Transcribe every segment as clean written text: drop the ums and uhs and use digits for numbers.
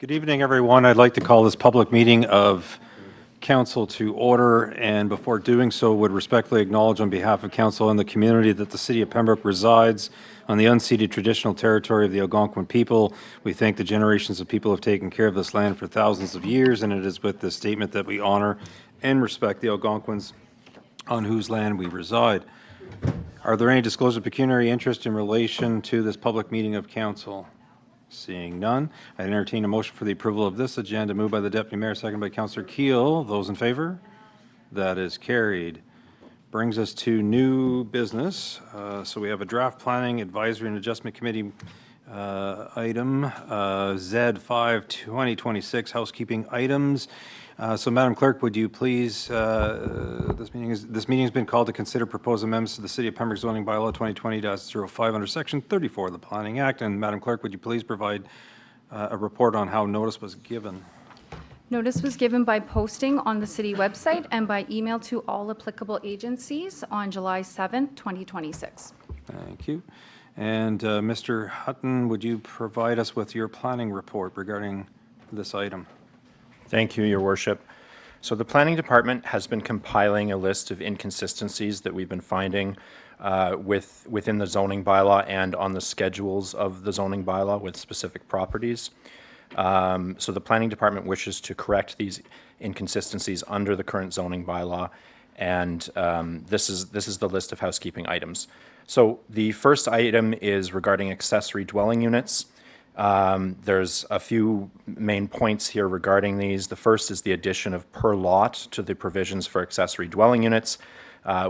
Good evening, everyone. I'd like to call this public meeting of Council to order, and before doing so, would respectfully acknowledge on behalf of Council and the community that the City of Pembroke resides on the unceded traditional territory of the Algonquin people. We thank the generations of people who have taken care of this land for thousands of years, and it is with this statement that we honor and respect the Algonquins on whose land we reside. Are there any disclosure of pecuniary interest in relation to this public meeting of Council? Seeing none, I entertain a motion for the approval of this agenda, moved by the Deputy Mayor, seconded by Councillor Keel. Those in favor? That is carried. Brings us to new business. So we have a draft planning advisory and adjustment committee item, Z5 2026 housekeeping items. So Madam Clerk, would you please, this meeting has been called to consider proposed amendments to the City of Pembroke zoning bylaw 2020-05 under section 34 of the Planning Act. And Madam Clerk, would you please provide a report on how notice was given? Notice was given by posting on the city website and by email to all applicable agencies on July 7th, 2026. Thank you. And Mr. Hutton, would you provide us with your planning report regarding this item? Thank you, Your Worship. So the Planning Department has been compiling a list of inconsistencies that we've been finding within the zoning bylaw and on the schedules of the zoning bylaw with specific properties. So the Planning Department wishes to correct these inconsistencies under the current zoning bylaw, and this is the list of housekeeping items. So the first item is regarding accessory dwelling units. There's a few main points here regarding these. The first is the addition of per lot to the provisions for accessory dwelling units.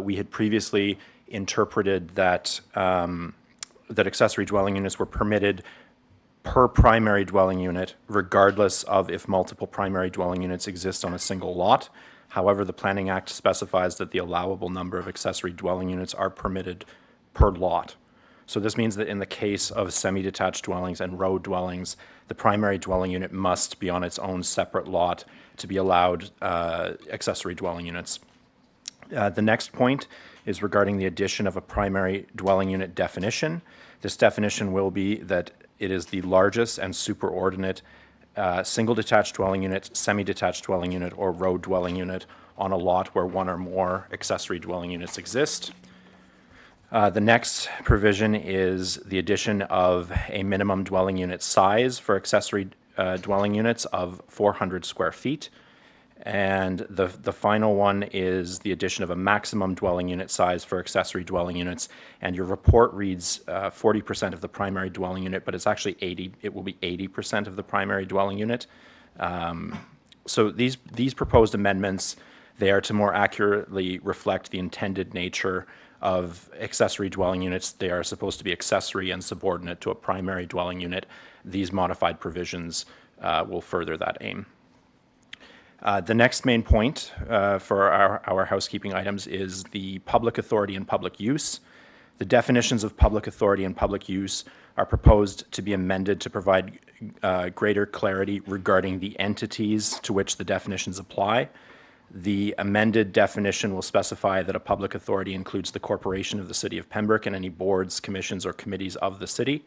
We had previously interpreted that that accessory dwelling units were permitted per primary dwelling unit, regardless of if multiple primary dwelling units exist on a single lot. However, the Planning Act specifies that the allowable number of accessory dwelling units are permitted per lot. So this means that in the case of semi-detached dwellings and row dwellings, the primary dwelling unit must be on its own separate lot to be allowed accessory dwelling units. The next point is regarding the addition of a primary dwelling unit definition. This definition will be that it is the largest and superordinate single detached dwelling unit, semi-detached dwelling unit, or row dwelling unit on a lot where one or more accessory dwelling units exist. The next provision is the addition of a minimum dwelling unit size for accessory dwelling units of 400 square feet. And the final one is the addition of a maximum dwelling unit size for accessory dwelling units. And your report reads 40% of the primary dwelling unit, but it's actually 80. It will be 80% of the primary dwelling unit. So these proposed amendments, they are to more accurately reflect the intended nature of accessory dwelling units. They are supposed to be accessory and subordinate to a primary dwelling unit. These modified provisions will further that aim. The next main point for our housekeeping items is the public authority and public use. The definitions of public authority and public use are proposed to be amended to provide greater clarity regarding the entities to which the definitions apply. The amended definition will specify that a public authority includes the corporation of the City of Pembroke and any boards, commissions, or committees of the city.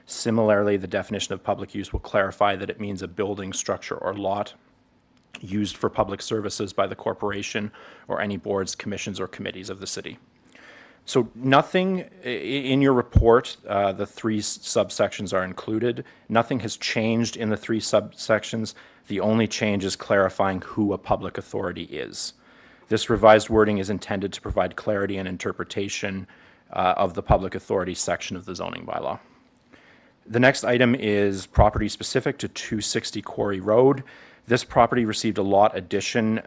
Similarly, the definition of public use will clarify that it means a building, structure, or lot used for public services by the corporation or any boards, commissions, or committees of the city. So nothing in your report, the three subsections are included. Nothing has changed in the three subsections. The only change is clarifying who a public authority is. This revised wording is intended to provide clarity and interpretation of the public authority section of the zoning bylaw. The next item is property specific to 260 Quarry Road. This property received a lot addition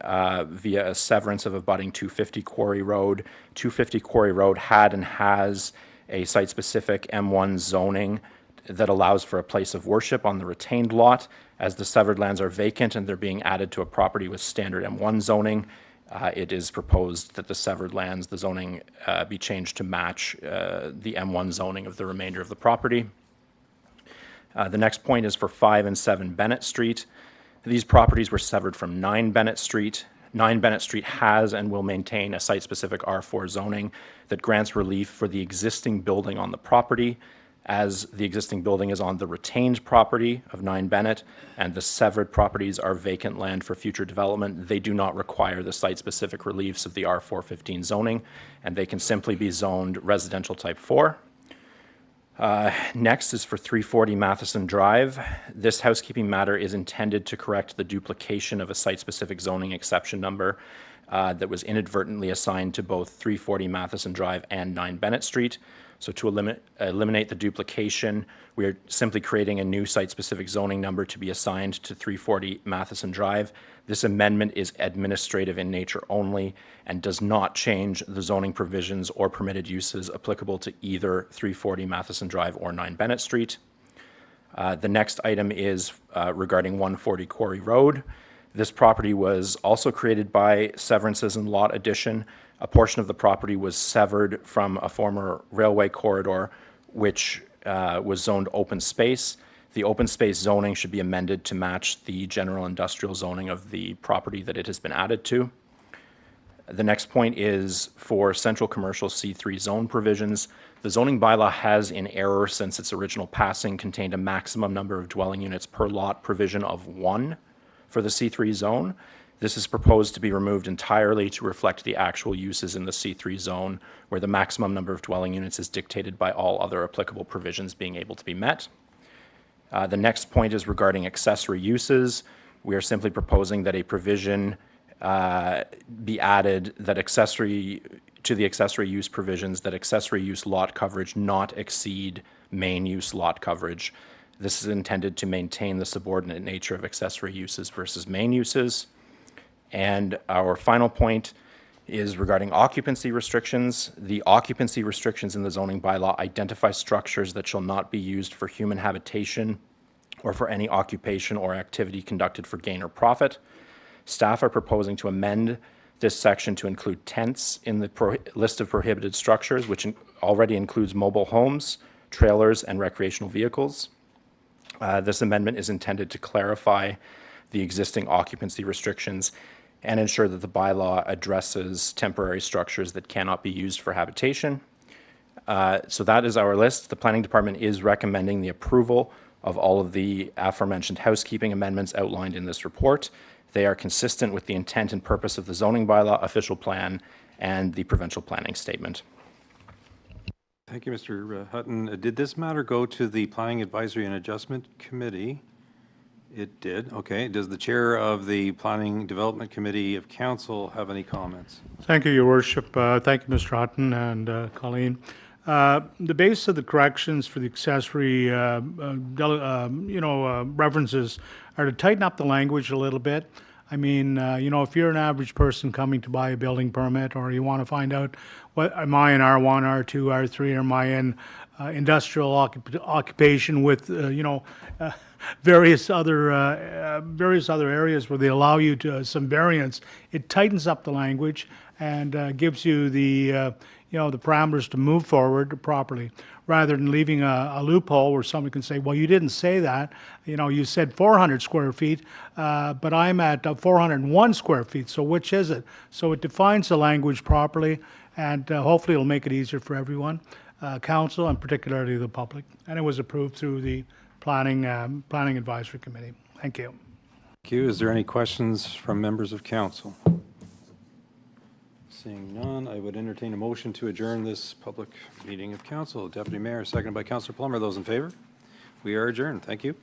via a severance of abutting 250 Quarry Road. 250 Quarry Road had and has a site-specific M1 zoning that allows for a place of worship on the retained lot. As the severed lands are vacant and they're being added to a property with standard M1 zoning, it is proposed that the severed lands, the zoning, be changed to match the M1 zoning of the remainder of the property. The next point is for 5 and 7 Bennett Street. These properties were severed from 9 Bennett Street. 9 Bennett Street has and will maintain a site-specific R4 zoning that grants relief for the existing building on the property. As the existing building is on the retained property of 9 Bennett and the severed properties are vacant land for future development, they do not require the site-specific reliefs of the R415 zoning, and they can simply be zoned residential type 4. Next is for 340 Matheson Drive. This housekeeping matter is intended to correct the duplication of a site-specific zoning exception number that was inadvertently assigned to both 340 Matheson Drive and 9 Bennett Street. So to eliminate the duplication, we are simply creating a new site-specific zoning number to be assigned to 340 Matheson Drive. This amendment is administrative in nature only and does not change the zoning provisions or permitted uses applicable to either 340 Matheson Drive or 9 Bennett Street. The next item is regarding 140 Quarry Road. This property was also created by severances and lot addition. A portion of the property was severed from a former railway corridor, which was zoned open space. The open space zoning should be amended to match the general industrial zoning of the property that it has been added to. The next point is for central commercial C3 zone provisions. The zoning bylaw has, in error since its original passing, contained a maximum number of dwelling units per lot provision of 1 for the C3 zone. This is proposed to be removed entirely to reflect the actual uses in the C3 zone, where the maximum number of dwelling units is dictated by all other applicable provisions being able to be met. The next point is regarding accessory uses. We are simply proposing that a provision be added that to the accessory use provisions, that accessory use lot coverage not exceed main use lot coverage. This is intended to maintain the subordinate nature of accessory uses versus main uses. And our final point is regarding occupancy restrictions. The occupancy restrictions in the zoning bylaw identify structures that shall not be used for human habitation or for any occupation or activity conducted for gain or profit. Staff are proposing to amend this section to include tents in the list of prohibited structures, which already includes mobile homes, trailers, and recreational vehicles. This amendment is intended to clarify the existing occupancy restrictions and ensure that the bylaw addresses temporary structures that cannot be used for habitation. So that is our list. The Planning Department is recommending the approval of all of the aforementioned housekeeping amendments outlined in this report. They are consistent with the intent and purpose of the zoning bylaw, official plan, and the provincial planning statement. Thank you, Mr. Hutton. Did this matter go to the Planning Advisory and Adjustment Committee? It did. Okay. Does the chair of the Planning Development Committee of Council have any comments? Thank you, Your Worship. Thank you, Mr. Hutton and Colleen. The base of the corrections for the accessory, references are to tighten up the language a little bit. I mean, if you're an average person coming to buy a building permit, or you want to find out, what am I in R1, R2, R3, or am I in industrial occupation with, various other areas where they allow you to some variance, it tightens up the language and gives you the parameters to move forward properly, rather than leaving a loophole where somebody can say, well, you didn't say that. You said 400 square feet, but I'm at 401 square feet. So which is it? So it defines the language properly, and hopefully it'll make it easier for everyone, council, and particularly the public. And it was approved through the Planning Advisory Committee. Thank you. Thank you. Is there any questions from members of council? Seeing none, I would entertain a motion to adjourn this public meeting of council. Deputy Mayor, seconded by Councillor Plummer. Those in favor? We are adjourned. Thank you.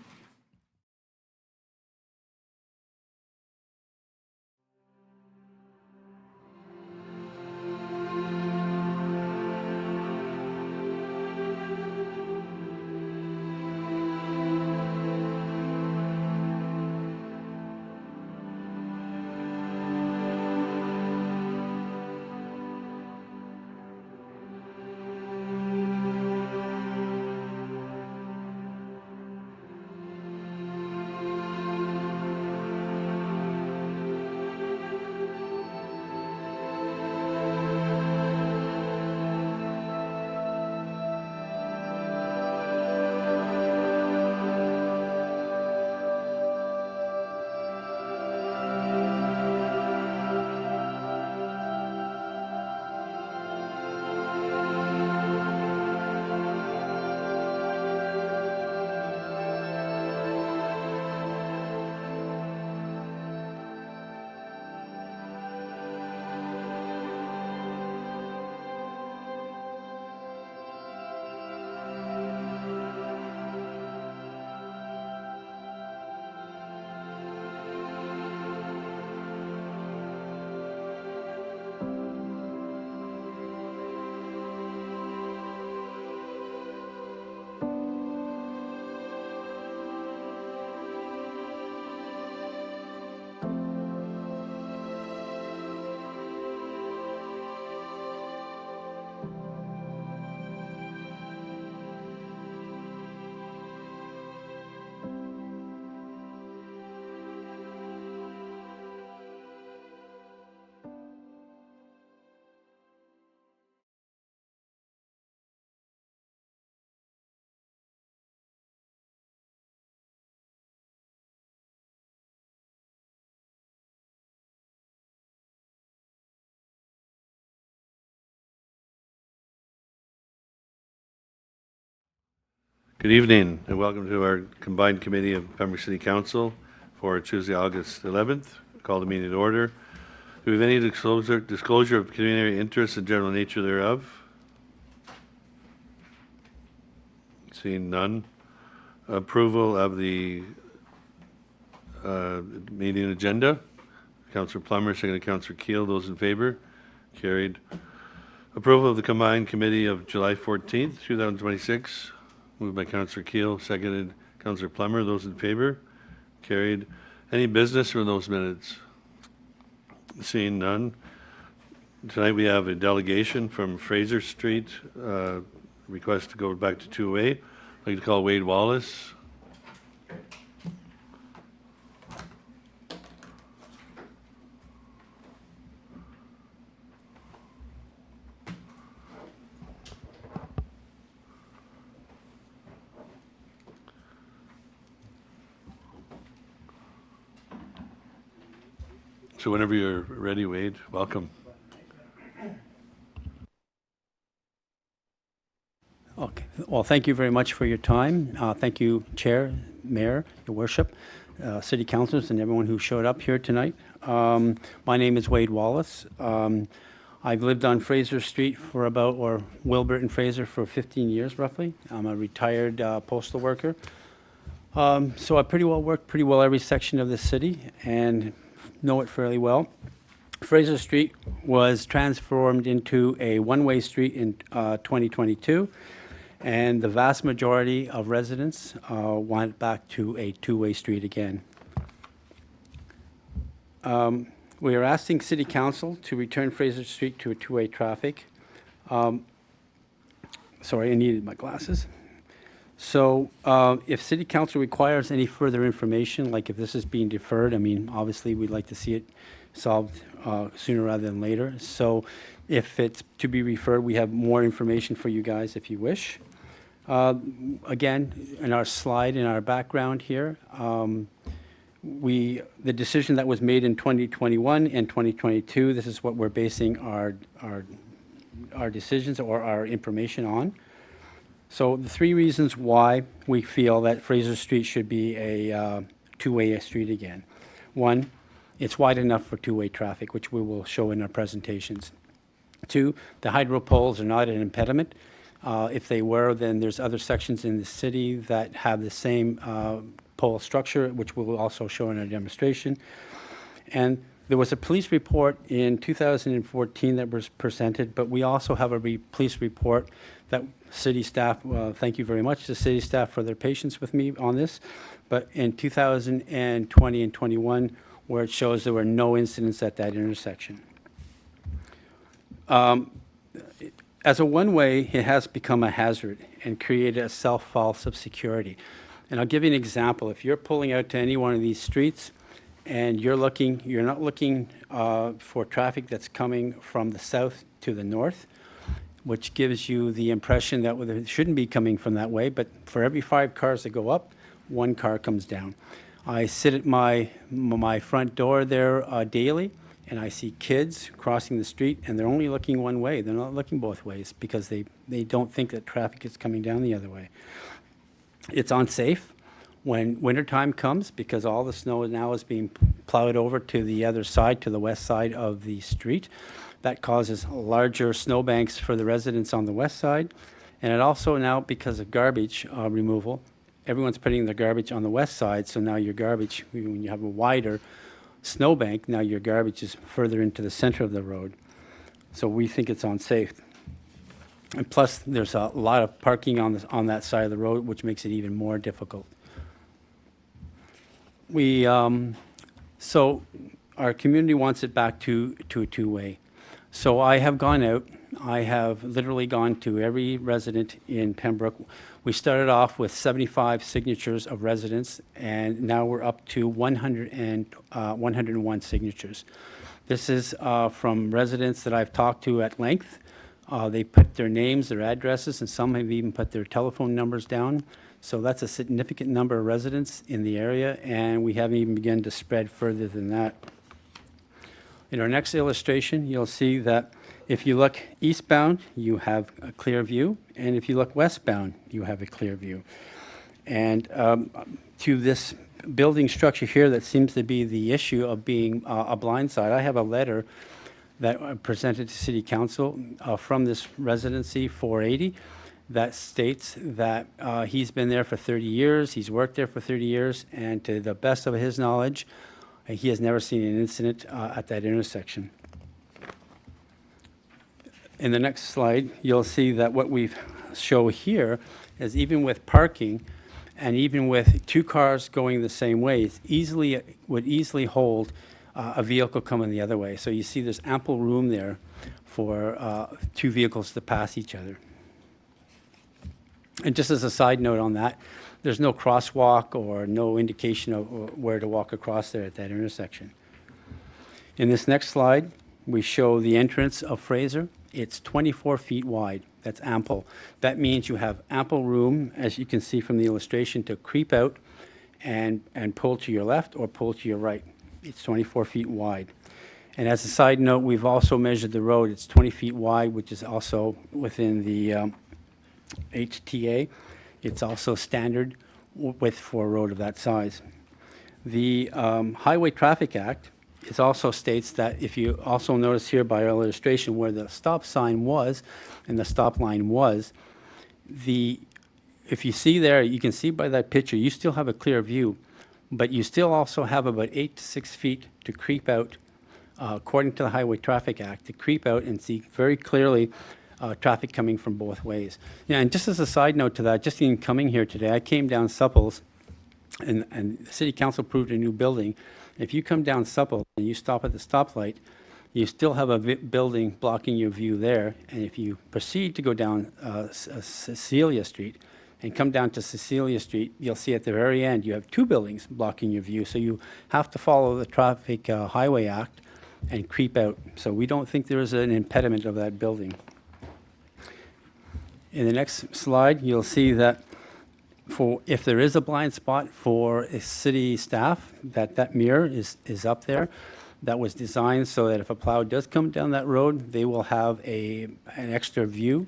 Good evening, and welcome to our combined committee of Pembroke City Council for Tuesday, August 11th. Call the meeting to order. Do we have any disclosure of community interests and general nature thereof? Seeing none. Approval of the meeting agenda. Councillor Plummer, seconded Councillor Keel. Those in favor? Carried. Approval of the combined committee of July 14th, 2026. Moved by Councillor Keel, seconded Councillor Plummer. Those in favor? Carried. Any business for those minutes? Seeing none. Tonight we have a delegation from Fraser Street, request to go back to 2A. I'd like to call Wade Wallace. So whenever you're ready, Wade, welcome. Okay. Well, thank you very much for your time. Thank you, Chair, Mayor, Your Worship, City Councilors, and everyone who showed up here tonight. My name is Wade Wallace. I've lived on Fraser Street for or Wilbert and Fraser for 15 years, roughly. I'm a retired postal worker. So I worked pretty well every section of the city and know it fairly well. Fraser Street was transformed into a one-way street in 2022, and the vast majority of residents want back to a two-way street again. We are asking City Council to return Fraser Street to a two-way traffic. Sorry, I needed my glasses. So if City Council requires any further information, like if this is being deferred, I mean, obviously we'd like to see it solved sooner rather than later. So if it's to be referred, we have more information for you guys if you wish. Again, in our slide, in our background here, the decision that was made in 2021 and 2022, this is what we're basing our decisions or our information on. So the three reasons why we feel that Fraser Street should be a two-way street again. One, it's wide enough for two-way traffic, which we will show in our presentations. Two, the hydro poles are not an impediment. If they were, then there's other sections in the city that have the same pole structure, which we will also show in our demonstration. And there was a police report in 2014 that was presented, but we also have a police report that city staff, thank you very much to city staff for their patience with me on this, but in 2020 and 21, where it shows there were no incidents at that intersection. As a one-way, it has become a hazard and created a self-false of security. And I'll give you an example. If you're pulling out to any one of these streets and you're not looking for traffic that's coming from the south to the north, which gives you the impression that it shouldn't be coming from that way, but for every 5 cars that go up, 1 car comes down. I sit at my front door there daily, and I see kids crossing the street, and they're only looking one way. They're not looking both ways because they don't think that traffic is coming down the other way. It's unsafe when wintertime comes because all the snow now is being plowed over to the other side, to the west side of the street. That causes larger snowbanks for the residents on the west side. And it also now, because of garbage removal, everyone's putting their garbage on the west side, so now your garbage, when you have a wider snowbank, now your garbage is further into the center of the road. So we think it's unsafe. And plus, there's a lot of parking on that side of the road, which makes it even more difficult. So our community wants it back to a two-way. So I have gone out. I have literally gone to every resident in Pembroke. We started off with 75 signatures of residents, and now we're up to 101 signatures. This is from residents that I've talked to at length. They put their names, their addresses, and some have even put their telephone numbers down. So that's a significant number of residents in the area, and we haven't even begun to spread further than that. In our next illustration, you'll see that if you look eastbound, you have a clear view, and if you look westbound, you have a clear view. And to this building structure here that seems to be the issue of being a blind side, I have a letter that I presented to City Council from this residency 480 that states that he's been there for 30 years, he's worked there for 30 years, and to the best of his knowledge, he has never seen an incident at that intersection. In the next slide, you'll see that what we show here is even with parking and even with two cars going the same way, it would easily hold a vehicle coming the other way. So you see there's ample room there for two vehicles to pass each other. And just as a side note on that, there's no crosswalk or no indication of where to walk across there at that intersection. In this next slide, we show the entrance of Fraser. It's 24 feet wide. That's ample. That means you have ample room, as you can see from the illustration, to creep out and pull to your left or pull to your right. It's 24 feet wide. And as a side note, we've also measured the road. It's 20 feet wide, which is also within the HTA. It's also standard width for a road of that size. The Highway Traffic Act also states that, if you also notice here by our illustration where the stop sign was and the stop line was, if you see there, you can see by that picture, you still have a clear view, but you still also have about 8 to 6 feet to creep out, according to the Highway Traffic Act, to creep out and see very clearly traffic coming from both ways. Yeah, and just as a side note to that, just in coming here today, I came down Supples, and the City Council approved a new building. If you come down Supples and you stop at the stoplight, you still have a building blocking your view there. And if you proceed to go down Cecilia Street and come down to Cecilia Street, you'll see at the very end you have two buildings blocking your view. So you have to follow the Traffic Highway Act and creep out. So we don't think there is an impediment of that building. In the next slide, you'll see that if there is a blind spot for a city staff, that mirror is up there. That was designed so that if a plow does come down that road, they will have an extra view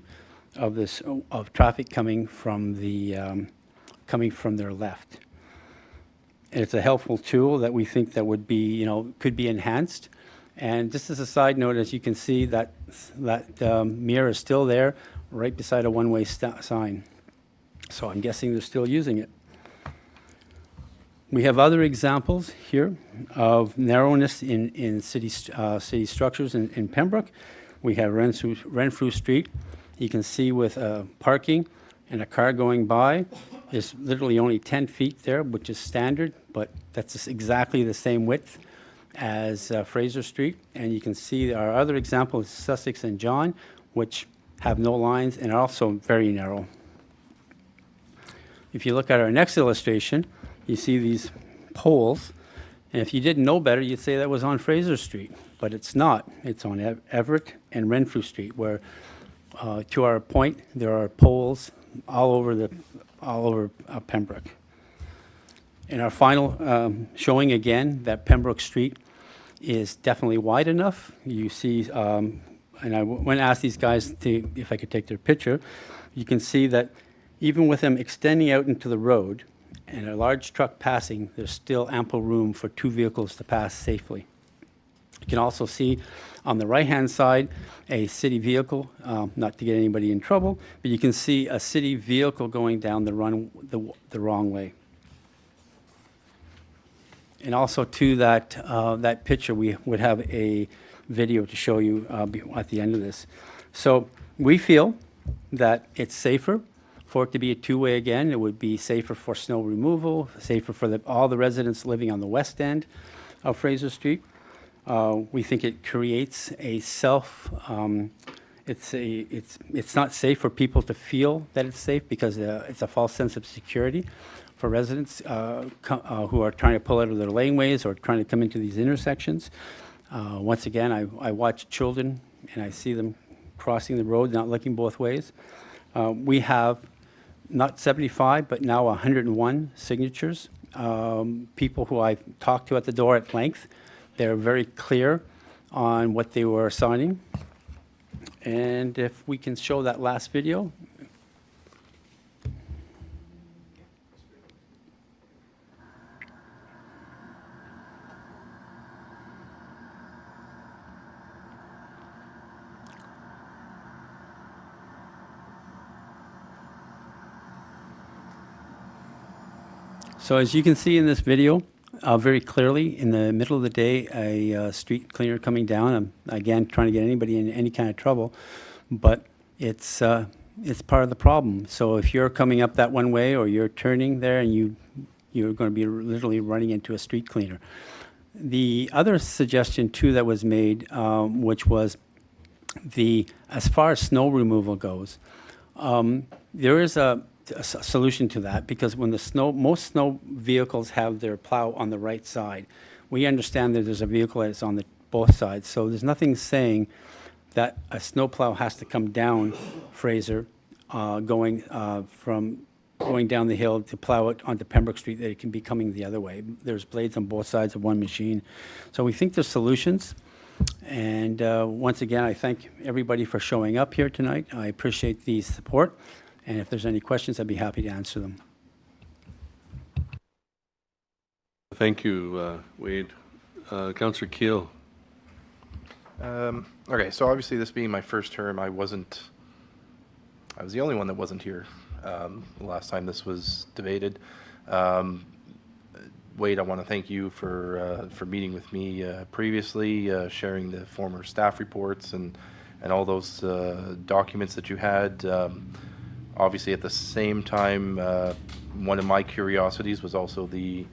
of traffic coming from their left. And it's a helpful tool that we think that would be, could be enhanced. And just as a side note, as you can see, that mirror is still there, right beside a one-way sign. So I'm guessing they're still using it. We have other examples here of narrowness in city structures in Pembroke. We have Renfrew Street. You can see with parking and a car going by, there's literally only 10 feet there, which is standard, but that's exactly the same width as Fraser Street. And you can see our other example is Sussex and John, which have no lines and are also very narrow. If you look at our next illustration, you see these poles, and if you didn't know better, you'd say that was on Fraser Street, but it's not. It's on Everett and Renfrew Street, where, to our point, there are poles all over Pembroke. In our final showing again, that Pembroke Street is definitely wide enough. You see, and I went to ask these guys if I could take their picture. You can see that even with them extending out into the road and a large truck passing, there's still ample room for two vehicles to pass safely. You can also see on the right-hand side a city vehicle, not to get anybody in trouble, but you can see a city vehicle going down the wrong way. And also to that picture, we would have a video to show you at the end of this. So we feel that it's safer for it to be a two-way again. It would be safer for snow removal, safer for all the residents living on the west end of Fraser Street. We think it creates a it's not safe for people to feel that it's safe because it's a false sense of security for residents who are trying to pull out of their laneways or trying to come into these intersections. Once again, I watch children and I see them crossing the road, not looking both ways. We have not 75, but now 101 signatures. People who I've talked to at the door at length, they're very clear on what they were signing. And if we can show that last video. So as you can see in this video, very clearly, in the middle of the day, a street cleaner coming down. I'm, again, trying to get anybody in any kind of trouble, but it's part of the problem. So if you're coming up that one way or you're turning there and you're going to be literally running into a street cleaner. The other suggestion, too, that was made, which was as far as snow removal goes, there is a solution to that, because when most snow vehicles have their plow on the right side. We understand that there's a vehicle that's on both sides, so there's nothing saying that a snow plow has to come down Fraser, going down the hill to plow it onto Pembroke Street, that it can be coming the other way. There's blades on both sides of one machine. So we think there's solutions. And once again, I thank everybody for showing up here tonight. I appreciate the support. And if there's any questions, I'd be happy to answer them. Thank you, Wade. Councillor Keel. Okay, so obviously this being my first term, I was the only one that wasn't here the last time this was debated. Wade, I want to thank you for meeting with me previously, sharing the former staff reports and all those documents that you had. Obviously, at the same time, one of my curiosities was also the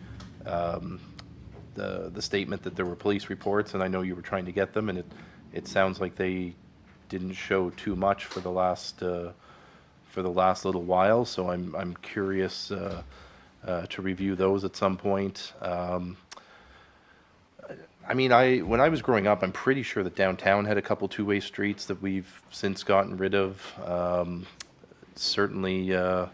statement that there were police reports, and I know you were trying to get them, and it sounds like they didn't show too much for the last little while. So I'm curious to review those at some point. I mean, when I was growing up, I'm pretty sure that downtown had a couple two-way streets that we've since gotten rid of. Certainly, I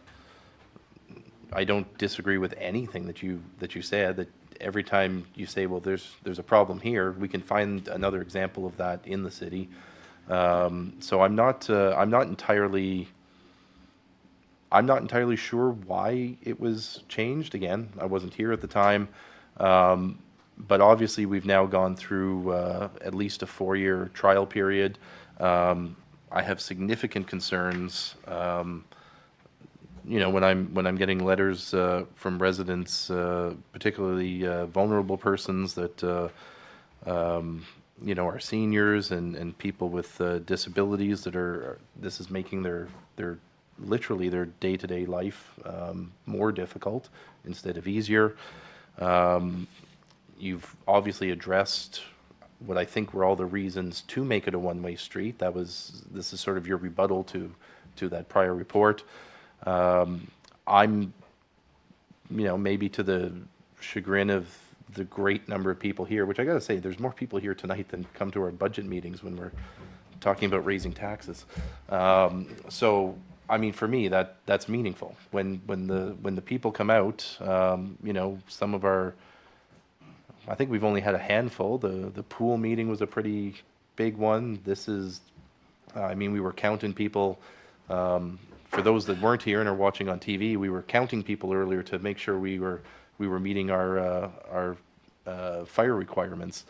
don't disagree with anything that you said. That every time you say, "Well, there's a problem here," we can find another example of that in the city. So I'm not entirely sure why it was changed. Again, I wasn't here at the time, but obviously we've now gone through at least a 4-year trial period. I have significant concerns. When I'm getting letters from residents, particularly vulnerable persons that are seniors and people with disabilities this is making their literally their day-to-day life more difficult instead of easier. You've obviously addressed what I think were all the reasons to make it a one-way street. This is sort of your rebuttal to that prior report. I'm, maybe to the chagrin of the great number of people here, which I gotta say, there's more people here tonight than come to our budget meetings when we're talking about raising taxes. So, I mean, for me, that's meaningful. When the people come out, some of our, I think we've only had a handful. The pool meeting was a pretty big one. This is, we were counting people. For those that weren't here and are watching on TV, we were counting people earlier to make sure we were meeting our fire requirements.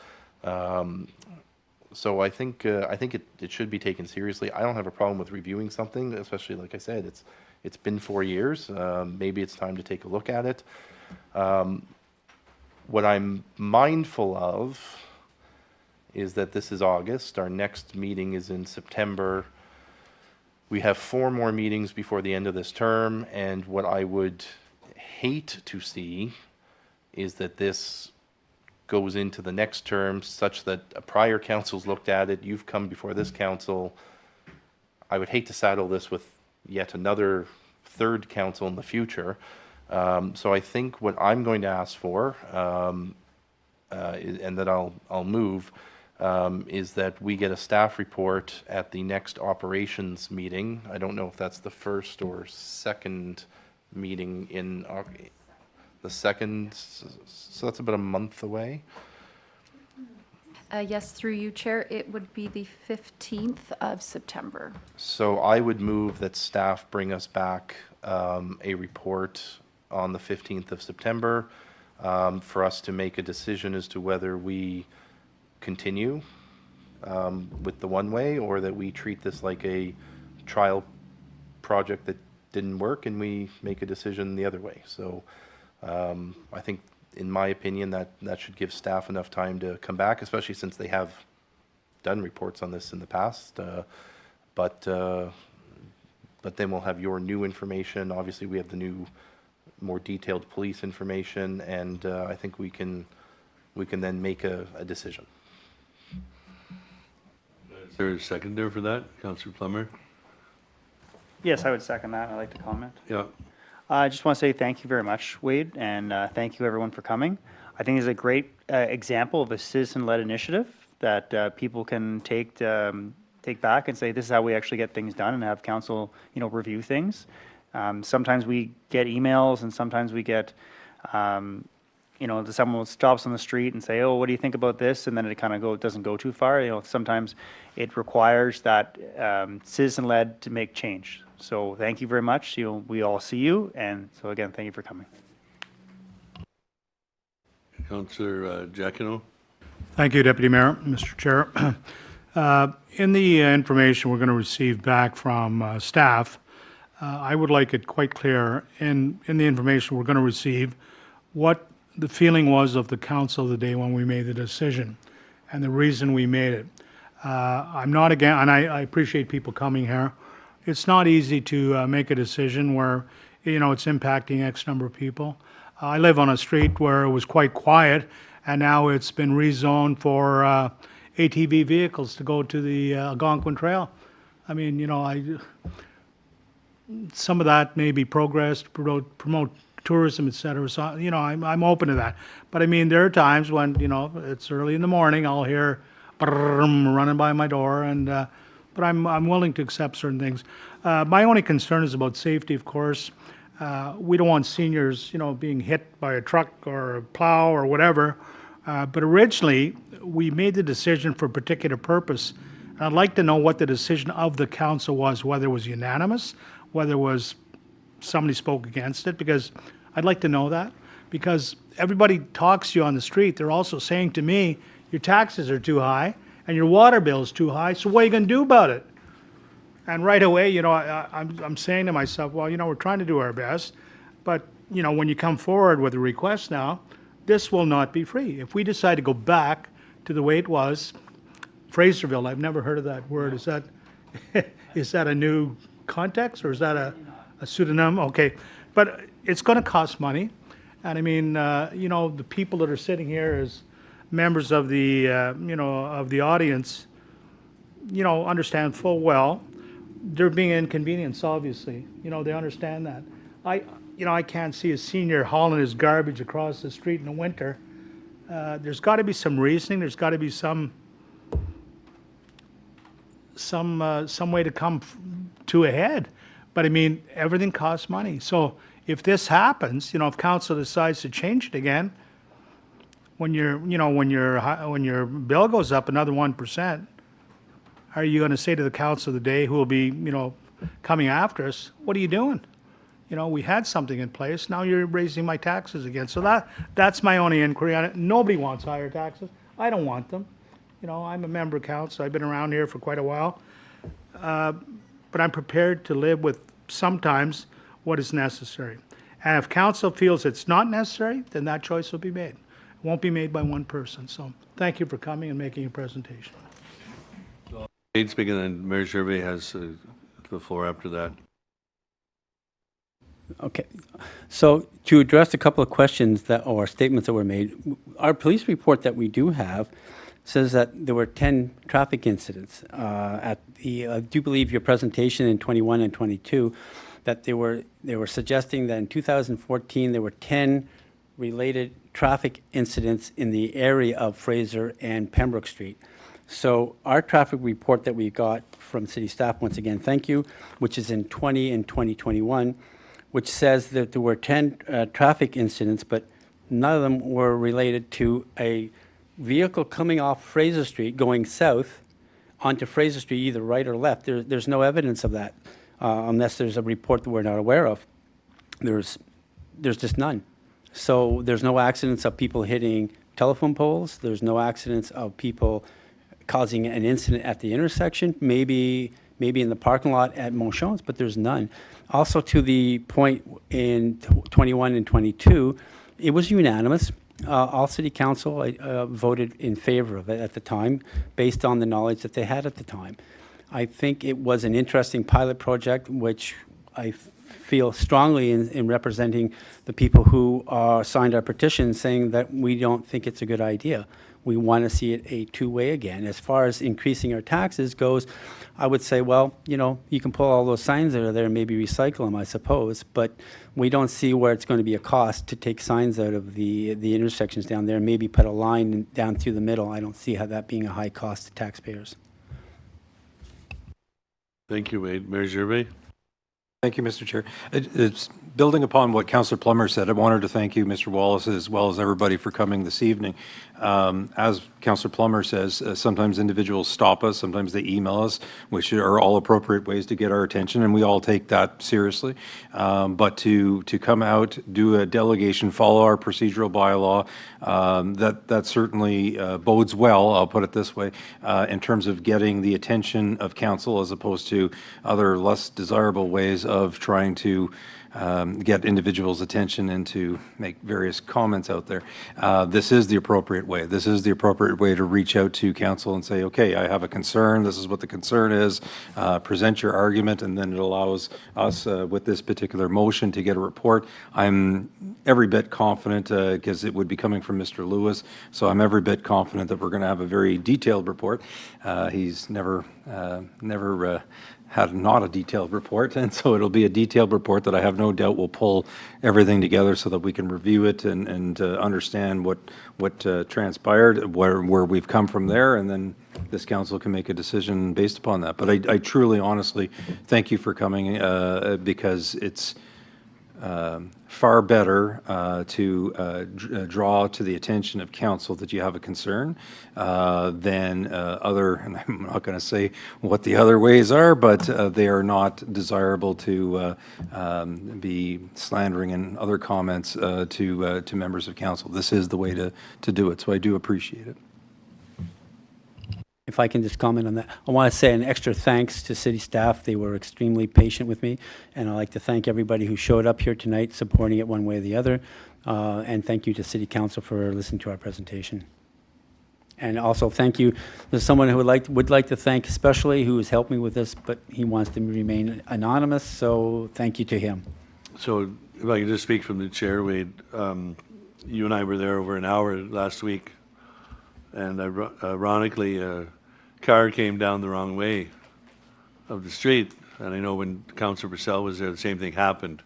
So I think it should be taken seriously. I don't have a problem with reviewing something, especially like I said, it's been 4 years. Maybe it's time to take a look at it. What I'm mindful of is that this is August. Our next meeting is in September. We have 4 more meetings before the end of this term, and what I would hate to see is that this goes into the next term such that a prior council's looked at it, you've come before this council. I would hate to saddle this with yet another third council in the future. So I think what I'm going to ask for, and that I'll move, is that we get a staff report at the next operations meeting. I don't know if that's the first or second meeting in the second, so that's about a month away. Yes, through you, Chair, it would be the 15th of September. So I would move that staff bring us back a report on the 15th of September for us to make a decision as to whether we continue with the one-way or that we treat this like a trial project that didn't work and we make a decision the other way. So I think, in my opinion, that should give staff enough time to come back, especially since they have done reports on this in the past. But then we'll have your new information. Obviously, we have the new, more detailed police information, and I think we can then make a decision. Is there a seconder for that? Councillor Plummer? Yes, I would second that. I'd like to comment. Yeah. I just want to say thank you very much, Wade, and thank you everyone for coming. I think it's a great example of a citizen-led initiative that people can take back and say, this is how we actually get things done, and have council, review things. Sometimes we get emails, and sometimes we get, someone stops on the street and say, oh, what do you think about this? And then it kind of doesn't go too far. Sometimes it requires that citizen-led to make change. So thank you very much. We all see you, and so again, thank you for coming. Councillor Giacono? Thank you, Deputy Mayor, Mr. Chair. In the information we're going to receive back from staff, I would like it quite clear in the information we're going to receive what the feeling was of the council the day when we made the decision and the reason we made it. I'm not again, and I appreciate people coming here. It's not easy to make a decision where, it's impacting X number of people. I live on a street where it was quite quiet, and now it's been rezoned for ATV vehicles to go to the Algonquin Trail. I mean, some of that may be progress to promote tourism, et cetera. So, I'm open to that. But I mean, there are times when, it's early in the morning, I'll hear running by my door, and but I'm willing to accept certain things. My only concern is about safety, of course. We don't want seniors, being hit by a truck or a plow or whatever. But originally, we made the decision for a particular purpose. And I'd like to know what the decision of the council was, whether it was unanimous, whether it was somebody spoke against it, because I'd like to know that. Because everybody talks to you on the street. They're also saying to me, your taxes are too high and your water bill is too high, so what are you going to do about it? And right away, I'm saying to myself, well, we're trying to do our best, but, when you come forward with a request now, this will not be free. If we decide to go back to the way it was, Fraserville, I've never heard of that word. Is that a new context, or is that a pseudonym? Okay, but it's going to cost money. And I mean, the people that are sitting here as members of the, of the audience, understand full well they're being inconvenienced, obviously. They understand that. I can't see a senior hauling his garbage across the street in the winter. There's got to be some reasoning. There's got to be some way to come to a head. But I mean, everything costs money. So if this happens, if council decides to change it again, when your bill goes up another 1%, are you going to say to the council of the day, who will be, coming after us, what are you doing? We had something in place. Now you're raising my taxes again. So that's my only inquiry on it. Nobody wants higher taxes. I don't want them. I'm a member of council. I've been around here for quite a while. But I'm prepared to live with sometimes what is necessary. And if council feels it's not necessary, then that choice will be made. It won't be made by one person. So thank you for coming and making a presentation. Speaking, and Mayor Gervais has the floor after that. Okay. So to address a couple of questions or statements that were made, our police report that we do have says that there were 10 traffic incidents. I do believe your presentation in 21 and 22, that they were suggesting that in 2014 there were 10 related traffic incidents in the area of Fraser and Pembroke Street. So our traffic report that we got from city staff, once again, thank you, which is in 20 and 2021, which says that there were 10 traffic incidents, but none of them were related to a vehicle coming off Fraser Street going south onto Fraser Street, either right or left. There's no evidence of that, unless there's a report that we're not aware of. There's just none. So there's no accidents of people hitting telephone poles. There's no accidents of people causing an incident at the intersection. Maybe maybe in the parking lot at Monchon's, but there's none. Also, to the point in 21 and 22, it was unanimous. All city council voted in favor of it at the time, based on the knowledge that they had at the time. I think it was an interesting pilot project, which I feel strongly in representing the people who signed our petition, saying that we don't think it's a good idea. We want to see it a two-way again. As far as increasing our taxes goes, I would say, well, you know, you can pull all those signs that are there and maybe recycle them, I suppose, but we don't see where it's going to be a cost to take signs out of the intersections down there and maybe put a line down through the middle. I don't see how that being a high cost to taxpayers. Thank you, Wade. Mayor Gervais? Thank you, Mr. Chair. It's building upon what Councillor Plummer said. I wanted to thank you, Mr. Wallace, as well as everybody for coming this evening. As Councillor Plummer says, sometimes individuals stop us, sometimes they email us, which are all appropriate ways to get our attention, and we all take that seriously. But to come out, do a delegation, follow our procedural bylaw, that certainly bodes well, I'll put it this way, in terms of getting the attention of council as opposed to other less desirable ways of trying to get individuals' attention and to make various comments out there. This is the appropriate way. This is the appropriate way to reach out to council and say, okay, I have a concern, this is what the concern is, present your argument, and then it allows us with this particular motion to get a report. I'm every bit confident, because it would be coming from Mr. Lewis, so I'm every bit confident that we're going to have a very detailed report. He's never had not a detailed report, and so it'll be a detailed report that I have no doubt will pull everything together so that we can review it and understand what transpired, where we've come from there, and then this council can make a decision based upon that. But I truly, honestly, thank you for coming, because it's far better to draw to the attention of council that you have a concern than other, and I'm not going to say what the other ways are, but they are not desirable to be slandering and other comments to members of council. This is the way to do it, so I do appreciate it. If I can just comment on that, I want to say an extra thanks to city staff. They were extremely patient with me, and I'd like to thank everybody who showed up here tonight supporting it one way or the other, and thank you to city council for listening to our presentation. And also thank you, there's someone who would like to thank especially, who has helped me with this, but he wants to remain anonymous, so thank you to him. So if I could just speak from the chair, Wade, you and I were there over an hour last week, and ironically, a car came down the wrong way of the street. And I know when Councillor Purcell was there, the same thing happened.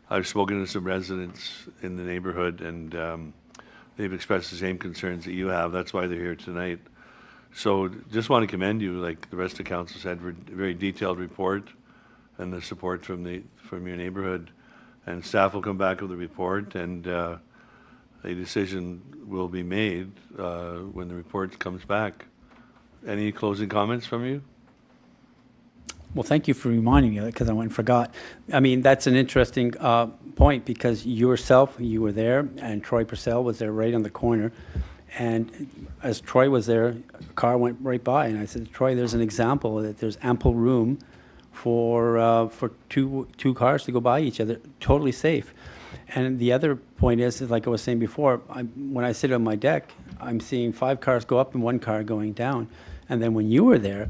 I've spoken to some residents in the neighborhood, and they've expressed the same concerns that you have. That's why they're here tonight. So just want to commend you, like the rest of council said, for a very detailed report and the support from your neighborhood. And staff will come back with a report, and a decision will be made when the report comes back. Any closing comments from you? Well, thank you for reminding me of that, because I went and forgot. I mean, that's an interesting point, because you were there, and Troy Purcell was there right on the corner. And as Troy was there, a car went right by, and I said, Troy, there's an example that there's ample room for two cars to go by each other, totally safe. And the other point is like I was saying before, when I sit on my deck, I'm seeing 5 cars go up and 1 car going down. And then when you were there,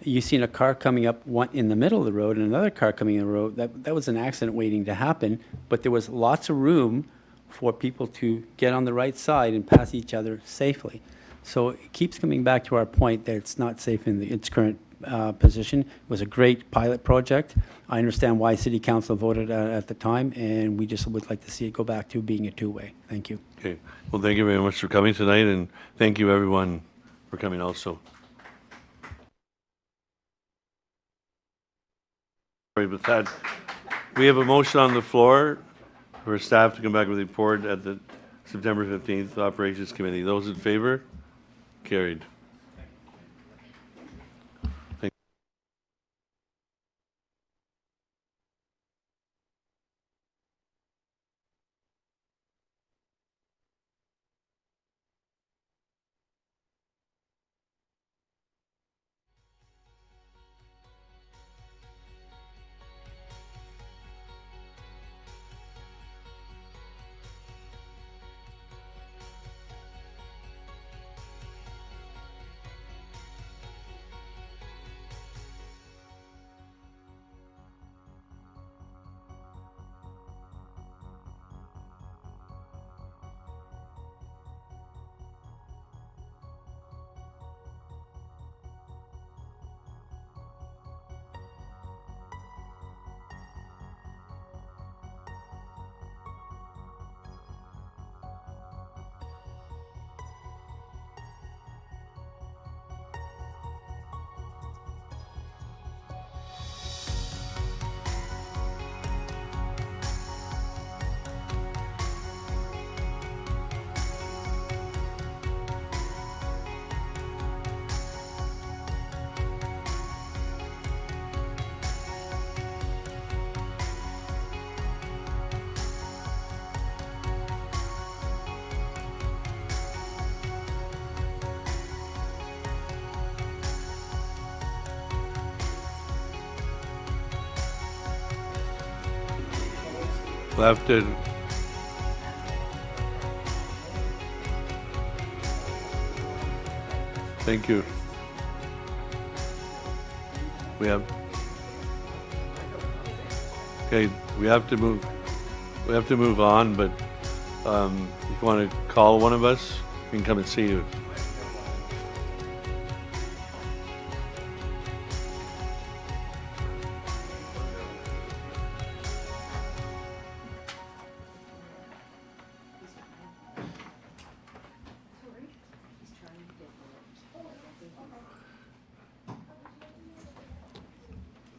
you seen a car coming up one in the middle of the road and another car coming in the road. That was an accident waiting to happen, but there was lots of room for people to get on the right side and pass each other safely. So it keeps coming back to our point that it's not safe in its current position. It was a great pilot project. I understand why City Council voted at the time, and we just would like to see it go back to being a two-way. Thank you. Okay. Well, thank you very much for coming tonight, and thank you everyone for coming also. Sorry about that. We have a motion on the floor for staff to come back with a report at the September 15th Operations Committee. Those in favor? Carried. We'll have to. Thank you. We have. Okay, we have to move on, but if you want to call one of us, we can come and see you.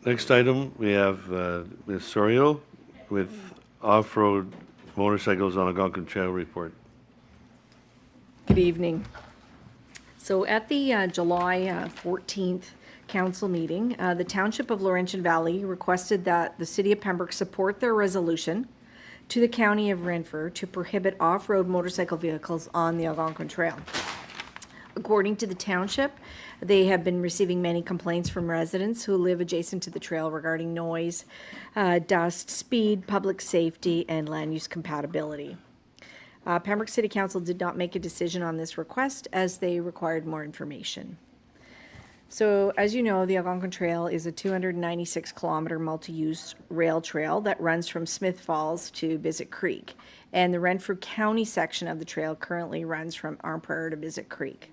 Next item, we have Ms. Sorio with off-road motorcycles on Algonquin Trail report. Good evening. So at the July 14th council meeting, the Township of Laurentian Valley requested that the City of Pembroke support their resolution to the County of Renfrew to prohibit off-road motorcycle vehicles on the Algonquin Trail. According to the township, they have been receiving many complaints from residents who live adjacent to the trail regarding noise, dust, speed, public safety, and land use compatibility. Pembroke City Council did not make a decision on this request as they required more information. So, as you know, the Algonquin Trail is a 296-kilometer multi-use rail trail that runs from Smith Falls to Bizzett Creek, and the Renfrew County section of the trail currently runs from Arm Prairie to Bizzett Creek.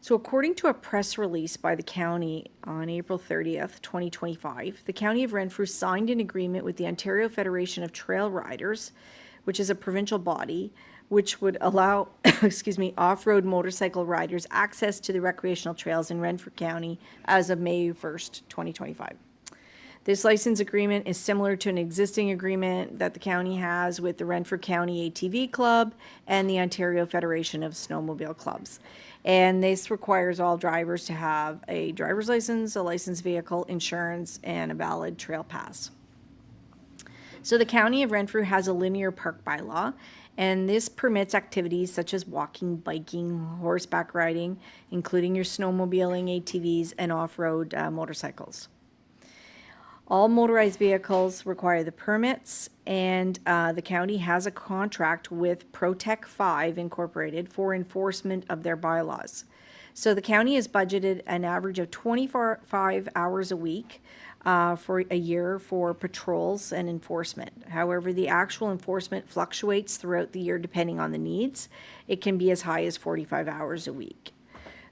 So according to a press release by the county on April 30th, 2025, the County of Renfrew signed an agreement with the Ontario Federation of Trail Riders, which is a provincial body, which would allow, off-road motorcycle riders access to the recreational trails in Renfrew County as of May 1st, 2025. This license agreement is similar to an existing agreement that the county has with the Renfrew County ATV Club and the Ontario Federation of Snowmobile Clubs. And this requires all drivers to have a driver's license, a licensed vehicle, insurance, and a valid trail pass. So the County of Renfrew has a linear park bylaw, and this permits activities such as walking, biking, horseback riding, including your snowmobiling, ATVs, and off-road motorcycles. All motorized vehicles require the permits, and the county has a contract with Protec 5 Incorporated for enforcement of their bylaws. So the county has budgeted an average of 25 hours a week for a year for patrols and enforcement. However, the actual enforcement fluctuates throughout the year depending on the needs. It can be as high as 45 hours a week.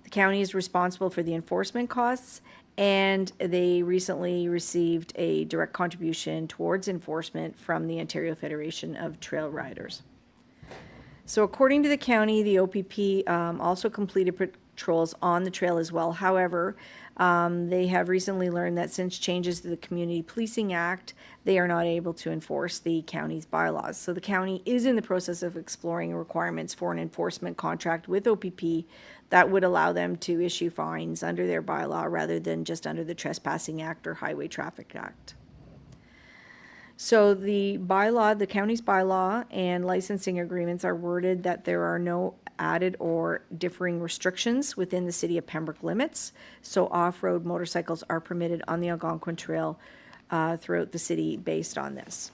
The county is responsible for the enforcement costs, and they recently received a direct contribution towards enforcement from the Ontario Federation of Trail Riders. So according to the county, the OPP also completed patrols on the trail as well. However, they have recently learned that since changes to the Community Policing Act, they are not able to enforce the county's bylaws. So the county is in the process of exploring requirements for an enforcement contract with OPP that would allow them to issue fines under their bylaw rather than just under the Trespassing Act or Highway Traffic Act. So the bylaw, the county's bylaw and licensing agreements are worded that there are no added or differing restrictions within the City of Pembroke limits. So off-road motorcycles are permitted on the Algonquin Trail throughout the city based on this.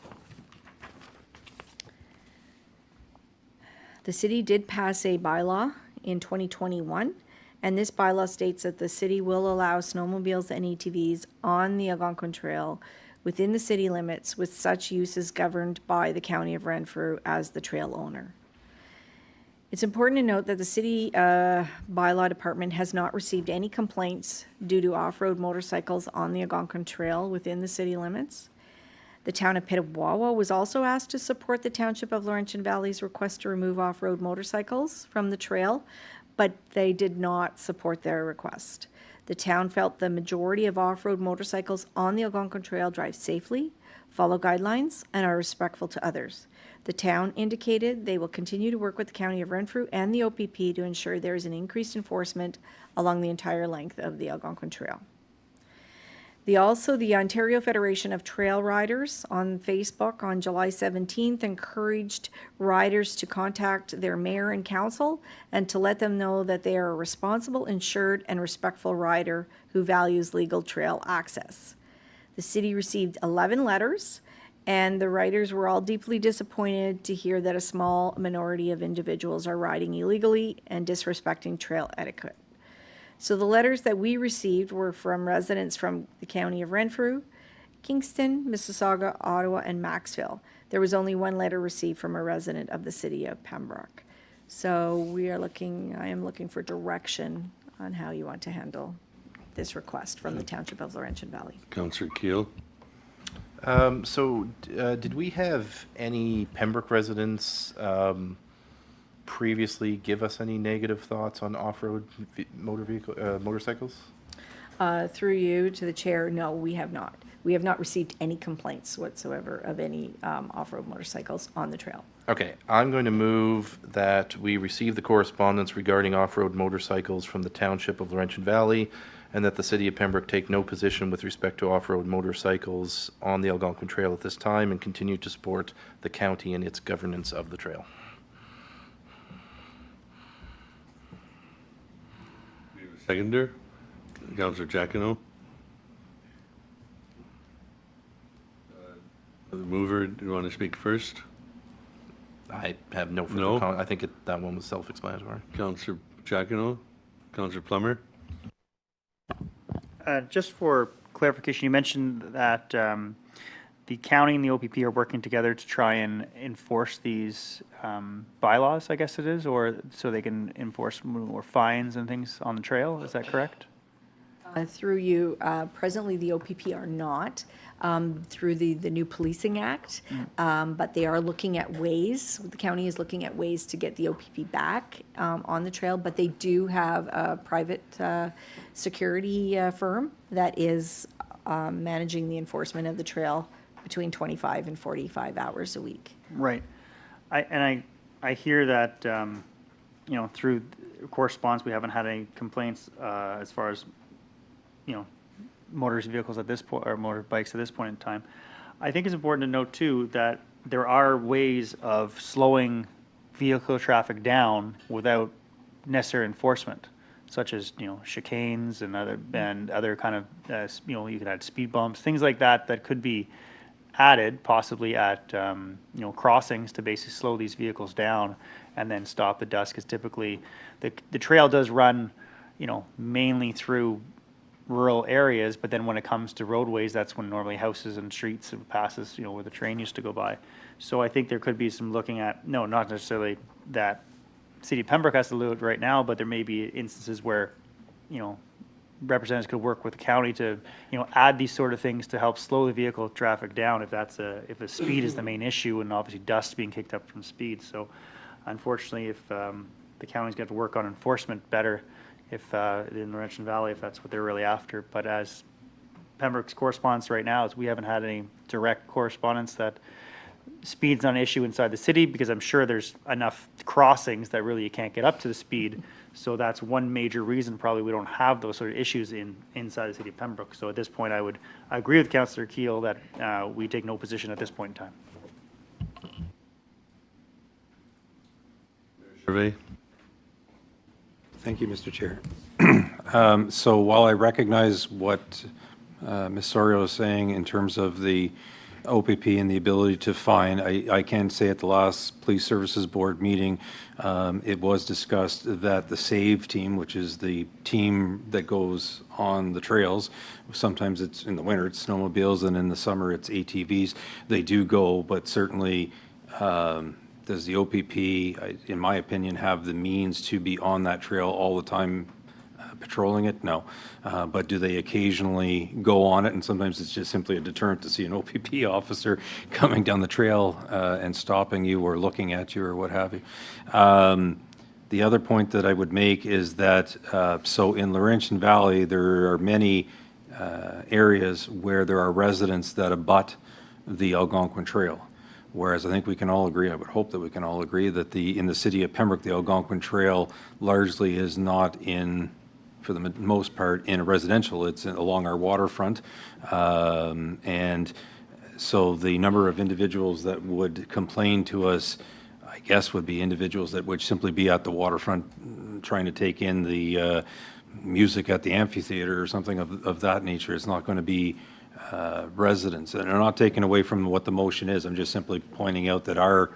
The city did pass a bylaw in 2021, and this bylaw states that the city will allow snowmobiles and ATVs on the Algonquin Trail within the city limits with such uses governed by the County of Renfrew as the trail owner. It's important to note that the city bylaw department has not received any complaints due to off-road motorcycles on the Algonquin Trail within the city limits. The town of Petawawa was also asked to support the Township of Laurentian Valley's request to remove off-road motorcycles from the trail, but they did not support their request. The town felt the majority of off-road motorcycles on the Algonquin Trail drive safely, follow guidelines, and are respectful to others. The town indicated they will continue to work with the County of Renfrew and the OPP to ensure there is an increased enforcement along the entire length of the Algonquin Trail. The Ontario Federation of Trail Riders on Facebook on July 17th encouraged riders to contact their mayor and council and to let them know that they are a responsible, insured, and respectful rider who values legal trail access. The city received 11 letters And the writers were all deeply disappointed to hear that a small minority of individuals are riding illegally and disrespecting trail etiquette. So the letters that we received were from residents from the county of Renfrew, Kingston, Mississauga, Ottawa, and Maxville. There was only one letter received from a resident of the city of Pembroke. So I am looking for direction on how you want to handle this request from the Township of Laurentian Valley. Councillor Keel. Did we have any Pembroke residents previously give us any negative thoughts on off-road motorcycles? Through you to the chair, no, we have not. We have not received any complaints whatsoever of any off-road motorcycles on the trail. Okay, I'm going to move that we receive the correspondence regarding off-road motorcycles from the Township of Laurentian Valley, and that the City of Pembroke take no position with respect to off-road motorcycles on the Algonquin Trail at this time, and continue to support the county in its governance of the trail. Seconder. Councillor Giacono. The mover, do you want to speak first? I have no further No? comment. I think that one was self-explanatory. Councillor Giacono. Councillor Plummer. Just for clarification, you mentioned that the county and the OPP are working together to try and enforce these bylaws, I guess it is, or so they can enforce more fines and things on the trail. Is that correct? Through you, presently the OPP are not, through the new policing act, but they are looking at ways, the county is looking at ways to get the OPP back on the trail, but they do have a private security firm that is managing the enforcement of the trail between 25 and 45 hours a week. Right. I hear that, through correspondence, we haven't had any complaints as far as, motor vehicles at this point, or motorbikes at this point in time. I think it's important to note too that there are ways of slowing vehicle traffic down without necessary enforcement, such as, chicanes and other kind of, you could add speed bumps, things like that could be added possibly at, crossings to basically slow these vehicles down and then stop the dust, because typically the trail does run, mainly through rural areas, but then when it comes to roadways, that's when normally houses and streets and passes, where the train used to go by. So I think there could be some looking at, no, not necessarily that City of Pembroke has to do it right now, but there may be instances where, representatives could work with the county to, add these sort of things to help slow the vehicle traffic down if the speed is the main issue, and obviously dust being kicked up from speed. So unfortunately, if the county's got to work on enforcement better, if in Laurentian Valley, if that's what they're really after. But as Pembroke's correspondence right now is we haven't had any direct correspondence that speed's not an issue inside the city, because I'm sure there's enough crossings that really you can't get up to the speed. So that's one major reason probably we don't have those sort of issues inside the city of Pembroke. So at this point, I agree with Councillor Keel that we take no position at this point in time. Survey. Thank you, Mr. Chair. So while I recognize what Ms. Sorio is saying in terms of the OPP and the ability to fine, I can say at the last Police Services Board meeting, it was discussed that the SAVE team, which is the team that goes on the trails, sometimes it's in the winter, it's snowmobiles, and in the summer, it's ATVs. They do go, but certainly does the OPP, in my opinion, have the means to be on that trail all the time patrolling it? No. But do they occasionally go on it? And sometimes it's just simply a deterrent to see an OPP officer coming down the trail and stopping you or looking at you or what have you. The other point that I would make is that, so in Laurentian Valley, there are many areas where there are residents that abut the Algonquin Trail. Whereas I think we can all agree, I would hope that we can all agree, that in the city of Pembroke, the Algonquin Trail largely is not for the most part, in a residential. It's along our waterfront. And so the number of individuals that would complain to us, I guess, would be individuals that would simply be at the waterfront trying to take in the music at the amphitheater or something of that nature. It's not going to be residents. And I'm not taking away from what the motion is, I'm just simply pointing out that our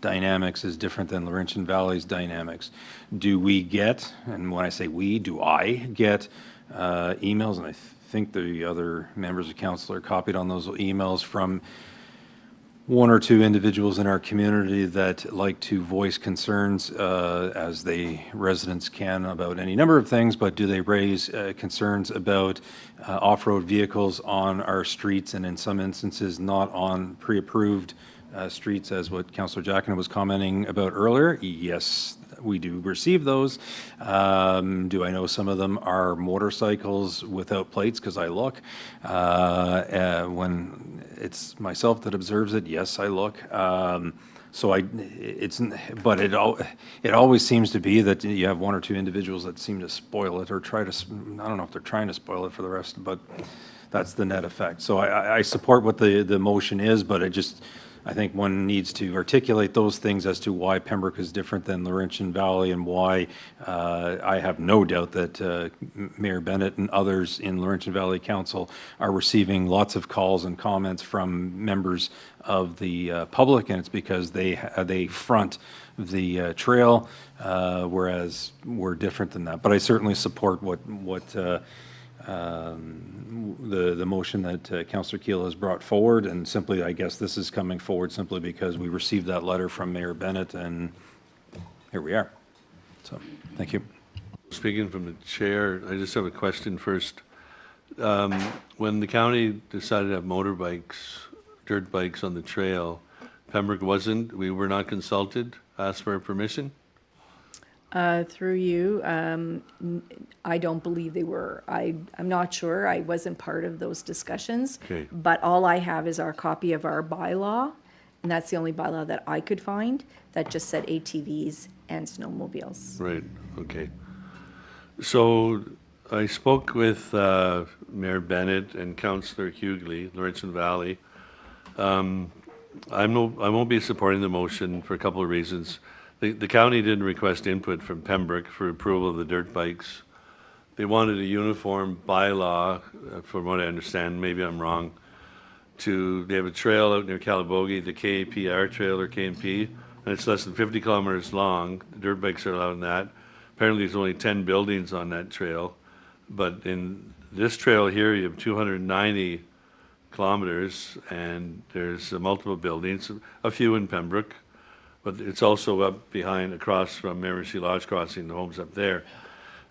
dynamics is different than Laurentian Valley's dynamics. Do we get, and when I say we, do I get emails, and I think the other members of council are copied on those emails from one or two individuals in our community that like to voice concerns, as residents can, about any number of things, but do they raise concerns about off-road vehicles on our streets, and in some instances not on pre-approved streets, as what Councillor Jacquin was commenting about earlier? Yes, we do receive those. Do I know some of them are motorcycles without plates? Because I look. When it's myself that observes it, yes, I look. But it always seems to be that you have one or two individuals that seem to spoil it or try to, I don't know if they're trying to spoil it for the rest, but that's the net effect. So I support what the motion is, but I think one needs to articulate those things as to why Pembroke is different than Laurentian Valley, and why I have no doubt that Mayor Bennett and others in Laurentian Valley Council are receiving lots of calls and comments from members of the public, and it's because they front the trail, whereas we're different than that. But I certainly support the motion that Councillor Keel has brought forward, and simply, I guess this is coming forward simply because we received that letter from Mayor Bennett, and here we are. So, thank you. Speaking from the chair, I just have a question first. When the county decided to have motorbikes, dirt bikes on the trail, Pembroke we were not consulted, asked for permission? Through you, I don't believe they were. I'm not sure. I wasn't part of those discussions. Okay. But all I have is our copy of our bylaw, and that's the only bylaw that I could find that just said ATVs and snowmobiles. Right, okay. So I spoke with Mayor Bennett and Councillor Hughley, Laurentian Valley. I won't be supporting the motion for a couple of reasons. The county didn't request input from Pembroke for approval of the dirt bikes. They wanted a uniform bylaw, from what I understand, maybe I'm wrong, they have a trail out near Calabogie, the KAPR trail or KMP, and it's less than 50 kilometers long. The dirt bikes are allowed in that. Apparently there's only 10 buildings on that trail, but in this trail here you have 290 kilometers, and there's multiple buildings, a few in Pembroke, but it's also up behind, across from Mercy Lodge Crossing, the homes up there.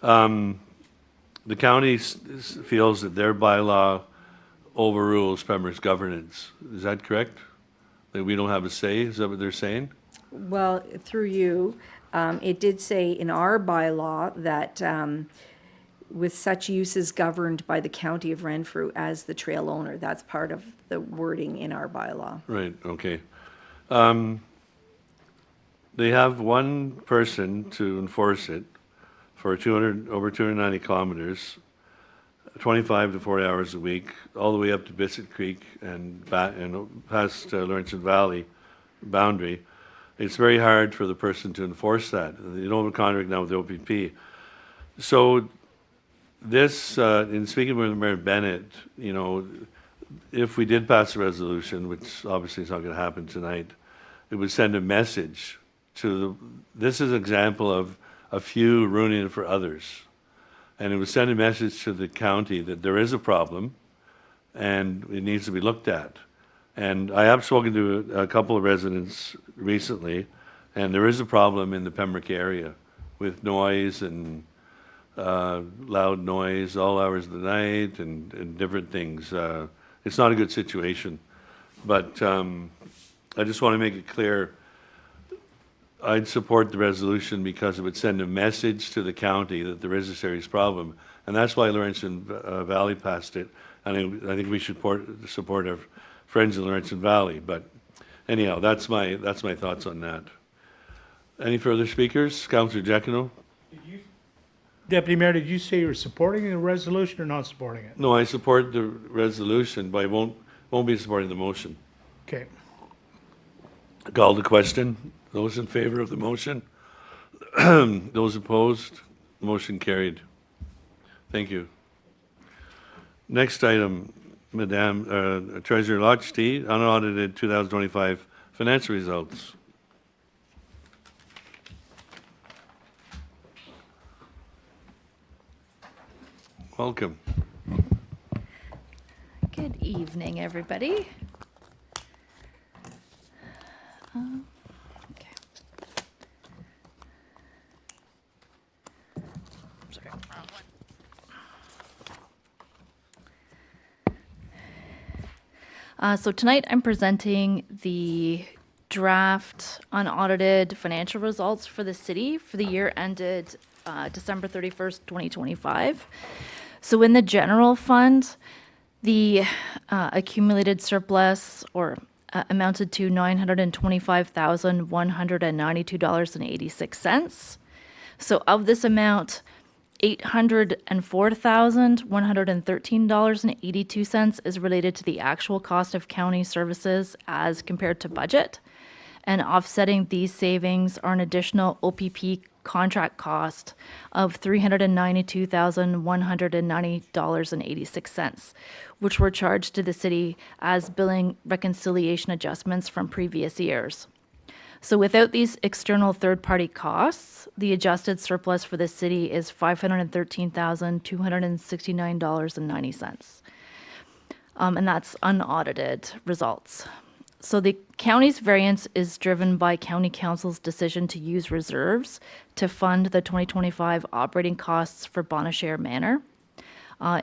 The county feels that their bylaw overrules Pembroke's governance. Is that correct? That we don't have a say? Is that what they're saying? Well, through you, it did say in our bylaw that with such uses governed by the county of Renfrew as the trail owner. That's part of the wording in our bylaw. Right, okay. They have one person to enforce it for over 290 kilometers, 25 to 40 hours a week, all the way up to Biscuit Creek and past Laurentian Valley boundary. It's very hard for the person to enforce that. You don't have a contract now with the OPP. So this, in speaking with Mayor Bennett, if we did pass a resolution, which obviously is not going to happen tonight, it would send a message this is an example of a few ruining it for others. And it would send a message to the county that there is a problem and it needs to be looked at. And I have spoken to a couple of residents recently, and there is a problem in the Pembroke area with noise and loud noise all hours of the night and different things. It's not a good situation. But I just want to make it clear, I'd support the resolution because it would send a message to the county that there is a serious problem. And that's why Laurentian Valley passed it. And I think we should support our friends in Laurentian Valley. But anyhow, that's my thoughts on that. Any further speakers? Councillor Giacono? Deputy Mayor, did you say you're supporting the resolution or not supporting it? No, I support the resolution, but I won't be supporting the motion. Okay. Call the question. Those in favor of the motion? Those opposed? Motion carried. Thank you. Next item, Madam Treasurer Lochte, unaudited 2025 financial results. Welcome. Good evening, everybody. Okay. Sorry, wrong one. So tonight I'm presenting the draft unaudited financial results for the city for the year ended December 31st, 2025. So in the general fund, the accumulated surplus amounted to $925,192.86. So of this amount, $804,113.82 is related to the actual cost of county services as compared to budget. And offsetting these savings are an additional OPP contract cost of $392,190.86, which were charged to the city as billing reconciliation adjustments from previous years. So without these external third-party costs, the adjusted surplus for the city is $513,269.90. And that's unaudited results. So the county's variance is driven by County Council's decision to use reserves to fund the 2025 operating costs for Bonashare Manor.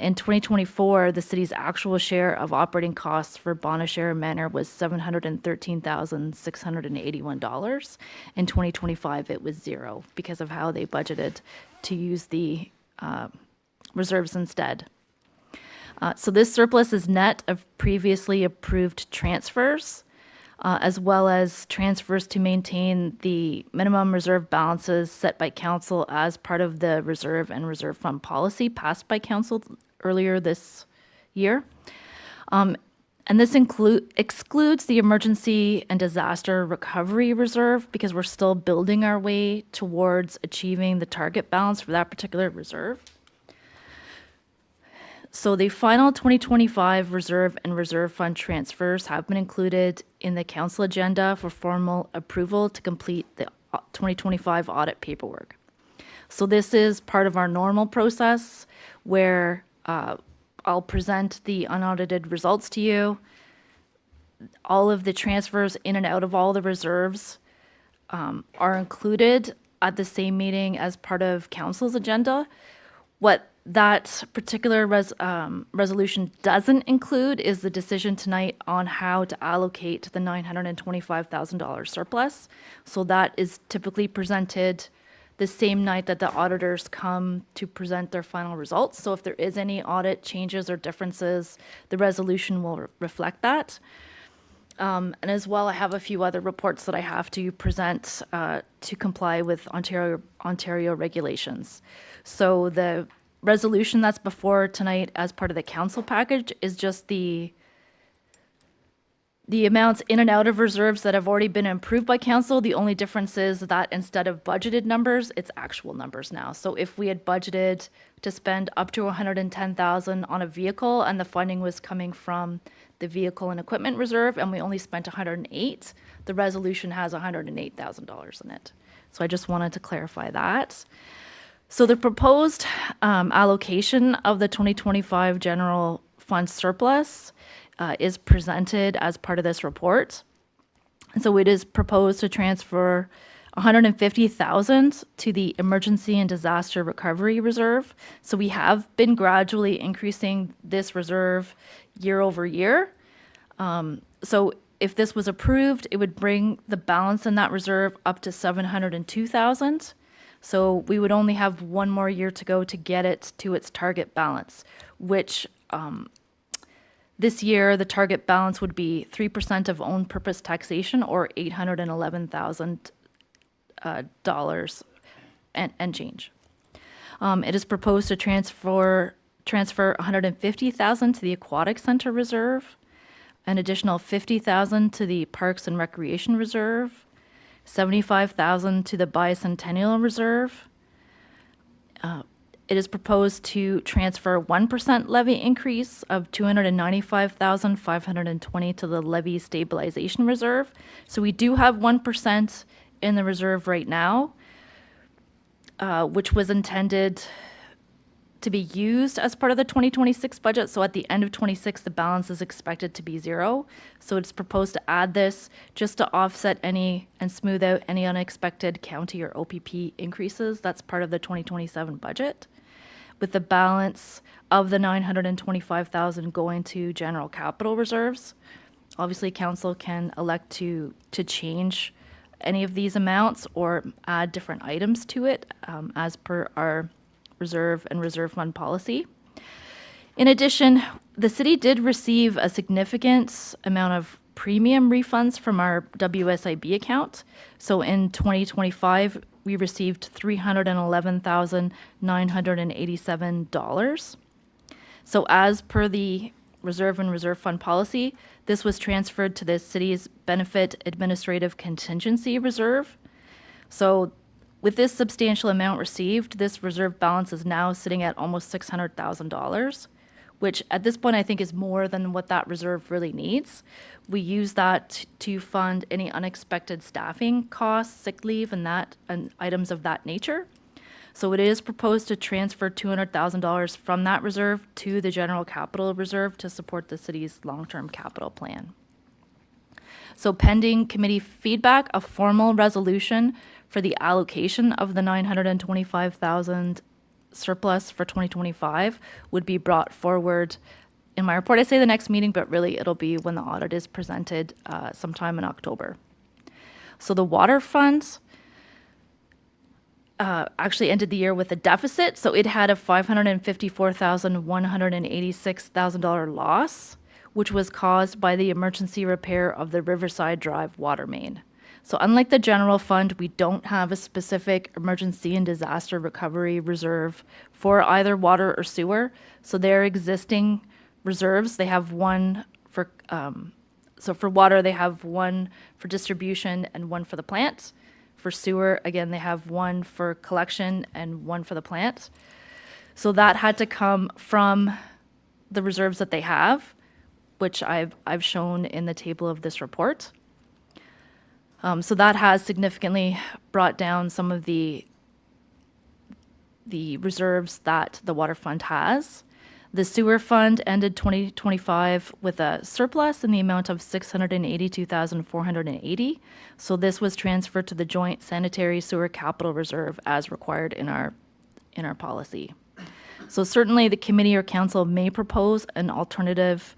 In 2024, the city's actual share of operating costs for Bonashare Manor was $713,681. In 2025, it was zero because of how they budgeted to use the reserves instead. So this surplus is net of previously approved transfers, as well as transfers to maintain the minimum reserve balances set by council as part of the reserve and reserve fund policy passed by council earlier this year. And this excludes the emergency and disaster recovery reserve because we're still building our way towards achieving the target balance for that particular reserve. So the final 2025 reserve and reserve fund transfers have been included in the council agenda for formal approval to complete the 2025 audit paperwork. So this is part of our normal process where I'll present the unaudited results to you. All of the transfers in and out of all the reserves are included at the same meeting as part of council's agenda. What that particular resolution doesn't include is the decision tonight on how to allocate the $925,000 surplus. So that is typically presented the same night that the auditors come to present their final results. So if there is any audit changes or differences, the resolution will reflect that. And as well, I have a few other reports that I have to present to comply with Ontario regulations. So the resolution that's before tonight as part of the council package is just the amounts in and out of reserves that have already been approved by council. The only difference is that instead of budgeted numbers, it's actual numbers now. So if we had budgeted to spend up to $110,000 on a vehicle and the funding was coming from the vehicle and equipment reserve and we only spent $108,000, the resolution has $108,000 in it. So I just wanted to clarify that. So the proposed allocation of the 2025 general fund surplus is presented as part of this report. And so it is proposed to transfer $150,000 to the emergency and disaster recovery reserve. So we have been gradually increasing this reserve year over year. So if this was approved, it would bring the balance in that reserve up to $702,000. So we would only have one more year to go to get it to its target balance, which this year the target balance would be 3% of own purpose taxation or $811,000 and change. It is proposed to transfer $150,000 to the Aquatic Center Reserve, an additional $50,000 to the Parks and Recreation Reserve, $75,000 to the Bicentennial Reserve. it is proposed to transfer 1% levy increase of $295,520 to the levy stabilization reserve. So we do have 1% in the reserve right now, which was intended to be used as part of the 2026 budget. So at the end of 26, the balance is expected to be zero. So it's proposed to add this just to offset any and smooth out any unexpected county or OPP increases. That's part of the 2027 budget, with the balance of the 925,000 going to general capital reserves. Obviously, council can elect to change any of these amounts or add different items to it as per our reserve and reserve fund policy. In addition, the city did receive a significant amount of premium refunds from our WSIB account. So in 2025, we received $311,987. So as per the reserve and reserve fund policy, this was transferred to the city's benefit administrative contingency reserve. So with this substantial amount received, this reserve balance is now sitting at almost $600,000, which at this point I think is more than what that reserve really needs. We use that to fund any unexpected staffing costs, sick leave, and items of that nature. So it is proposed to transfer $200,000 from that reserve to the general capital reserve to support the city's long-term capital plan. So pending committee feedback, a formal resolution for the allocation of the $925,000 surplus for 2025 would be brought forward. In my report, I say the next meeting, but really it'll be when the audit is presented sometime in October. So the water funds actually ended the year with a deficit. So it had a $554,186,000 loss, which was caused by the emergency repair of the Riverside Drive water main. So unlike the general fund, we don't have a specific emergency and disaster recovery reserve for either water or sewer. So their existing reserves, they have one for, so for water, they have one for distribution and one for the plant. For sewer, again, they have one for collection and one for the plant. So that had to come from the reserves that they have, which I've shown in the table of this report. So that has significantly brought down some of the reserves that the water fund has. The sewer fund ended 2025 with a surplus in the amount of $682,480. So this was transferred to the joint sanitary sewer capital reserve as required in our policy. So certainly the committee or council may propose an alternative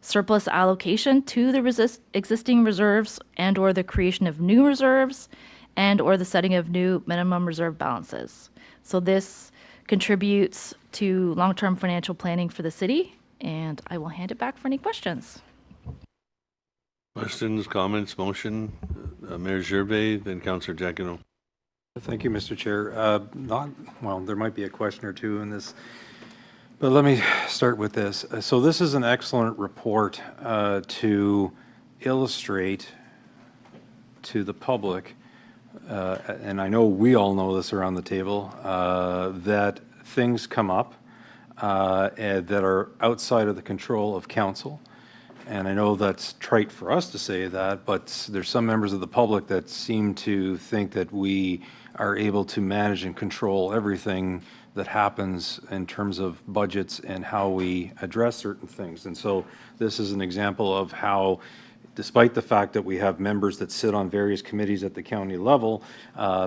surplus allocation to the existing reserves and or the creation of new reserves and or the setting of new minimum reserve balances. So this contributes to long-term financial planning for the city, and I will hand it back for any questions. Questions, comments, motion? Mayor Gervais, then Councillor Giacono. Thank you, Mr. Chair. Well, there might be a question or two in this, but let me start with this. So this is an excellent report to illustrate to the public, and I know we all know this around the table, that things come up that are outside of the control of council. And I know that's trite for us to say that, but there's some members of the public that seem to think that we are able to manage and control everything that happens in terms of budgets and how we address certain things. And so this is an example of how, despite the fact that we have members that sit on various committees at the county level,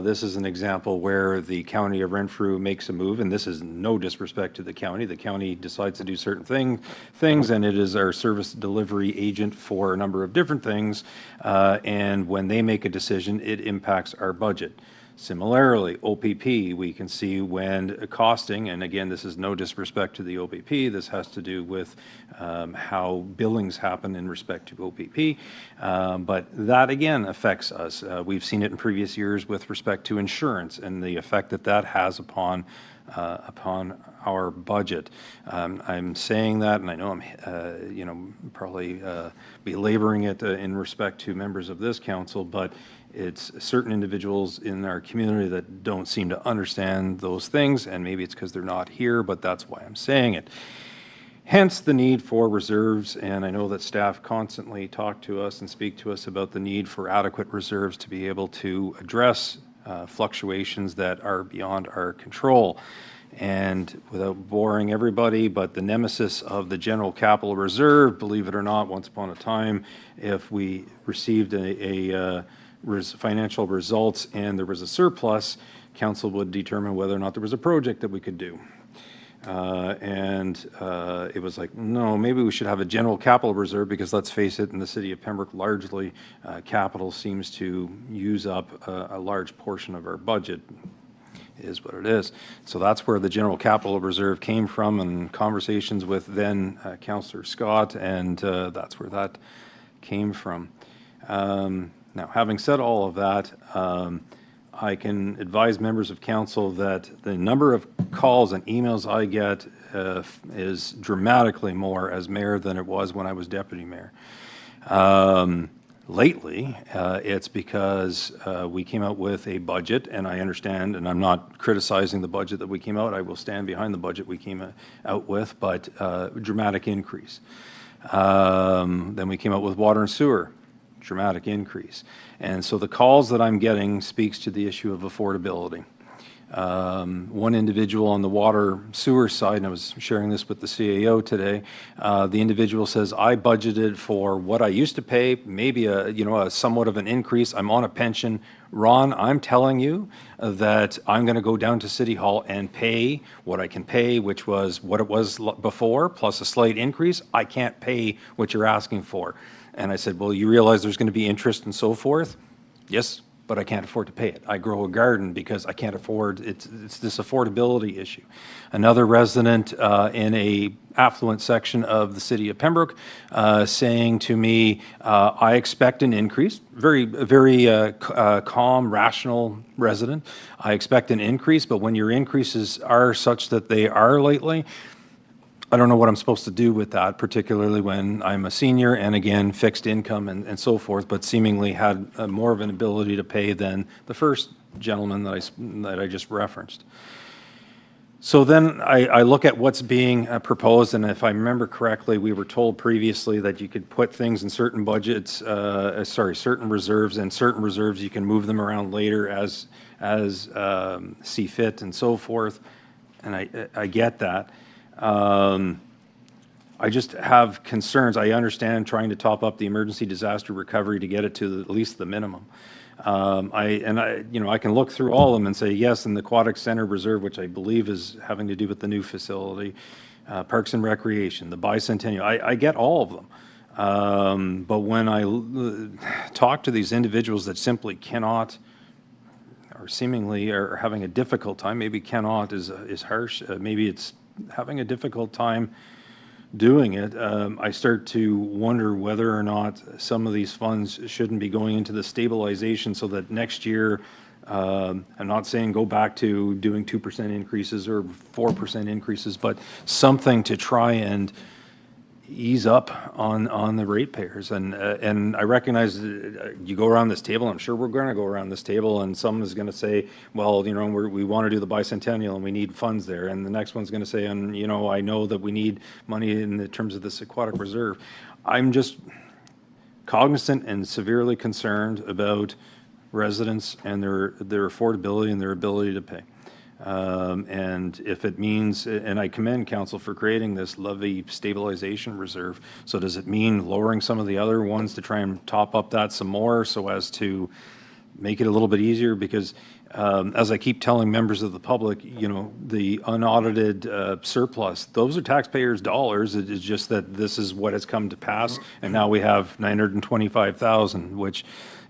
this is an example where the County of Renfrew makes a move, and this is no disrespect to the county. The county decides to do certain things, and it is our service delivery agent for a number of different things, and when they make a decision, it impacts our budget. Similarly, OPP, we can see when costing, and again, this is no disrespect to the OPP, this has to do with how billings happen in respect to OPP, but that again affects us. We've seen it in previous years with respect to insurance and the effect that that has upon our budget. I'm saying that, and I know I'm, probably belaboring it in respect to members of this council, but It's certain individuals in our community that don't seem to understand those things, and maybe it's because they're not here, but that's why I'm saying it. Hence the need for reserves, and I know that staff constantly talk to us and speak to us about the need for adequate reserves to be able to address fluctuations that are beyond our control. And without boring everybody, but the nemesis of the general capital reserve, believe it or not, once upon a time, if we received financial results and there was a surplus, council would determine whether or not there was a project that we could do. It was like, no, maybe we should have a general capital reserve, because let's face it, in the city of Pembroke, largely capital seems to use up a large portion of our budget. It is what it is. So that's where the general capital reserve came from, and conversations with then Councillor Scott, and that's where that came from. Now, having said all of that, I can advise members of council that the number of calls and emails I get is dramatically more as mayor than it was when I was deputy mayor. Lately, it's because we came out with a budget, and I understand, and I'm not criticizing the budget that we came out, I will stand behind the budget we came out with, but dramatic increase. Then we came out with water and sewer, dramatic increase. And so the calls that I'm getting speaks to the issue of affordability. One individual on the water sewer side, and I was sharing this with the CAO today, the individual says, I budgeted for what I used to pay, maybe a somewhat of an increase. I'm on a pension. Ron, I'm telling you that I'm going to go down to City Hall and pay what I can pay, which was what it was before, plus a slight increase. I can't pay what you're asking for. And I said, well, you realize there's going to be interest and so forth? Yes, but I can't afford to pay it. I grow a garden because I can't afford, it's this affordability issue. Another resident in a affluent section of the city of Pembroke saying to me, I expect an increase, very calm, rational resident. I expect an increase, but when your increases are such that they are lately, I don't know what I'm supposed to do with that, particularly when I'm a senior and again, fixed income and so forth, but seemingly had more of an ability to pay than the first gentleman that I just referenced. So then I look at what's being proposed, and if I remember correctly, we were told previously that you could put things in certain budgets, certain reserves, and certain reserves you can move them around later as see fit and so forth, and I get that. I just have concerns. I understand trying to top up the emergency disaster recovery to get it to at least the minimum. I can look through all of them and say, yes, in the Aquatic Center Reserve, which I believe is having to do with the new facility, Parks and Recreation, the Bicentennial, I get all of them. But when I talk to these individuals that simply cannot, or seemingly are having a difficult time, maybe cannot is harsh, maybe it's having a difficult time doing it, I start to wonder whether or not some of these funds shouldn't be going into the stabilization so that next year, I'm not saying go back to doing 2% increases or 4% increases, but something to try and ease up on the ratepayers. And I recognize you go around this table, I'm sure we're going to go around this table, and someone is going to say, well, we want to do the bicentennial and we need funds there. And the next one's going to say, and I know that we need money in the terms of this aquatic reserve. I'm just cognizant and severely concerned about residents and their affordability and their ability to pay. And if it means, and I commend council for creating this levy stabilization reserve, so does it mean lowering some of the other ones to try and top up that some more so as to make it a little bit easier? Because as I keep telling members of the public, the unaudited surplus, those are taxpayers' dollars. It is just that this is what has come to pass, and now we have $925,000, which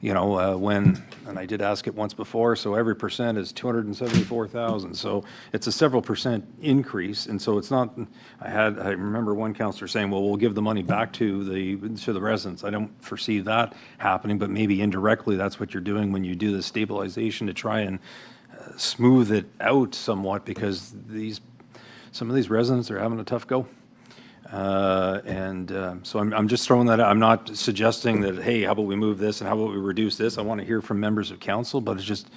and I did ask it once before, so every percent is $274,000. So it's a several percent increase, and so it's not. I remember one councillor saying, "Well, we'll give the money back to the residents." I don't foresee that happening, but maybe indirectly that's what you're doing when you do the stabilization to try and smooth it out somewhat, because some of these residents are having a tough go. So I'm just throwing that out. I'm not suggesting that, hey, how about we move this and how about we reduce this? I want to hear from members of council, but it's just,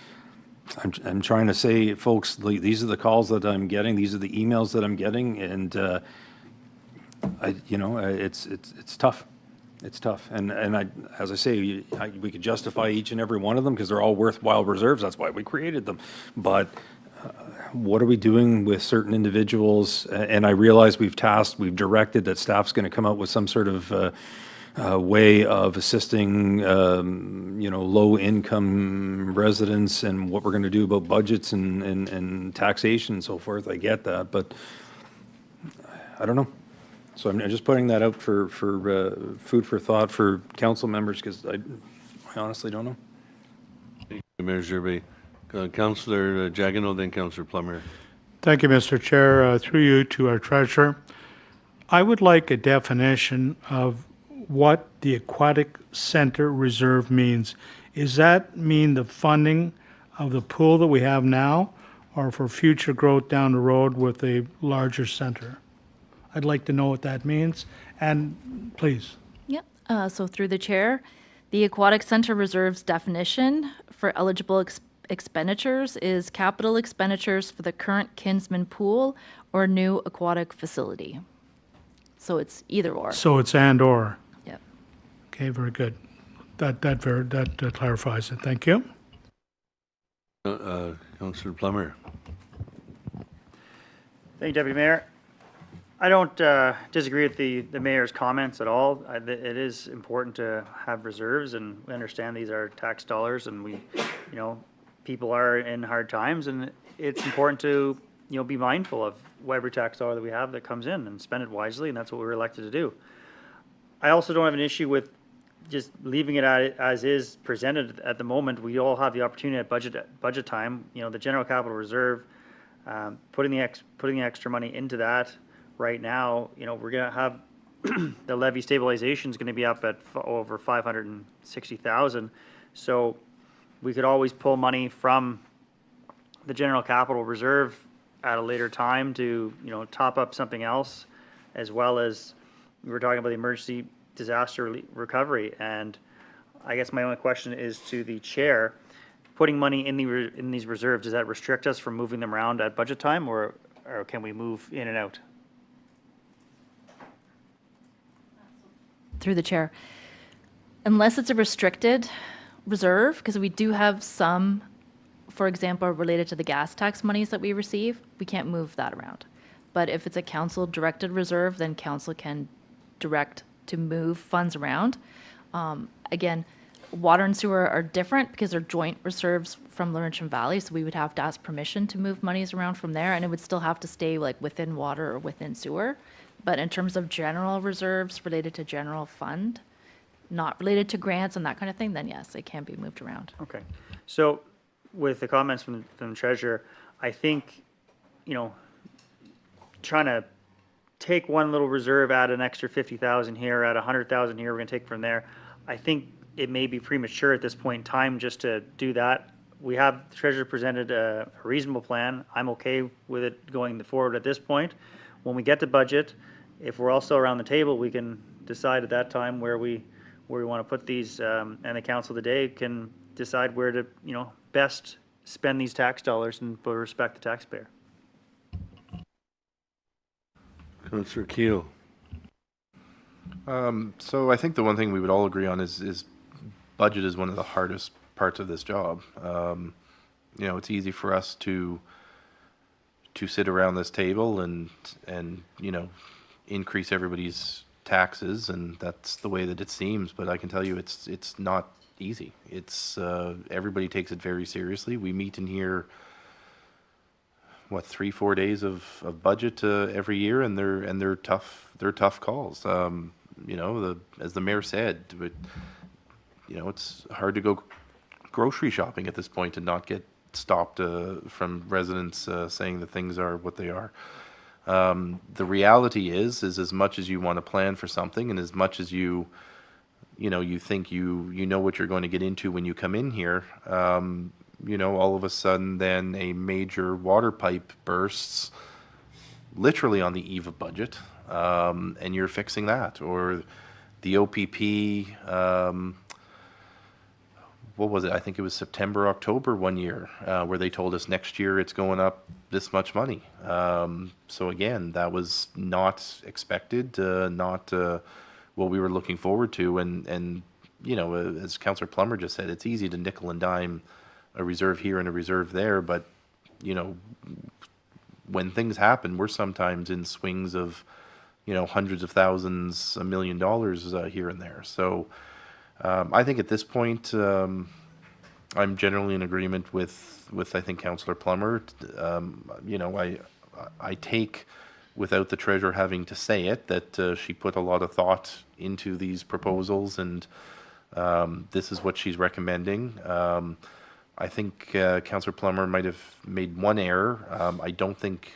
I'm trying to say, folks, these are the calls that I'm getting, these are the emails that I'm getting, and it's tough. It's tough. And as I say, we could justify each and every one of them because they're all worthwhile reserves. That's why we created them. But what are we doing with certain individuals? And I realize we've directed that staff's going to come up with some sort of way of assisting, low-income residents and what we're going to do about budgets and taxation and so forth. I get that, but I don't know. So I'm just putting that out for food for thought for council members because I honestly don't know. Thank you, Mayor Gervais. Councillor Jagino, then Councillor Plummer. Thank you, Mr. Chair. Through you to our treasurer. I would like a definition of what the aquatic center reserve means. Does that mean the funding of the pool that we have now or for future growth down the road with a larger center? I'd like to know what that means. And please. Yep. So through the chair, the Aquatic Center Reserves definition for eligible expenditures is capital expenditures for the current Kinsman Pool or new aquatic facility. So it's either or. So it's and or. Yep. Okay, very good. That clarifies it. Thank you. Councillor Plummer. Thank you, Deputy Mayor. I don't disagree with the mayor's comments at all. It is important to have reserves, and we understand these are tax dollars, and people are in hard times, and it's important to be mindful of every tax dollar that we have that comes in and spend it wisely, and that's what we were elected to do. I also don't have an issue with just leaving it as is presented at the moment. We all have the opportunity at budget time. The general capital reserve, putting the extra money into that. Right now, we're going to have the levy stabilization is going to be up at over 560,000. So we could always pull money from the general capital reserve at a later time to, top up something else, as well as we were talking about the emergency disaster recovery. And I guess my only question is to the chair, putting money in these reserves, does that restrict us from moving them around at budget time, or can we move in and out? Through the chair. Unless it's a restricted reserve, because we do have some, for example, related to the gas tax monies that we receive, we can't move that around. But if it's a council-directed reserve, then council can direct to move funds around. Again, water and sewer are different because they're joint reserves from Laurentian Valley, so we would have to ask permission to move monies around from there, and it would still have to stay within water or within sewer. But in terms of general reserves related to general fund, not related to grants and that kind of thing, then yes, it can be moved around. Okay. So with the comments from the treasurer, I think, trying to take one little reserve, add an extra 50,000 here, add 100,000 here, we're going to take from there. I think it may be premature at this point in time just to do that. The treasurer presented a reasonable plan. I'm okay with it going forward at this point. When we get to budget, if we're also around the table, we can decide at that time where we want to put these, and the council today can decide where to, best spend these tax dollars and respect the taxpayer. Councillor Keel. So I think the one thing we would all agree on is budget is one of the hardest parts of this job. It's easy for us to sit around this table and increase everybody's taxes, and that's the way that it seems. But I can tell you, it's not easy. It's everybody takes it very seriously. We meet in here, 3-4 days of budget every year, and they're tough. They're tough calls. As the mayor said, it's hard to go grocery shopping at this point and not get stopped from residents saying that things are what they are. The reality is as much as you want to plan for something, and as much as you think you know what you're going to get into when you come in here, all of a sudden then a major water pipe bursts literally on the eve of budget. and you're fixing that. Or the OPP, what was it? I think it was September, October one year, where they told us next year it's going up this much money. So again, that was not expected, not what we were looking forward to. And you know, as Councillor Plummer just said, it's easy to nickel and dime a reserve here and a reserve there, but you know, when things happen, we're sometimes in swings of, you know, hundreds of thousands, $1 million here and there. So I think at this point, I'm generally in agreement with I think Councillor Plummer. You know, I take, without the treasurer having to say it, that she put a lot of thought into these proposals, and this is what she's recommending. I think Councillor Plummer might have made one error. I don't think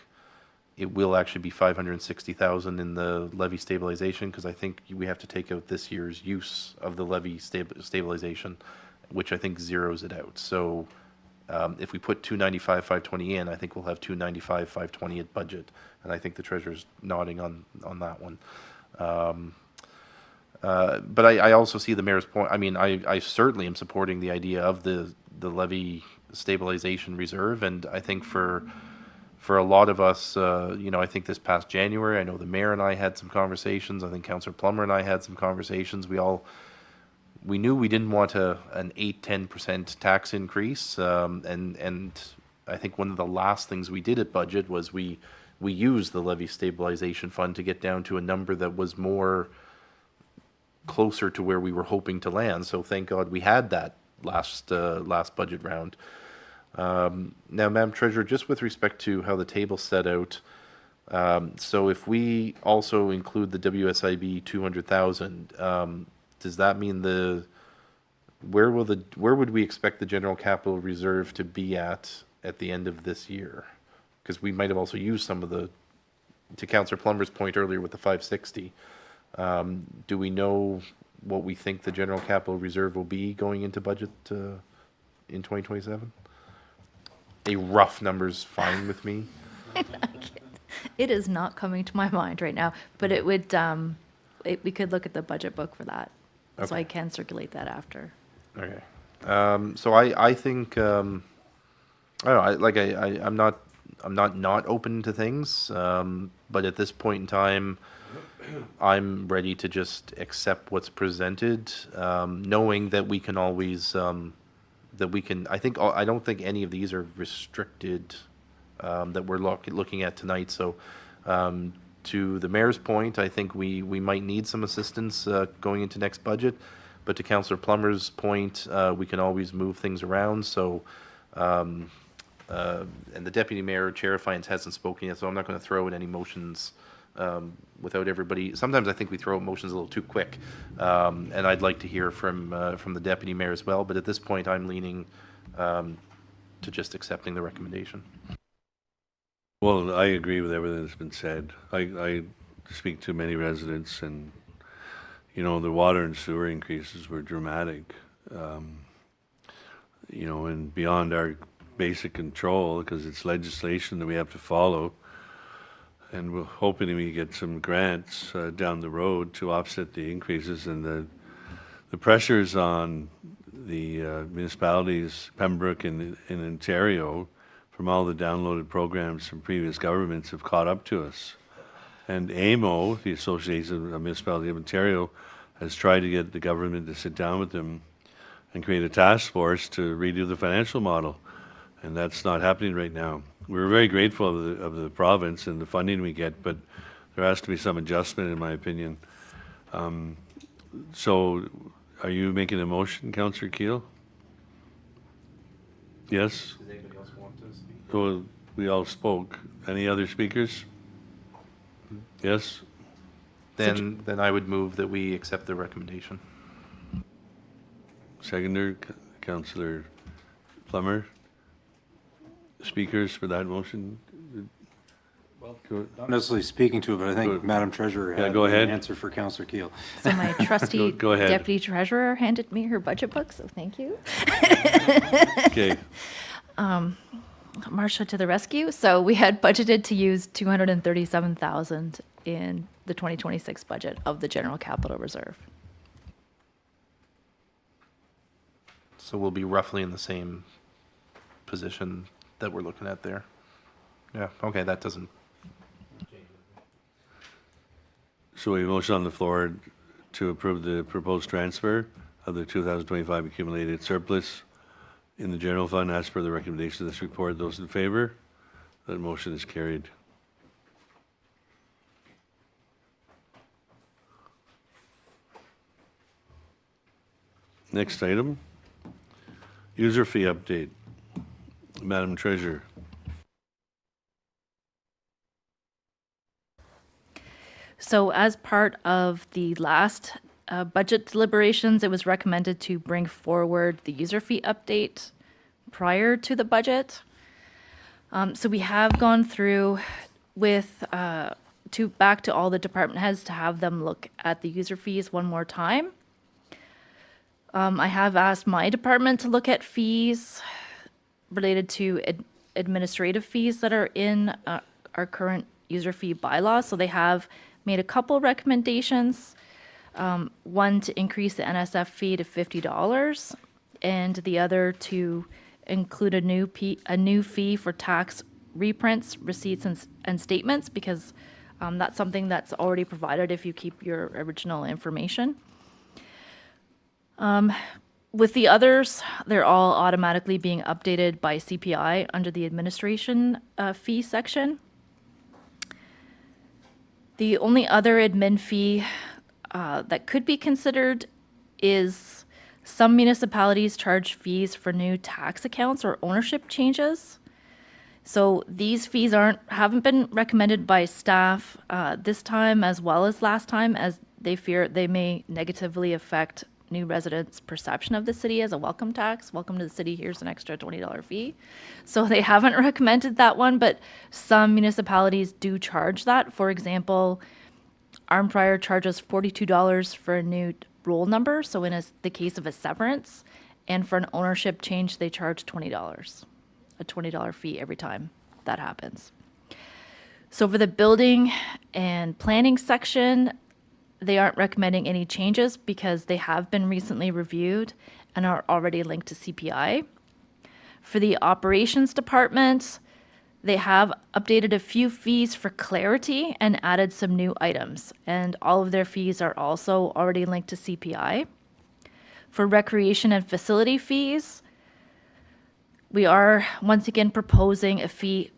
it will actually be 560,000 in the levy stabilization, because I think we have to take out this year's use of the levy stabilization, which I think zeroes it out. So if we put 295, 520 in, I think we'll have 295, 520 at budget, and I think the treasurer's nodding on that one. But I also see the mayor's point. I mean, I certainly am supporting the idea of the levy stabilization reserve, and I think for a lot of us, you know, I think this past January, I know the mayor and I had some conversations. I think Councillor Plummer and I had some conversations. We knew we didn't want an 8-10% tax increase, and I think one of the last things we did at budget was we used the levy stabilization fund to get down to a number that was more closer to where we were hoping to land. So thank God we had that last budget round. Now, Madam Treasurer, just with respect to how the table's set out, so if we also include the WSIB 200,000, does that mean where would we expect the general capital reserve to be at the end of this year? Because we might have also used some of to Councillor Plummer's point earlier with the 560. Do we know what we think the general capital reserve will be going into budget in 2027? A rough number's fine with me. It is not coming to my mind right now, but it would, we could look at the budget book for that. So Okay. I can circulate that after. Okay. So I think, I don't know, I'm not open to things, but at this point in time, I'm ready to just accept what's presented, knowing that we can always, I don't think any of these are restricted, that we're looking at tonight. So to the mayor's point, I think we might need some assistance going into next budget. But to Councillor Plummer's point, we can always move things around. So, and the Deputy Mayor, Chair of Finance, hasn't spoken yet, so I'm not going to throw in any motions without everybody. Sometimes I think we throw motions a little too quick, and I'd like to hear from the Deputy Mayor as well. But at this point, I'm leaning to just accepting the recommendation. Well, I agree with everything that's been said. I speak to many residents, and you know, the water and sewer increases were dramatic, you know, and beyond our basic control, because it's legislation that we have to follow. And we're hoping we get some grants down the road to offset the increases, and the pressures on the municipalities, Pembroke and in Ontario, from all the downloaded programs from previous governments have caught up to us. And AMO, the Association of Municipalities of Ontario, has tried to get the government to sit down with them and create a task force to redo the financial model. And that's not happening right now. We're very grateful of the province and the funding we get, but there has to be some adjustment, in my opinion. So are you making a motion, Councillor Keel? Yes? Does anybody else want to speak? Well, we all spoke. Any other speakers? Yes? Then I would move that we accept the recommendation. Seconder, Councillor Plummer. Speakers for that motion? Not necessarily speaking to it, but I think Madam Treasurer had go ahead. an answer for Councillor Keel. So my trusty Go ahead. deputy treasurer handed me her budget book, so thank you. Okay. Marcia to the rescue. So we had budgeted to use 237,000 in the 2026 budget of the general capital reserve. So we'll be roughly in the same position that we're looking at there. Yeah, okay, that doesn't, So we have a motion on the floor to approve the proposed transfer of the 2025 accumulated surplus in the general fund as per the recommendation of this report. Those in favor? That motion is carried. Next item, user fee update. Madam Treasurer. So as part of the last budget deliberations, it was recommended to bring forward the user fee update prior to the budget. So we have gone through with, back to all the department heads to have them look at the user fees one more time. I have asked my department to look at fees related to administrative fees that are in our current user fee bylaws. So they have made a couple recommendations. One to increase the NSF fee to $50, and the other to include a new fee for tax reprints, receipts, and statements, because that's something that's already provided if you keep your original information. With the others, they're all automatically being updated by CPI under the administration fee section. The only other admin fee that could be considered is some municipalities charge fees for new tax accounts or ownership changes. So these fees haven't been recommended by staff this time as well as last time, as they fear they may negatively affect new residents' perception of the city as a welcome tax. Welcome to the city, here's an extra $20 fee. So they haven't recommended that one, but some municipalities do charge that. For example, Arnprior charges $42 for a new roll number, so in the case of a severance, and for an ownership change, they charge $20, a $20 fee every time that happens. So for the building and planning section, they aren't recommending any changes because they have been recently reviewed and are already linked to CPI. For the operations department, they have updated a few fees for clarity and added some new items, and all of their fees are also already linked to CPI. For recreation and facility fees, we are once again proposing a fee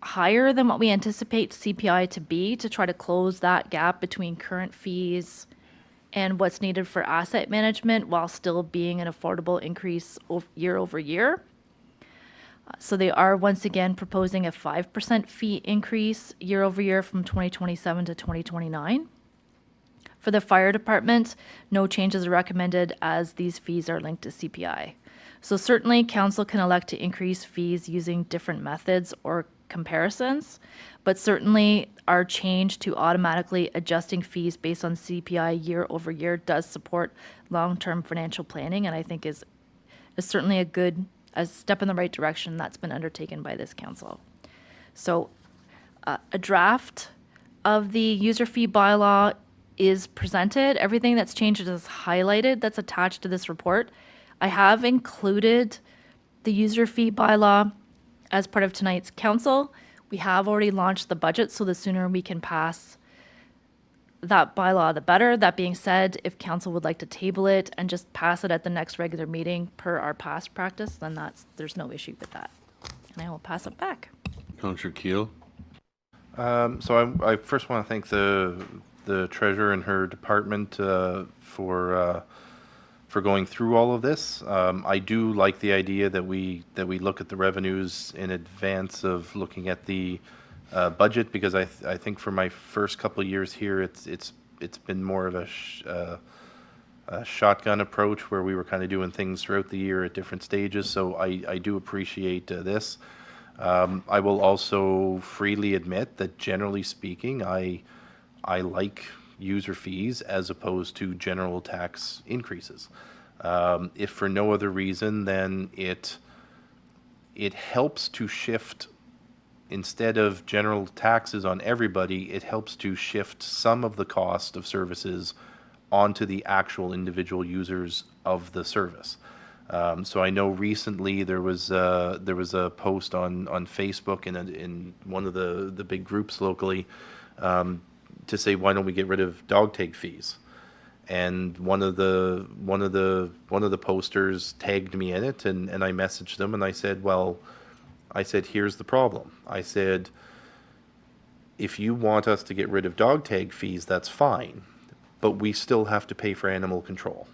higher than what we anticipate CPI to be, to try to close that gap between current fees and what's needed for asset management while still being an affordable increase year over year. So they are once again proposing a 5% fee increase year over year from 2027 to 2029. For the fire department, no changes are recommended as these fees are linked to CPI. So certainly council can elect to increase fees using different methods or comparisons, but certainly our change to automatically adjusting fees based on CPI year over year does support long-term financial planning, and I think is certainly a step in the right direction that's been undertaken by this council. So a draft of the user fee bylaw is presented. Everything that's changed is highlighted that's attached to this report. I have included the user fee bylaw as part of tonight's council. We have already launched the budget, so the sooner we can pass that bylaw, the better. That being said, if council would like to table it and just pass it at the next regular meeting per our past practice, then there's no issue with that. And I will pass it back. Councillor Keel. So I first want to thank the treasurer and her department for going through all of this. I do like the idea that we look at the revenues in advance of looking at the budget, because I think for my first couple of years here, it's been more of a shotgun approach where we were kind of doing things throughout the year at different stages. So I do appreciate this. I will also freely admit that generally speaking, I like user fees as opposed to general tax increases. If for no other reason, then it helps to shift instead of general taxes on everybody, it helps to shift some of the cost of services onto the actual individual users of the service. So I know recently there was a post on Facebook in one of the big groups locally to say, why don't we get rid of dog tag fees? And one of the posters tagged me in it, and I messaged them and I said, well, here's the problem. I said, if you want us to get rid of dog tag fees, that's fine, but we still have to pay for animal control.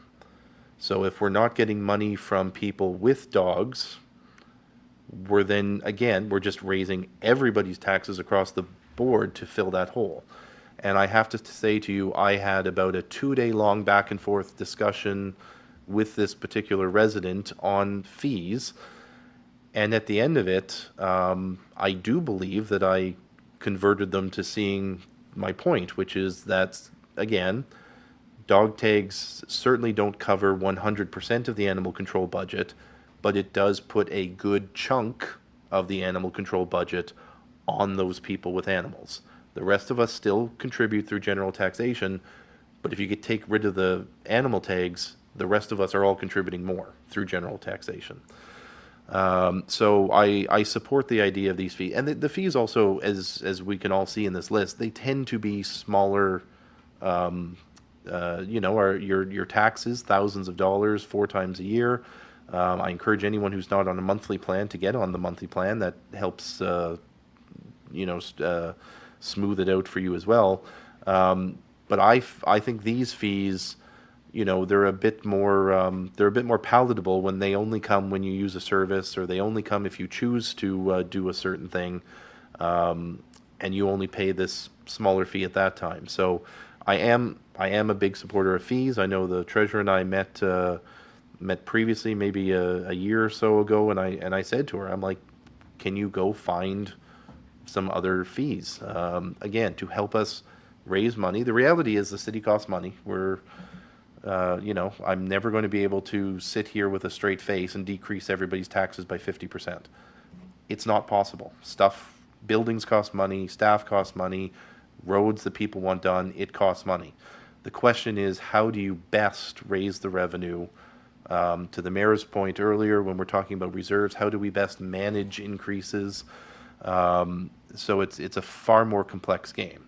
So if we're not getting money from people with dogs, we're just raising everybody's taxes across the board to fill that hole. And I have to say to you, I had about a 2-day long back and forth discussion with this particular resident on fees. And at the end of it, I do believe that I converted them to seeing my point, which is that, again, dog tags certainly don't cover 100% of the animal control budget, but it does put a good chunk of the animal control budget on those people with animals. The rest of us still contribute through general taxation, but if you could take rid of the animal tags, the rest of us are all contributing more through general taxation. So I support the idea of these fees. And the fees also, as we can all see in this list, they tend to be smaller, your taxes, thousands of dollars, 4 times a year. I encourage anyone who's not on a monthly plan to get on the monthly plan. That helps, smooth it out for you as well. But I think these fees, they're a bit more palatable when they only come when you use a service, or they only come if you choose to do a certain thing, and you only pay this smaller fee at that time. So I am a big supporter of fees. I know the treasurer and I met previously, maybe a year or so ago, and I said to her, I'm like, can you go find some other fees, again, to help us raise money. The reality is the city costs money. I'm never going to be able to sit here with a straight face and decrease everybody's taxes by 50%. It's not possible. Buildings cost money, staff costs money, roads that people want done, it costs money. The question is, how do you best raise the revenue? To the mayor's point earlier, when we're talking about reserves, how do we best manage increases? So it's a far more complex game.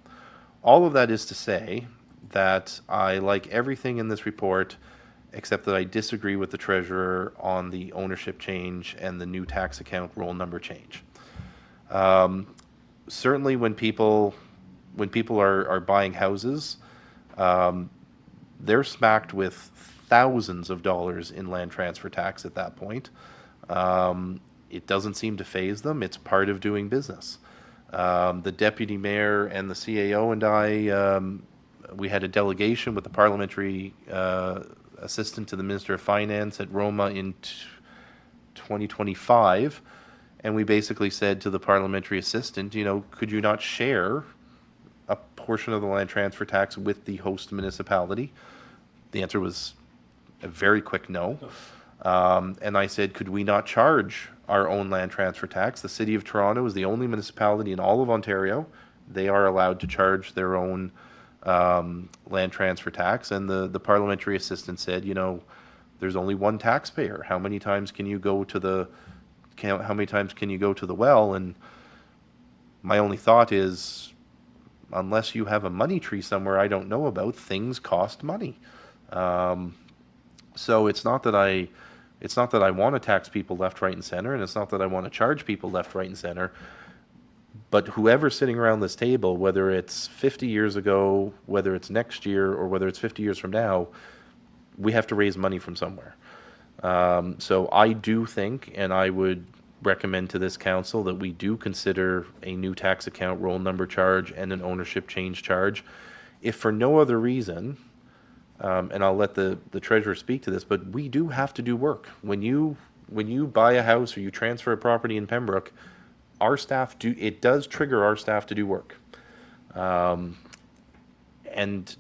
All of that is to say that I like everything in this report, except that I disagree with the treasurer on the ownership change and the new tax account roll number change. Certainly when people are buying houses, they're smacked with thousands of dollars in land transfer tax at that point. It doesn't seem to faze them. It's part of doing business. The deputy mayor and the CAO and I, we had a delegation with the parliamentary assistant to the Minister of Finance at Roma in 2025, and we basically said to the parliamentary assistant, could you not share a portion of the land transfer tax with the host municipality? The answer was a very quick no. And I said, could we not charge our own land transfer tax? The City of Toronto is the only municipality in all of Ontario. They are allowed to charge their own land transfer tax. And the parliamentary assistant said, there's only one taxpayer. How many times can you go to the well? And my only thought is, unless you have a money tree somewhere I don't know about, things cost money. So it's not that I want to tax people left, right, and center, and it's not that I want to charge people left, right, and center. But whoever's sitting around this table, whether it's 50 years ago, whether it's next year, or whether it's 50 years from now, we have to raise money from somewhere. So I do think, and I would recommend to this council, that we do consider a new tax account roll number charge and an ownership change charge. If for no other reason, and I'll let the treasurer speak to this, but we do have to do work. When you buy a house or you transfer a property in Pembroke, it does trigger our staff to do work. And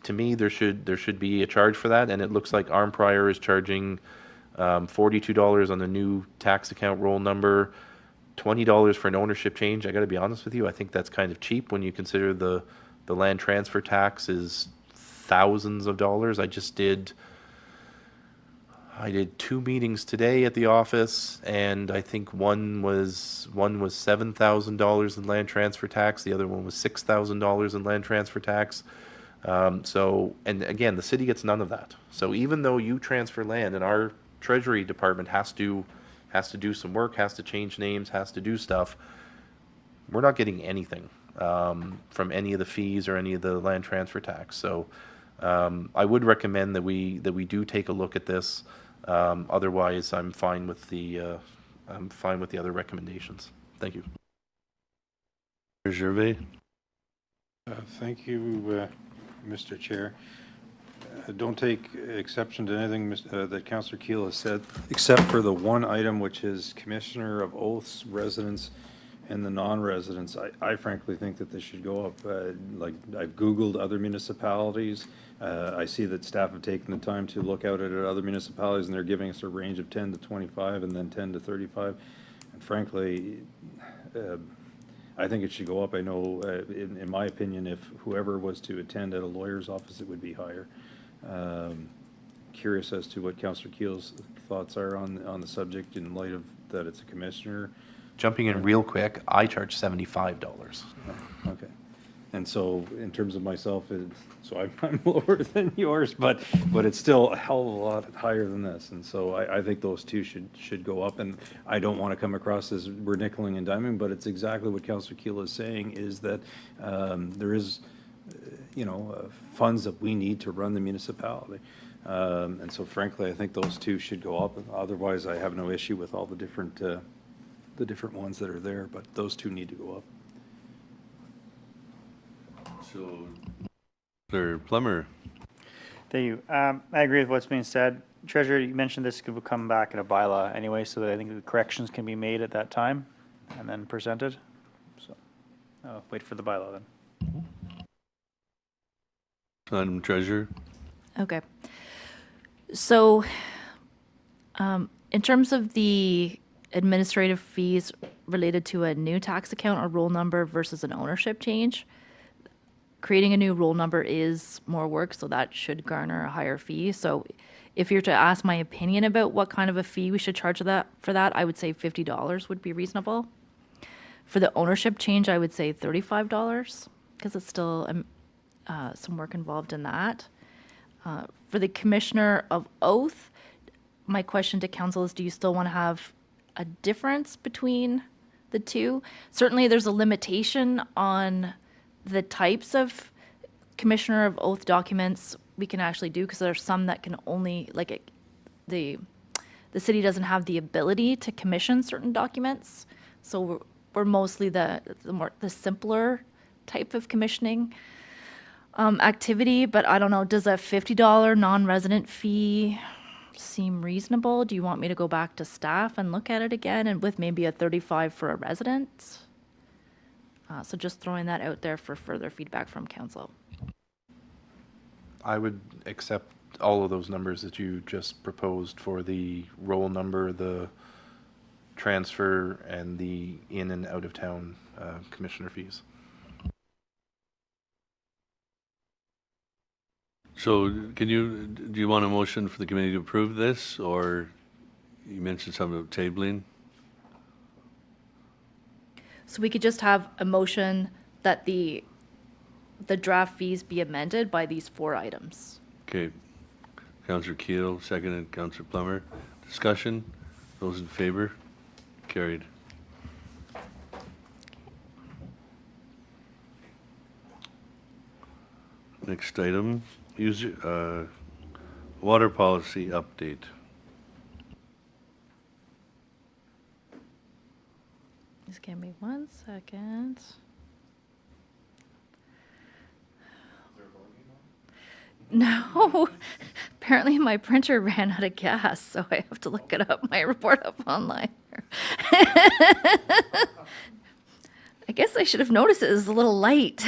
to me, there should be a charge for that, and it looks like Arm Prior is charging $42 on the new tax account roll number, $20 for an ownership change, I got to be honest with you, I think that's kind of cheap when you consider the land transfer tax is thousands of dollars. I did 2 meetings today at the office, and I think one was $7,000 in land transfer tax. The other one was $6,000 in land transfer tax. So, and again, the city gets none of that. So even though you transfer land, and our treasury department has to do some work, has to change names, has to do stuff, we're not getting anything from any of the fees or any of the land transfer tax. So I would recommend that we do take a look at this. Otherwise, I'm fine with the other recommendations. Thank you. Gervais? Thank you, Mr. Chair. Don't take exception to anything that Councillor Keel has said, except for the one item, which is Commissioner of Oaths, residents, and the non-residents. I frankly think that this should go up. Like, I've Googled other municipalities. I see that staff have taken the time to look out at other municipalities, and they're giving us a range of 10 to 25 and then 10 to 35. And frankly, I think it should go up. I know, in my opinion, if whoever was to attend at a lawyer's office, it would be higher. Curious as to what Councillor Keel's thoughts are on the subject in light of that it's a commissioner. Jumping in real quick, I charge $75. Okay. And so in terms of myself, so I'm lower than yours, but it's still a hell of a lot higher than this. And so I think those two should go up. And I don't want to come across as we're nickeling and diming, but it's exactly what Councillor Keel is saying, is that there is, funds that we need to run the municipality. And so frankly, I think those two should go up. Otherwise, I have no issue with all the different ones that are there, but those two need to go up. So, Councillor Plummer? Thank you. I agree with what's being said. Treasurer, you mentioned this could come back in a bylaw anyway, so that I think the corrections can be made at that time and then presented. So, I'll wait for the bylaw then. Madam Treasurer? Okay. So, in terms of the administrative fees related to a new tax account or roll number versus an ownership change, creating a new roll number is more work, so that should garner a higher fee. So if you're to ask my opinion about what kind of a fee we should charge for that, I would say $50 would be reasonable. For the ownership change, I would say $35, because it's still some work involved in that. For the Commissioner of Oath, my question to council is, do you still want to have a difference between the two? Certainly, there's a limitation on the types of Commissioner of Oath documents we can actually do, because there are some that can only, like, the city doesn't have the ability to commission certain documents. So we're mostly the simpler type of commissioning activity. But I don't know, does a $50 non-resident fee seem reasonable? Do you want me to go back to staff and look at it again, and with maybe a $35 for a resident? So just throwing that out there for further feedback from council. I would accept all of those numbers that you just proposed for the roll number, the transfer, and the in and out of town commissioner fees. So do you want a motion for the committee to approve this, or you mentioned something about tabling? So we could just have a motion that the draft fees be amended by these 4 items. Okay. Councillor Keel, seconded. Councillor Plummer. Discussion? Those in favor? Carried. Next item, water policy update. Just give me 1 second. No, apparently my printer ran out of gas, so I have to look it up, my report up online. I guess I should have noticed it was a little light.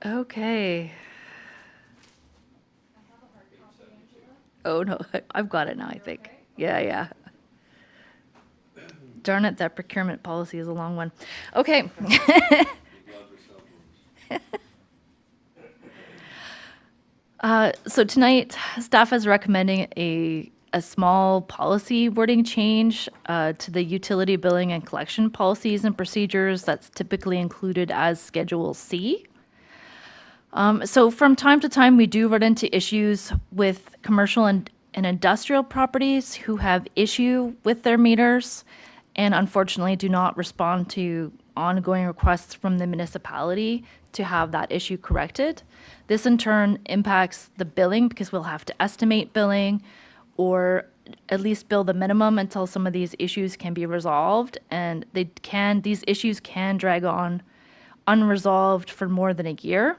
Okay. Oh no, I've got it now, I think. Yeah. Darn it, that procurement policy is a long one. Okay. So tonight, staff is recommending a small policy wording change to the utility billing and collection policies and procedures that's typically included as Schedule C. So from time to time, we do run into issues with commercial and industrial properties who have issue with their meters and unfortunately do not respond to ongoing requests from the municipality to have that issue corrected. This in turn impacts the billing because we'll have to estimate billing or at least bill the minimum until some of these issues can be resolved. And these issues can drag on unresolved for more than a year.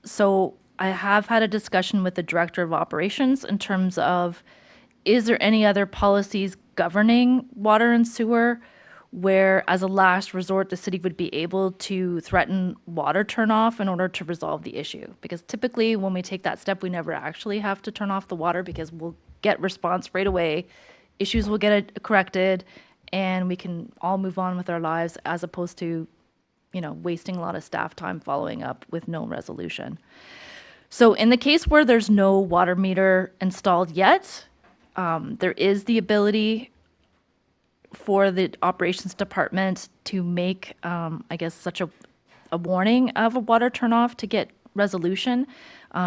So I have had a discussion with the Director of Operations in terms of, is there any other policies governing water and sewer where, as a last resort, the city would be able to threaten water turnoff in order to resolve the issue? Because typically, when we take that step, we never actually have to turn off the water because we'll get response right away, issues will get corrected, and we can all move on with our lives as opposed to, wasting a lot of staff time following up with no resolution. So in the case where there's no water meter installed yet, there is the ability for the operations department to make, such a warning of a water turnoff to get resolution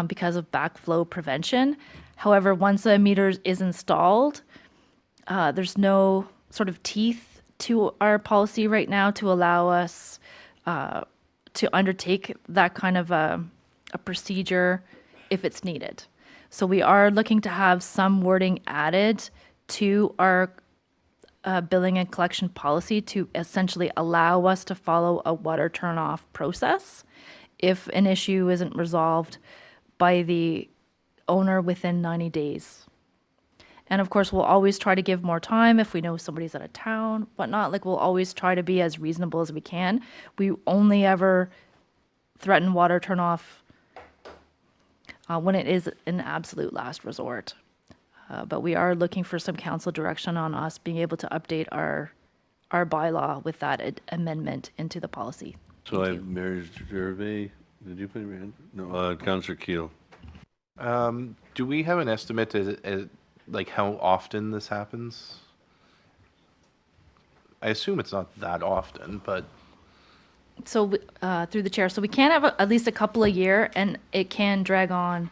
because of backflow prevention. However, once a meter is installed, there's no sort of teeth to our policy right now to allow us to undertake that kind of a procedure if it's needed. So we are looking to have some wording added to our billing and collection policy to essentially allow us to follow a water turnoff process if an issue isn't resolved by the owner within 90 days. And of course, we'll always try to give more time if we know somebody's out of town, whatnot. Like, we'll always try to be as reasonable as we can. We only ever threaten water turnoff when it is an absolute last resort. But we are looking for some council direction on us being able to update our bylaw with that amendment into the policy. So I have Mayor Gervais. Did you put your hand? No, Councillor Keel. Do we have an estimate as like how often this happens? I assume it's not that often, but So through the chair, so we can have at least a couple a year, and it can drag on.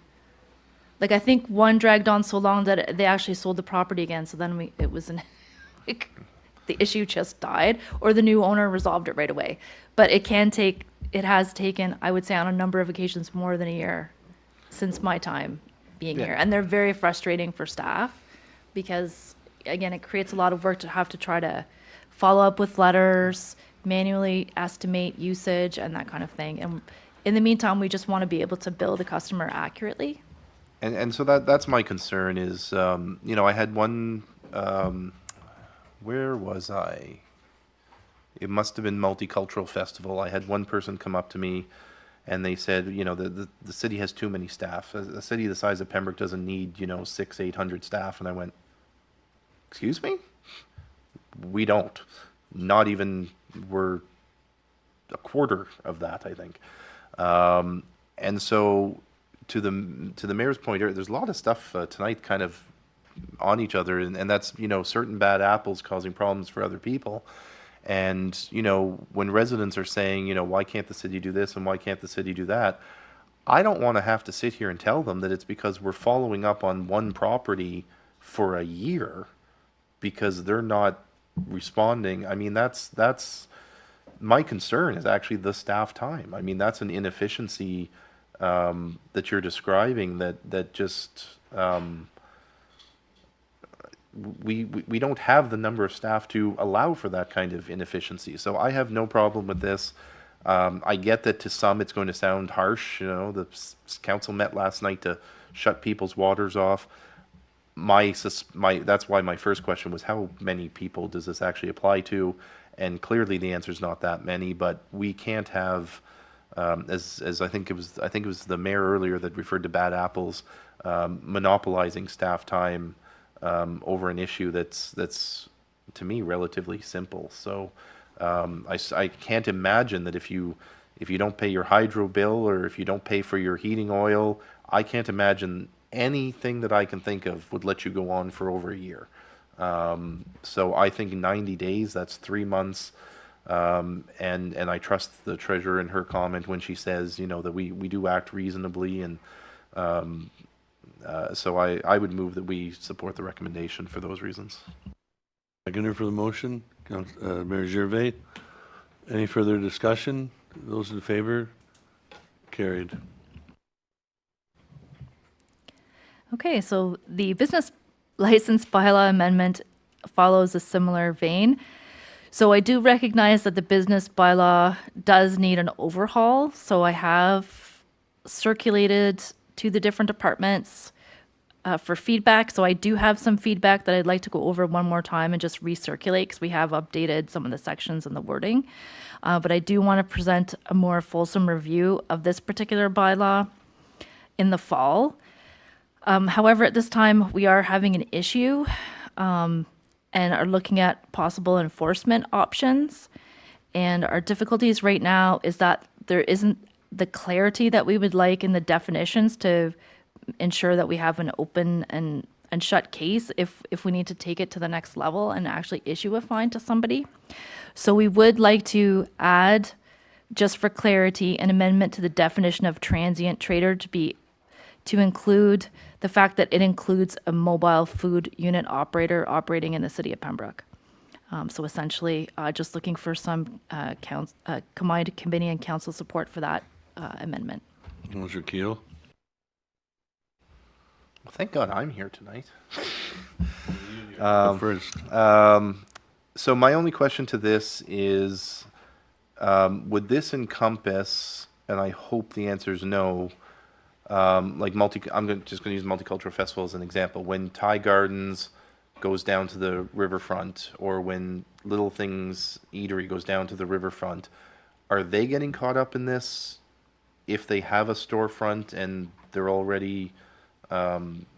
Like, I think one dragged on so long that they actually sold the property again. So then the issue just died, or the new owner resolved it right away. But it has taken, I would say, on a number of occasions, more than a year since my time being here. And they're very frustrating for staff because, again, it creates a lot of work to have to try to follow up with letters, manually estimate usage and that kind of thing. And in the meantime, we just want to be able to bill the customer accurately. and so that's my concern is, I had one, where was I? It must have been Multicultural Festival. I had one person come up to me and they said, the city has too many staff. A city the size of Pembroke doesn't need, 600-800 staff. And I went, excuse me? We don't. Not even, we're a quarter of that, I think. And so to the mayor's point, there's a lot of stuff tonight kind of on each other, and that's, certain bad apples causing problems for other people. And, when residents are saying, why can't the city do this and why can't the city do that? I don't want to have to sit here and tell them that it's because we're following up on one property for a year because they're not responding. I mean, that's my concern is actually the staff time. I mean, that's an inefficiency that you're describing that just we don't have the number of staff to allow for that kind of inefficiency. So I have no problem with this. I get that to some it's going to sound harsh. The council met last night to shut people's waters off. That's why my first question was, how many people does this actually apply to? And clearly the answer is not that many. But we can't have, as I think it was the mayor earlier that referred to bad apples, monopolizing staff time over an issue that's to me relatively simple. So I can't imagine that if you don't pay your hydro bill or if you don't pay for your heating oil, I can't imagine anything that I can think of would let you go on for over a year. So I think 90 days, that's 3 months. And I trust the treasurer in her comment when she says, that we do act reasonably. And so I would move that we support the recommendation for those reasons. Seconder for the motion, Mayor Gervais. Any further discussion? Those in favor? Carried. Okay, so the business license bylaw amendment follows a similar vein. So I do recognize that the business bylaw does need an overhaul. So I have circulated to the different departments for feedback. So I do have some feedback that I'd like to go over one more time and just recirculate because we have updated some of the sections and the wording. But I do want to present a more fulsome review of this particular bylaw in the fall. However, at this time, we are having an issue and are looking at possible enforcement options. And our difficulties right now is that there isn't the clarity that we would like in the definitions to ensure that we have an open and shut case if we need to take it to the next level and actually issue a fine to somebody. So we would like to add, just for clarity, an amendment to the definition of transient trader to include the fact that it includes a mobile food unit operator operating in the city of Pembroke. So essentially, just looking for some combined committee and council support for that amendment. Councillor Keel. Well, thank God I'm here tonight. First. So my only question to this is, would this encompass, and I hope the answer is no, I'm just going to use multicultural festival as an example. When Thai Gardens goes down to the riverfront, or when Little Things Eatery goes down to the riverfront, are they getting caught up in this if they have a storefront and they're already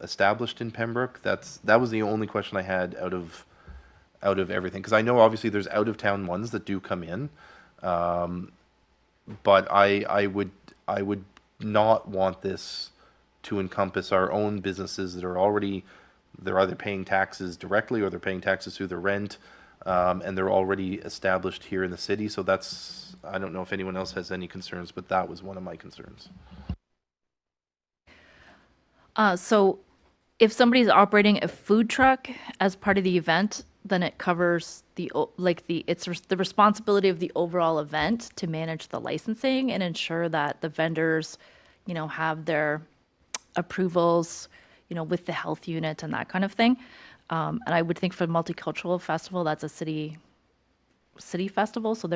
established in Pembroke? That was the only question I had out of everything, because I know obviously there's out of town ones that do come in, but I would not want this to encompass our own businesses that are already, they're either paying taxes directly or they're paying taxes through the rent, and they're already established here in the city. So I don't know if anyone else has any concerns, but that was one of my concerns. So if somebody's operating a food truck as part of the event, then it covers it's the responsibility of the overall event to manage the licensing and ensure that the vendors, have their approvals, with the health unit and that kind of thing. And I would think for Multicultural Festival, that's a city festival, so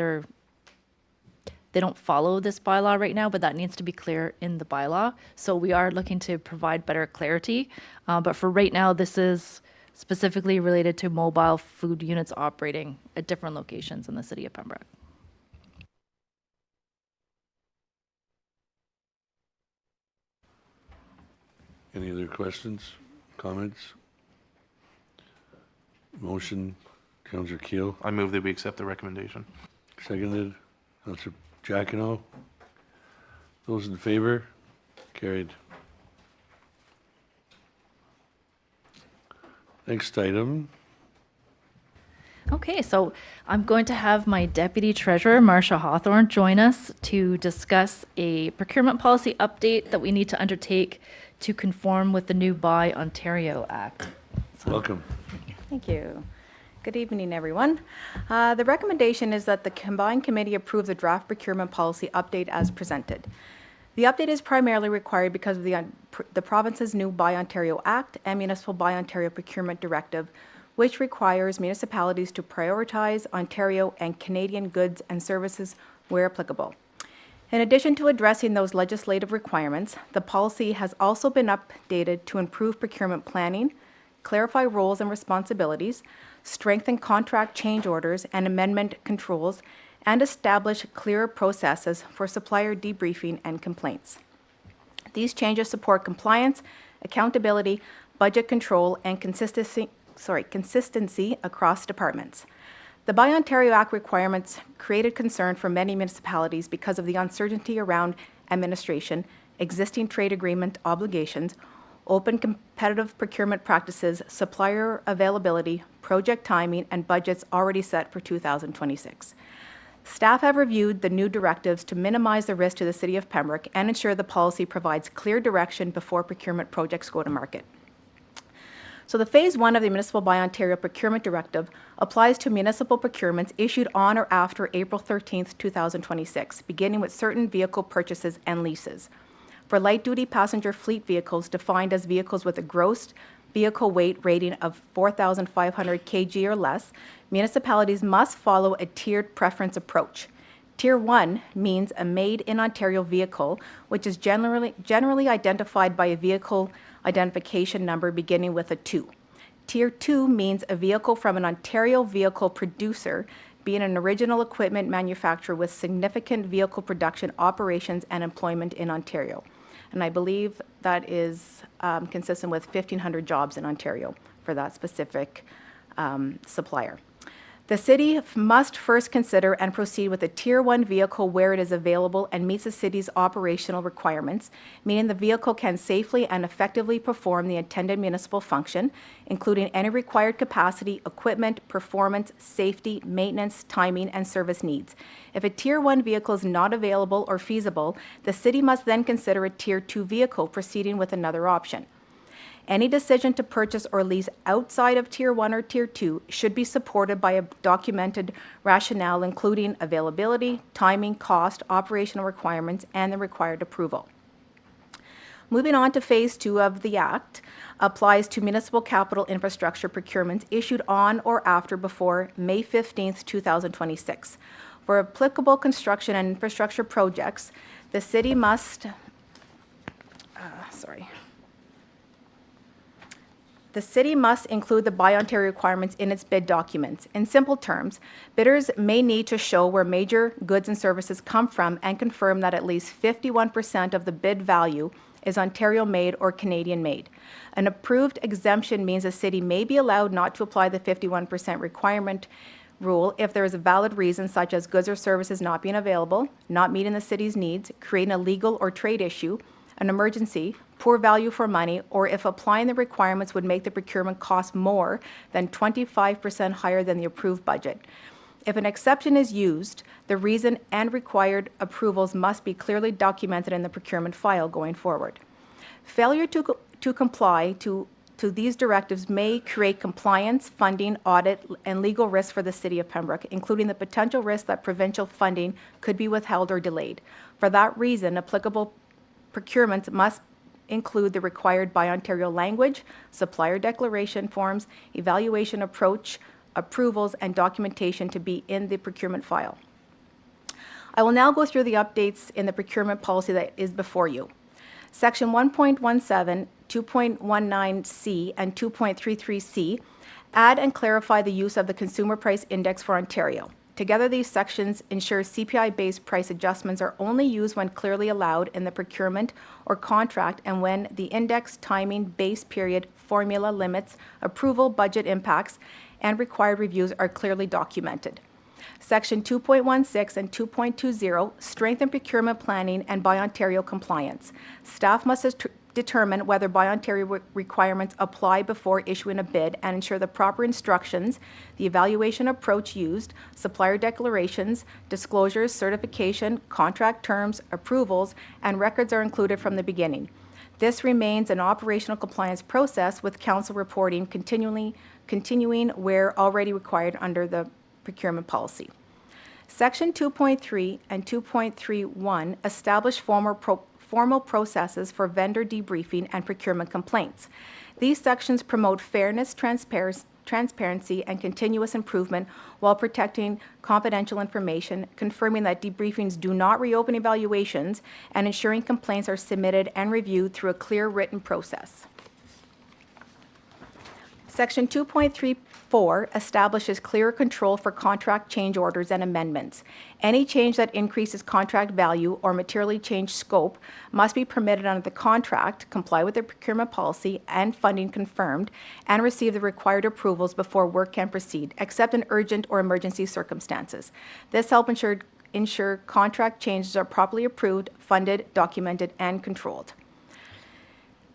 they don't follow this bylaw right now, but that needs to be clear in the bylaw. So we are looking to provide better clarity. But for right now, this is specifically related to mobile food units operating at different locations in the city of Pembroke. Any other questions, comments? Motion, Councillor Keel. I move that we accept the recommendation. Seconded, Councillor Jacquino. Those in favor? Carried. Next item. Okay, so I'm going to have my Deputy Treasurer, Marcia Hawthorne, join us to discuss a procurement policy update that we need to undertake to conform with the new Buy Ontario Act. Welcome. Thank you. Good evening, everyone. The recommendation is that the combined committee approve the draft procurement policy update as presented. The update is primarily required because of the province's new Buy Ontario Act and Municipal Buy Ontario Procurement Directive, which requires municipalities to prioritize Ontario and Canadian goods and services where applicable. In addition to addressing those legislative requirements, the policy has also been updated to improve procurement planning, clarify roles and responsibilities, strengthen contract change orders and amendment controls, and establish clearer processes for supplier debriefing and complaints. These changes support compliance, accountability, budget control, and consistency across departments. The Buy Ontario Act requirements created concern for many municipalities because of the uncertainty around administration, existing trade agreement obligations, open competitive procurement practices, supplier availability, project timing, and budgets already set for 2026. Staff have reviewed the new directives to minimize the risk to the City of Pembroke and ensure the policy provides clear direction before procurement projects go to market. So the Phase 1 of the Municipal Buy Ontario Procurement Directive applies to municipal procurements issued on or after April 13th, 2026, beginning with certain vehicle purchases and leases. For light-duty passenger fleet vehicles defined as vehicles with a gross vehicle weight rating of 4,500 kg or less, municipalities must follow a tiered preference approach. Tier 1 means a made-in-Ontario vehicle, which is generally identified by a vehicle identification number beginning with a 2. Tier 2 means a vehicle from an Ontario vehicle producer, being an original equipment manufacturer with significant vehicle production operations and employment in Ontario. And I believe that is consistent with 1,500 jobs in Ontario for that specific supplier. The city must first consider and proceed with a Tier 1 vehicle where it is available and meets the city's operational requirements, meaning the vehicle can safely and effectively perform the intended municipal function, including any required capacity, equipment, performance, safety, maintenance, timing, and service needs. If a Tier 1 vehicle is not available or feasible, the city must then consider a Tier 2 vehicle, proceeding with another option. Any decision to purchase or lease outside of Tier 1 or Tier 2 should be supported by a documented rationale, including availability, timing, cost, operational requirements, and the required approval. Moving on to Phase 2 of the Act, applies to municipal capital infrastructure procurements issued on or after before May 15th, 2026. For applicable construction and infrastructure projects, the city must, The city must include the Buy Ontario requirements in its bid documents. In simple terms, bidders may need to show where major goods and services come from and confirm that at least 51% of the bid value is Ontario-made or Canadian-made. An approved exemption means a city may be allowed not to apply the 51% requirement rule if there is a valid reason, such as goods or services not being available, not meeting the city's needs, creating a legal or trade issue, an emergency, poor value for money, or if applying the requirements would make the procurement cost more than 25% higher than the approved budget. If an exception is used, the reason and required approvals must be clearly documented in the procurement file going forward. Failure to comply to these directives may create compliance, funding, audit, and legal risks for the City of Pembroke, including the potential risk that provincial funding could be withheld or delayed. For that reason, applicable procurements must include the required Buy Ontario language, supplier declaration forms, evaluation approach, approvals, and documentation to be in the procurement file. I will now go through the updates in the procurement policy that is before you. Section 1.17, 2.19C, and 2.33C add and clarify the use of the Consumer Price Index for Ontario. Together, these sections ensure CPI-based price adjustments are only used when clearly allowed in the procurement or contract and when the index, timing, base period, formula, limits, approval, budget impacts, and required reviews are clearly documented. Section 2.16 and 2.20 strengthen procurement planning and Buy Ontario compliance. Staff must determine whether Buy Ontario requirements apply before issuing a bid and ensure the proper instructions, the evaluation approach used, supplier declarations, disclosures, certification, contract terms, approvals, and records are included from the beginning. This remains an operational compliance process with council reporting continuing where already required under the procurement policy. Section 2.3 and 2.31 establish formal processes for vendor debriefing and procurement complaints. These sections promote fairness, transparency, and continuous improvement while protecting confidential information, confirming that debriefings do not reopen evaluations, and ensuring complaints are submitted and reviewed through a clear written process. Section 2.34 establishes clearer control for contract change orders and amendments. Any change that increases contract value or materially changed scope must be permitted under the contract, comply with the procurement policy and funding confirmed, and receive the required approvals before work can proceed, except in urgent or emergency circumstances. This helps ensure contract changes are properly approved, funded, documented, and controlled.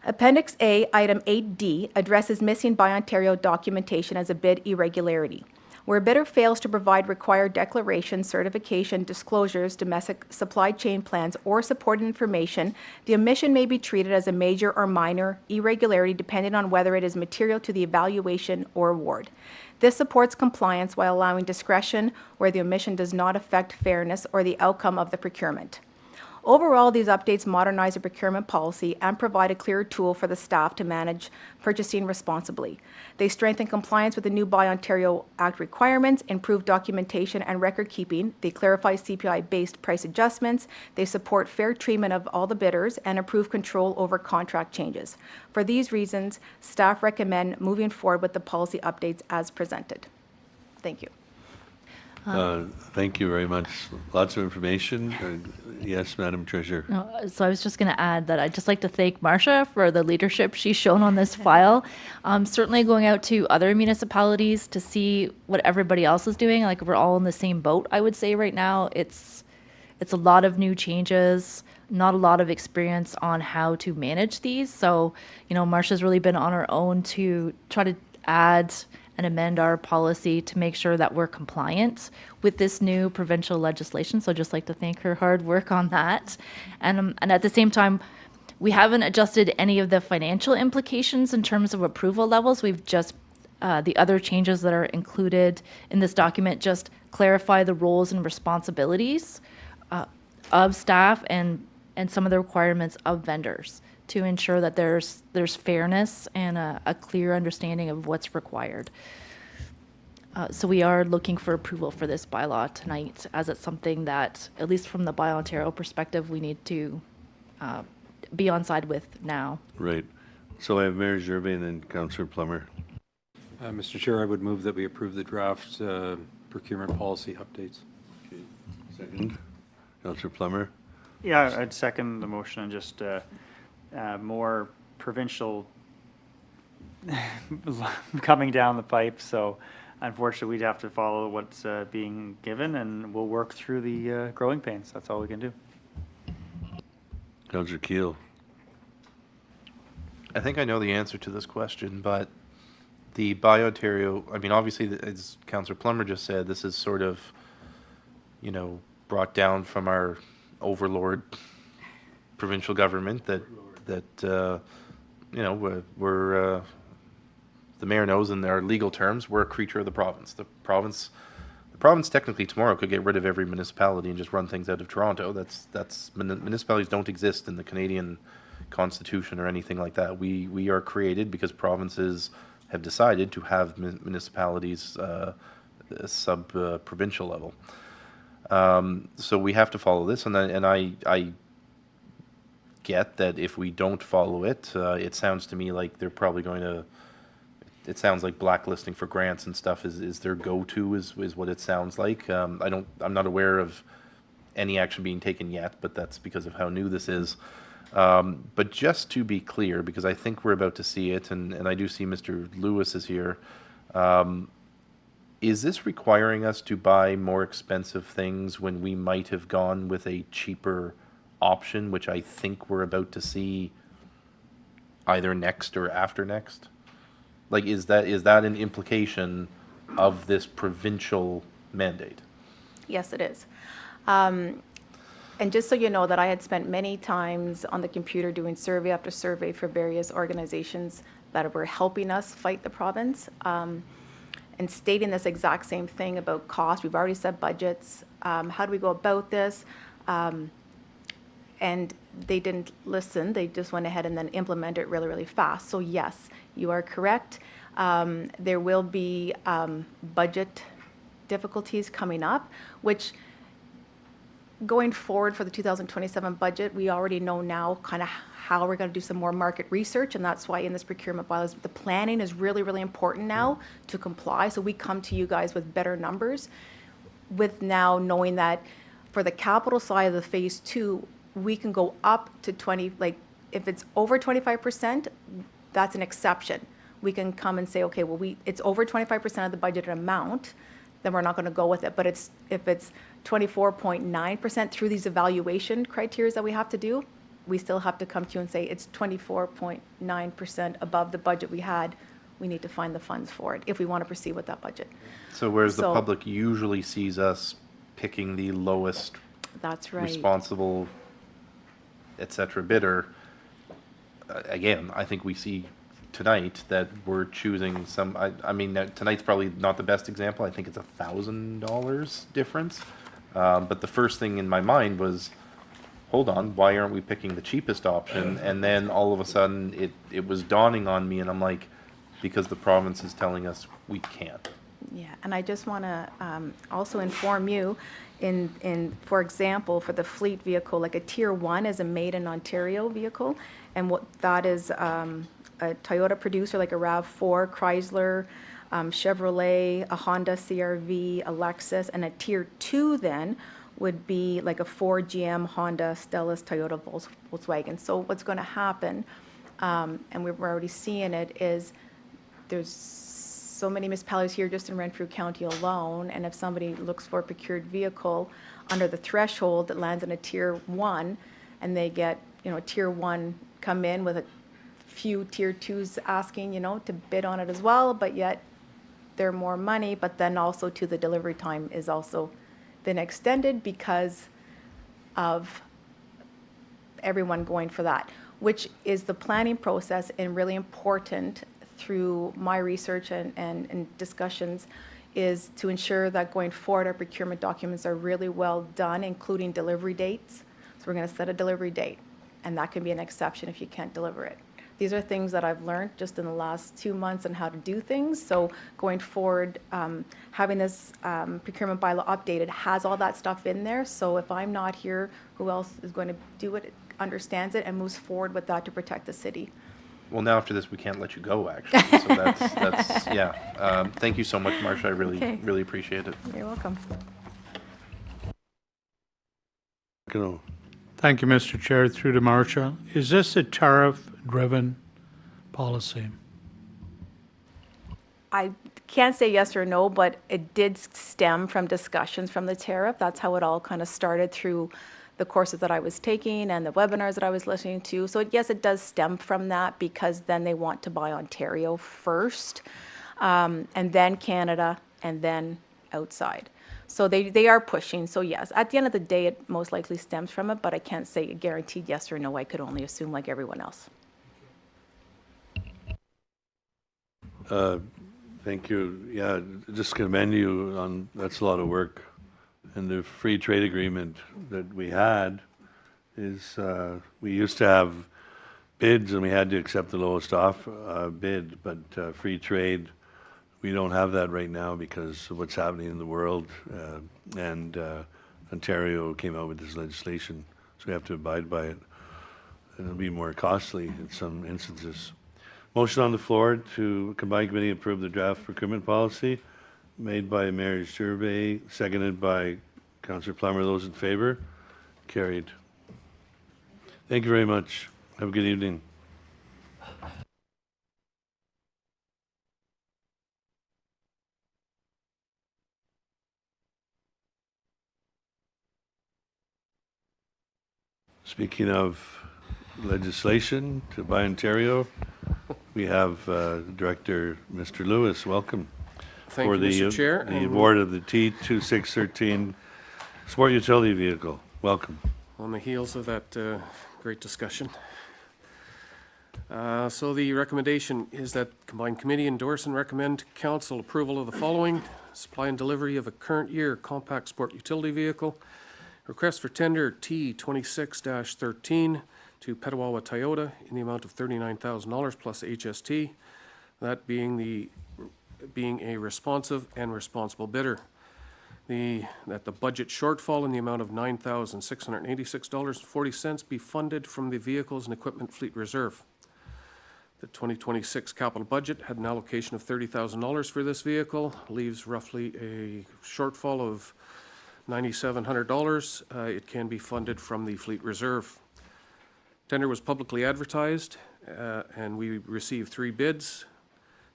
Appendix A, Item 8D, addresses missing by Ontario documentation as a bid irregularity. Where a bidder fails to provide required declaration, certification, disclosures, domestic supply chain plans, or supporting information, the omission may be treated as a major or minor irregularity depending on whether it is material to the evaluation or award. This supports compliance while allowing discretion where the omission does not affect fairness or the outcome of the procurement. Overall, these updates modernize the procurement policy and provide a clearer tool for the staff to manage purchasing responsibly. They strengthen compliance with the new Buy Ontario Act requirements, improve documentation and record keeping. They clarify CPI-based price adjustments. They support fair treatment of all the bidders and improve control over contract changes. For these reasons, staff recommend moving forward with the policy updates as presented. Thank you. Thank you very much. Lots of information. Yes, Madam Treasurer. So I was just going to add that I'd just like to thank Marcia for the leadership she's shown on this file. Certainly going out to other municipalities to see what everybody else is doing. Like, we're all in the same boat, I would say right now. It's a lot of new changes, not a lot of experience on how to manage these. So, Marcia's really been on her own to try to add and amend our policy to make sure that we're compliant with this new provincial legislation. So I'd just like to thank her hard work on that. And at the same time, we haven't adjusted any of the financial implications in terms of approval levels. We've just, the other changes that are included in this document just clarify the roles and responsibilities of staff and some of the requirements of vendors to ensure that there's fairness and a clear understanding of what's required. So we are looking for approval for this bylaw tonight, as it's something that, at least from the Buy Ontario perspective, we need to be on side with now. Right. So I have Mayor Gervais and then Councillor Plummer. Mr. Chair, I would move that we approve the draft procurement policy updates. Okay. Second. Councillor Plummer. Yeah, I'd second the motion and just more provincial coming down the pipe. So unfortunately, we'd have to follow what's being given, and we'll work through the growing pains. That's all we can do. Councillor Keel. I think I know the answer to this question, but the Buy Ontario, I mean, obviously, as Councillor Plummer just said, this is sort of, brought down from our overlord provincial government that we're the mayor knows in our legal terms, we're a creature of the province. The province technically tomorrow could get rid of every municipality and just run things out of Toronto. Municipalities don't exist in the Canadian Constitution or anything like that. We are created because provinces have decided to have municipalities sub-provincial level. So we have to follow this, and I get that if we don't follow it, it sounds to me like they're probably going to. It sounds like blacklisting for grants and stuff is their go-to is what it sounds like. I'm not aware of any action being taken yet, but that's because of how new this is. But just to be clear, because I think we're about to see it, and I do see Mr. Lewis is here. Is this requiring us to buy more expensive things when we might have gone with a cheaper option, which I think we're about to see either next or after next? Like, is that an implication of this provincial mandate? Yes, it is. And just so you know that I had spent many times on the computer doing survey after survey for various organizations that were helping us fight the province, and stating this exact same thing about cost. We've already set budgets. How do we go about this? And they didn't listen. They just went ahead and then implemented it really, really fast. So yes, you are correct. There will be budget difficulties coming up, which going forward for the 2027 budget, we already know now kind of how we're going to do some more market research, and that's why in this procurement bylaws, the planning is really, really important now to comply. So we come to you guys with better numbers, with now knowing that for the capital side of the phase 2, we can go up to 20, like if it's over 25%, that's an exception. We can come and say, okay, well, it's over 25% of the budgeted amount, then we're not going to go with it. But if it's 24.9% through these evaluation criteria that we have to do, we still have to come to you and say it's 24.9% above the budget we had. We need to find the funds for it if we want to proceed with that budget. So whereas the So- public usually sees us picking the lowest That's right. responsible, et cetera, bidder, again, I think we see tonight that we're choosing some, I mean, tonight's probably not the best example. I think it's $1,000 difference. But the first thing in my mind was, hold on, why aren't we picking the cheapest option? And then all of a sudden, it was dawning on me, and I'm like, because the province is telling us we can't. Yeah, and I just want to also inform you, for example, for the fleet vehicle, like a Tier 1 is a made in Ontario vehicle, and what that is a Toyota producer, like a RAV4, Chrysler, Chevrolet, a Honda CR-V, a Lexus, and a Tier 2 then would be like a Ford, GM, Honda, Stellus, Toyota, Volkswagen. So what's going to happen, and we're already seeing it, is there's so many municipalities here just in Renfrew County alone, and if somebody looks for a procured vehicle under the threshold that lands in a Tier 1, and they get, a Tier 1 come in with a few Tier 2s asking, to bid on it as well, but yet they're more money, but then also to the delivery time is also been extended because of everyone going for that, which is the planning process and really important through my research and discussions, is to ensure that going forward our procurement documents are really well done, including delivery dates. So we're going to set a delivery date, and that can be an exception if you can't deliver it. These are things that I've learned just in the last 2 months on how to do things. So going forward, having this procurement bylaw updated has all that stuff in there. So if I'm not here, who else is going to do it, understands it, and moves forward with that to protect the city? Well, now after this, we can't let you go, actually. So that's yeah. Thank you so much, Marcia. I really, Okay. really appreciate it. You're welcome. Thank you, Mr. Chair. Through to Marcia. Is this a tariff-driven policy? I can't say yes or no, but it did stem from discussions from the tariff. That's how it all kind of started through the courses that I was taking and the webinars that I was listening to. So yes, it does stem from that, because then they want to buy Ontario first, and then Canada, and then outside. So they are pushing. So yes, at the end of the day, it most likely stems from it, but I can't say a guaranteed yes or no. I could only assume like everyone else. Thank you. Yeah, just commend you on, that's a lot of work. And the free trade agreement that we had is, we used to have bids and we had to accept the lowest off bid, but free trade, we don't have that right now because of what's happening in the world. And Ontario came out with this legislation, so we have to abide by it. And it'll be more costly in some instances. Motion on the floor to combined committee approve the draft procurement policy, made by Mayor Gervais, seconded by Councillor Plummer. Those in favor? Carried. Thank you very much. Have a good evening. Speaking of legislation to buy Ontario, we have Director Mr. Lewis. Welcome. Thank For you, the, Mr. Chair. the and award of the T2613 Sport Utility Vehicle. Welcome. On the heels of that great discussion. So the recommendation is that combined committee endorse and recommend to council approval of the following: supply and delivery of a current year compact sport utility vehicle. Request for tender T26-13 to Petawawa Toyota in the amount of $39,000 plus HST, that being a responsive and responsible bidder. That the budget shortfall in the amount of $9,686.40 be funded from the Vehicles and Equipment Fleet Reserve. The 2026 capital budget had an allocation of $30,000 for this vehicle, leaves roughly a shortfall of $9,700. It can be funded from the Fleet Reserve. Tender was publicly advertised, and we received 3 bids.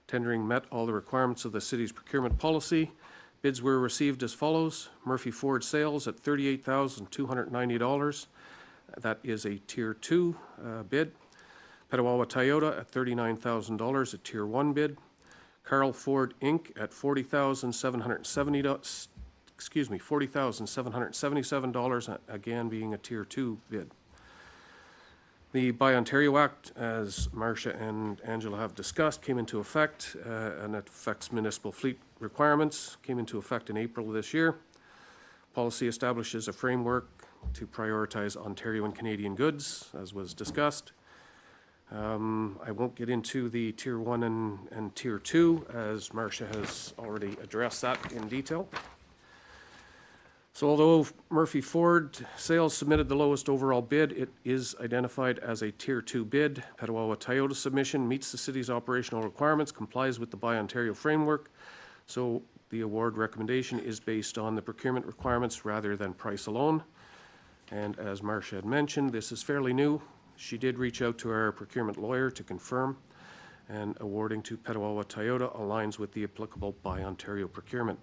Tendering met all the requirements of the city's procurement policy. Bids were received as follows: Murphy Ford Sales at $38,290. That is a Tier 2 bid. Petawawa Toyota at $39,000, a Tier 1 bid. Carl Ford Inc. at $40,777, again being a Tier 2 bid. The Buy Ontario Act, as Marcia and Angela have discussed, came into effect, and it affects municipal fleet requirements, came into effect in April of this year. Policy establishes a framework to prioritize Ontario and Canadian goods, as was discussed. I won't get into the Tier 1 and Tier 2, as Marcia has already addressed that in detail. So although Murphy Ford Sales submitted the lowest overall bid, it is identified as a Tier 2 bid. Petawawa Toyota submission meets the city's operational requirements, complies with the Buy Ontario framework. So the award recommendation is based on the procurement requirements rather than price alone. And as Marcia had mentioned, this is fairly new. She did reach out to our procurement lawyer to confirm, and awarding to Petawawa Toyota aligns with the applicable Buy Ontario procurement.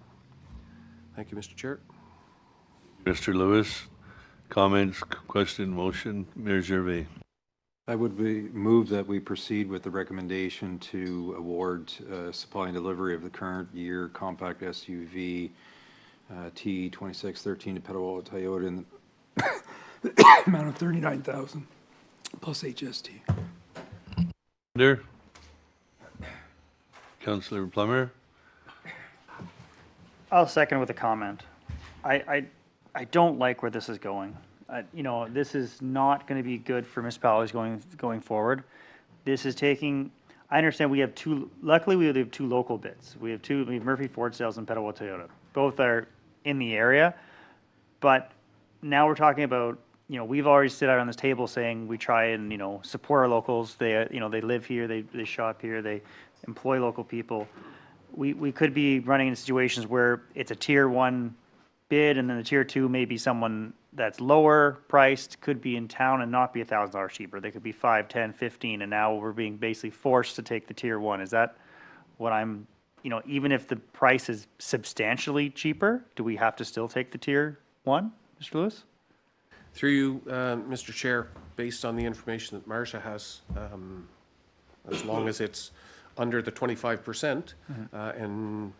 Thank you, Mr. Chair. Mr. Lewis, comments, question, motion, Mayor Gervais. I would move that we proceed with the recommendation to award supply and delivery of the current year compact SUV T2613 to Petawawa Toyota in the amount of $39,000 plus HST. There. Councillor Plummer. I'll second with a comment. I don't like where this is going. This is not going to be good for municipalities going forward. This is taking, I understand we have luckily we have 2 local bids. We have Murphy Ford Sales and Petawawa Toyota. Both are in the area, but now we're talking about, we've already stood out on this table saying we try and, support our locals. They live here, they shop here, they employ local people. We could be running into situations where it's a Tier 1 bid, and then the Tier 2 may be someone that's lower priced, could be in town and not be $1,000 cheaper. They could be 5, 10, 15, and now we're being basically forced to take the Tier 1. Is that what I'm, even if the price is substantially cheaper, do we have to still take the Tier 1, Mr. Lewis? Through you, Mr. Chair, based on the information that Marcia has, as long as it's under the 25% and,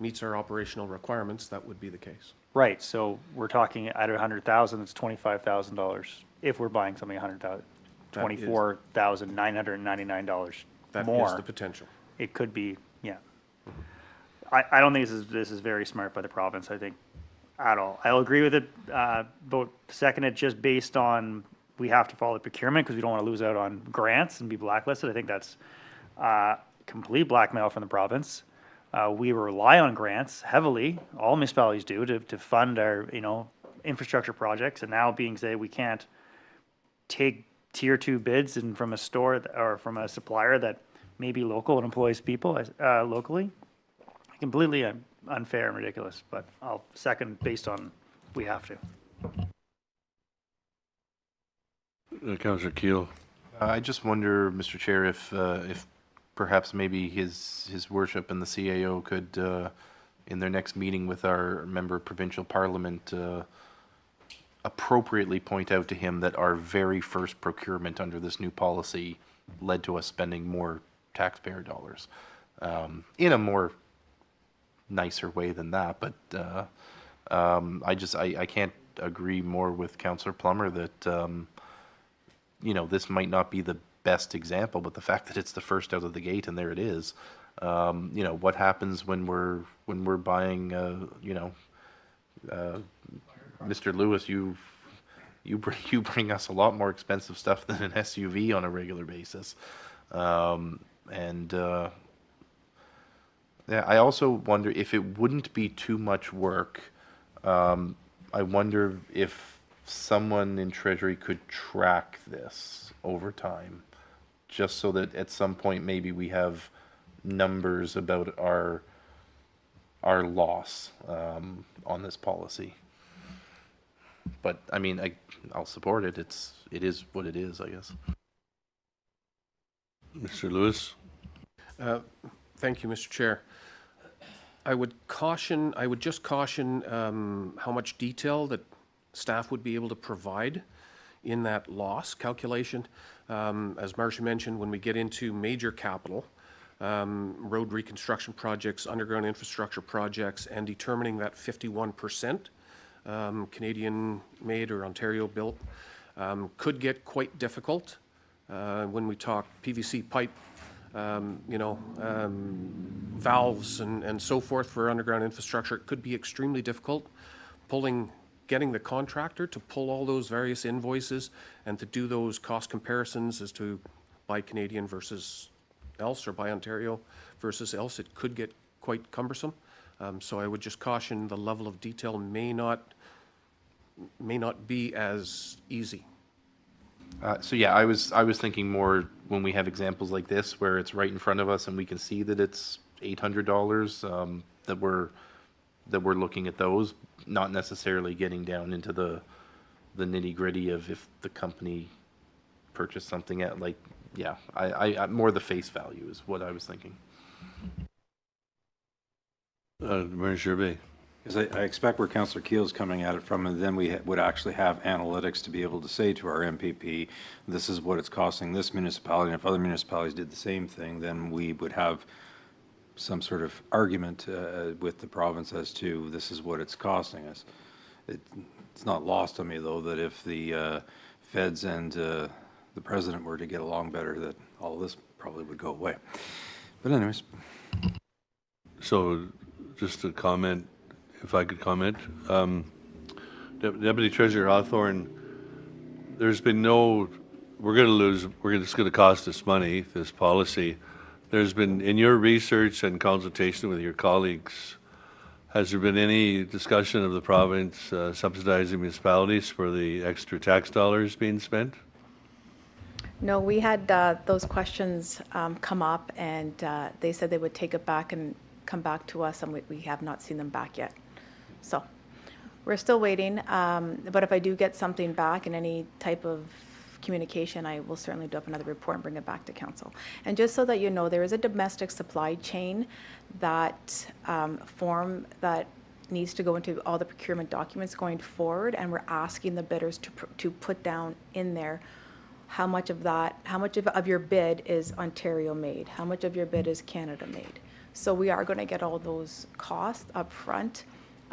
meets our operational requirements, that would be the case. Right, so we're talking at $100,000, it's $25,000 if we're buying something $100,000, $24,999 That more. is the potential. It could be, yeah. I don't think this is very smart by the province, I think, at all. I'll agree with it, vote second it just based on we have to follow procurement because we don't want to lose out on grants and be blacklisted. I think that's complete blackmail from the province. We rely on grants heavily, all municipalities do, to fund our, infrastructure projects. And now being said, we can't take Tier 2 bids and from a store or from a supplier that may be local and employs people locally. Completely unfair and ridiculous, but I'll second based on we have to. Councillor Keel. I just wonder, Mr. Chair, if perhaps maybe his worship and the CAO could, in their next meeting with our member of provincial parliament, appropriately point out to him that our very first procurement under this new policy led to us spending more taxpayer dollars, in a more nicer way than that. But I can't agree more with Councillor Plummer that this might not be the best example, but the fact that it's the first out of the gate and there it is, what happens when we're buying, Mr. Lewis, you bring us a lot more expensive stuff than an SUV on a regular basis, and Yeah, I also wonder if it wouldn't be too much work. I wonder if someone in Treasury could track this over time, just so that at some point maybe we have numbers about our loss on this policy. But I mean, I'll support it. It is what it is, I guess. Mr. Lewis? Thank you, Mr. Chair. I would just caution how much detail that staff would be able to provide in that loss calculation. As Marcia mentioned, when we get into major capital, road reconstruction projects, underground infrastructure projects, and determining that 51% Canadian-made or Ontario-built could get quite difficult. When we talk PVC pipe, valves and so forth for underground infrastructure, it could be extremely difficult getting the contractor to pull all those various invoices and to do those cost comparisons as to buy Canadian versus else or buy Ontario versus else. It could get quite cumbersome. So I would just caution the level of detail may not be as easy. So yeah, I was thinking more when we have examples like this where it's right in front of us and we can see that it's $800 that we're looking at those, not necessarily getting down into the nitty gritty of if the company purchased something at I more the face value is what I was thinking. Mayor Gervais? Because I expect where Councillor Keel's coming at it from, and then we would actually have analytics to be able to say to our MPP, this is what it's costing this municipality, and if other municipalities did the same thing, then we would have some sort of argument with the province as to this is what it's costing us. It's not lost on me, though, that if the feds and the president were to get along better, that all of this probably would go away. But anyways. So, just to comment, if I could comment, Deputy Treasurer Hawthorne, there's been it's going to cost us money, this policy. There's been, in your research and consultation with your colleagues, has there been any discussion of the province subsidizing municipalities for the extra tax dollars being spent? No, we had those questions come up, and they said they would take it back and come back to us, and we have not seen them back yet. So we're still waiting, but if I do get something back in any type of communication, I will certainly do up another report and bring it back to council. And just so that you know, there is a domestic supply chain that form that needs to go into all the procurement documents going forward, and we're asking the bidders to put down in there how much of your bid is Ontario made, how much of your bid is Canada made. So we are going to get all those costs up front.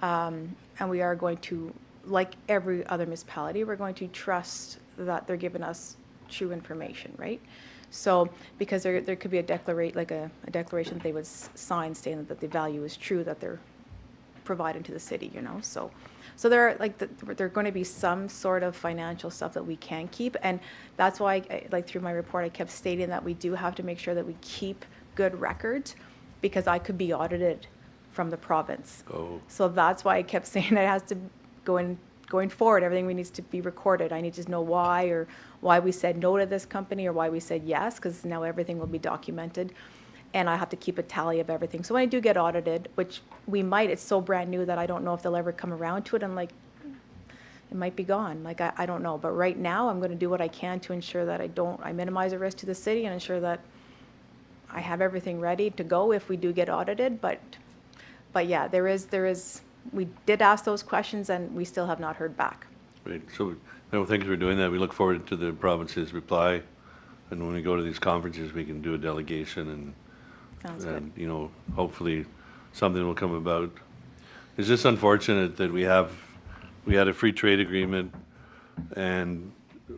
And we are going to, like every other municipality, we're going to trust that they're giving us true information, right? So, because there could be a declaration that they would sign stating that the value is true that they're providing to the city, So there are there are going to be some sort of financial stuff that we can keep, and that's why, through my report, I kept stating that we do have to make sure that we keep good records, because I could be audited from the province. Oh. So that's why I kept saying it has to going forward, everything needs to be recorded. I need to know why we said no to this company or why we said yes, because now everything will be documented, and I have to keep a tally of everything. So when I do get audited, which we might, it's so brand new that I don't know if they'll ever come around to it, and it might be gone. I don't know. But right now, I'm going to do what I can to ensure that I minimize the risk to the city and ensure that I have everything ready to go if we do get audited. But yeah, we did ask those questions, and we still have not heard back. Right. So, thanks for doing that. We look forward to the province's reply, and when we go to these conferences, we can do a delegation, Sounds good. and hopefully something will come about. It's just unfortunate that we had a free trade agreement, and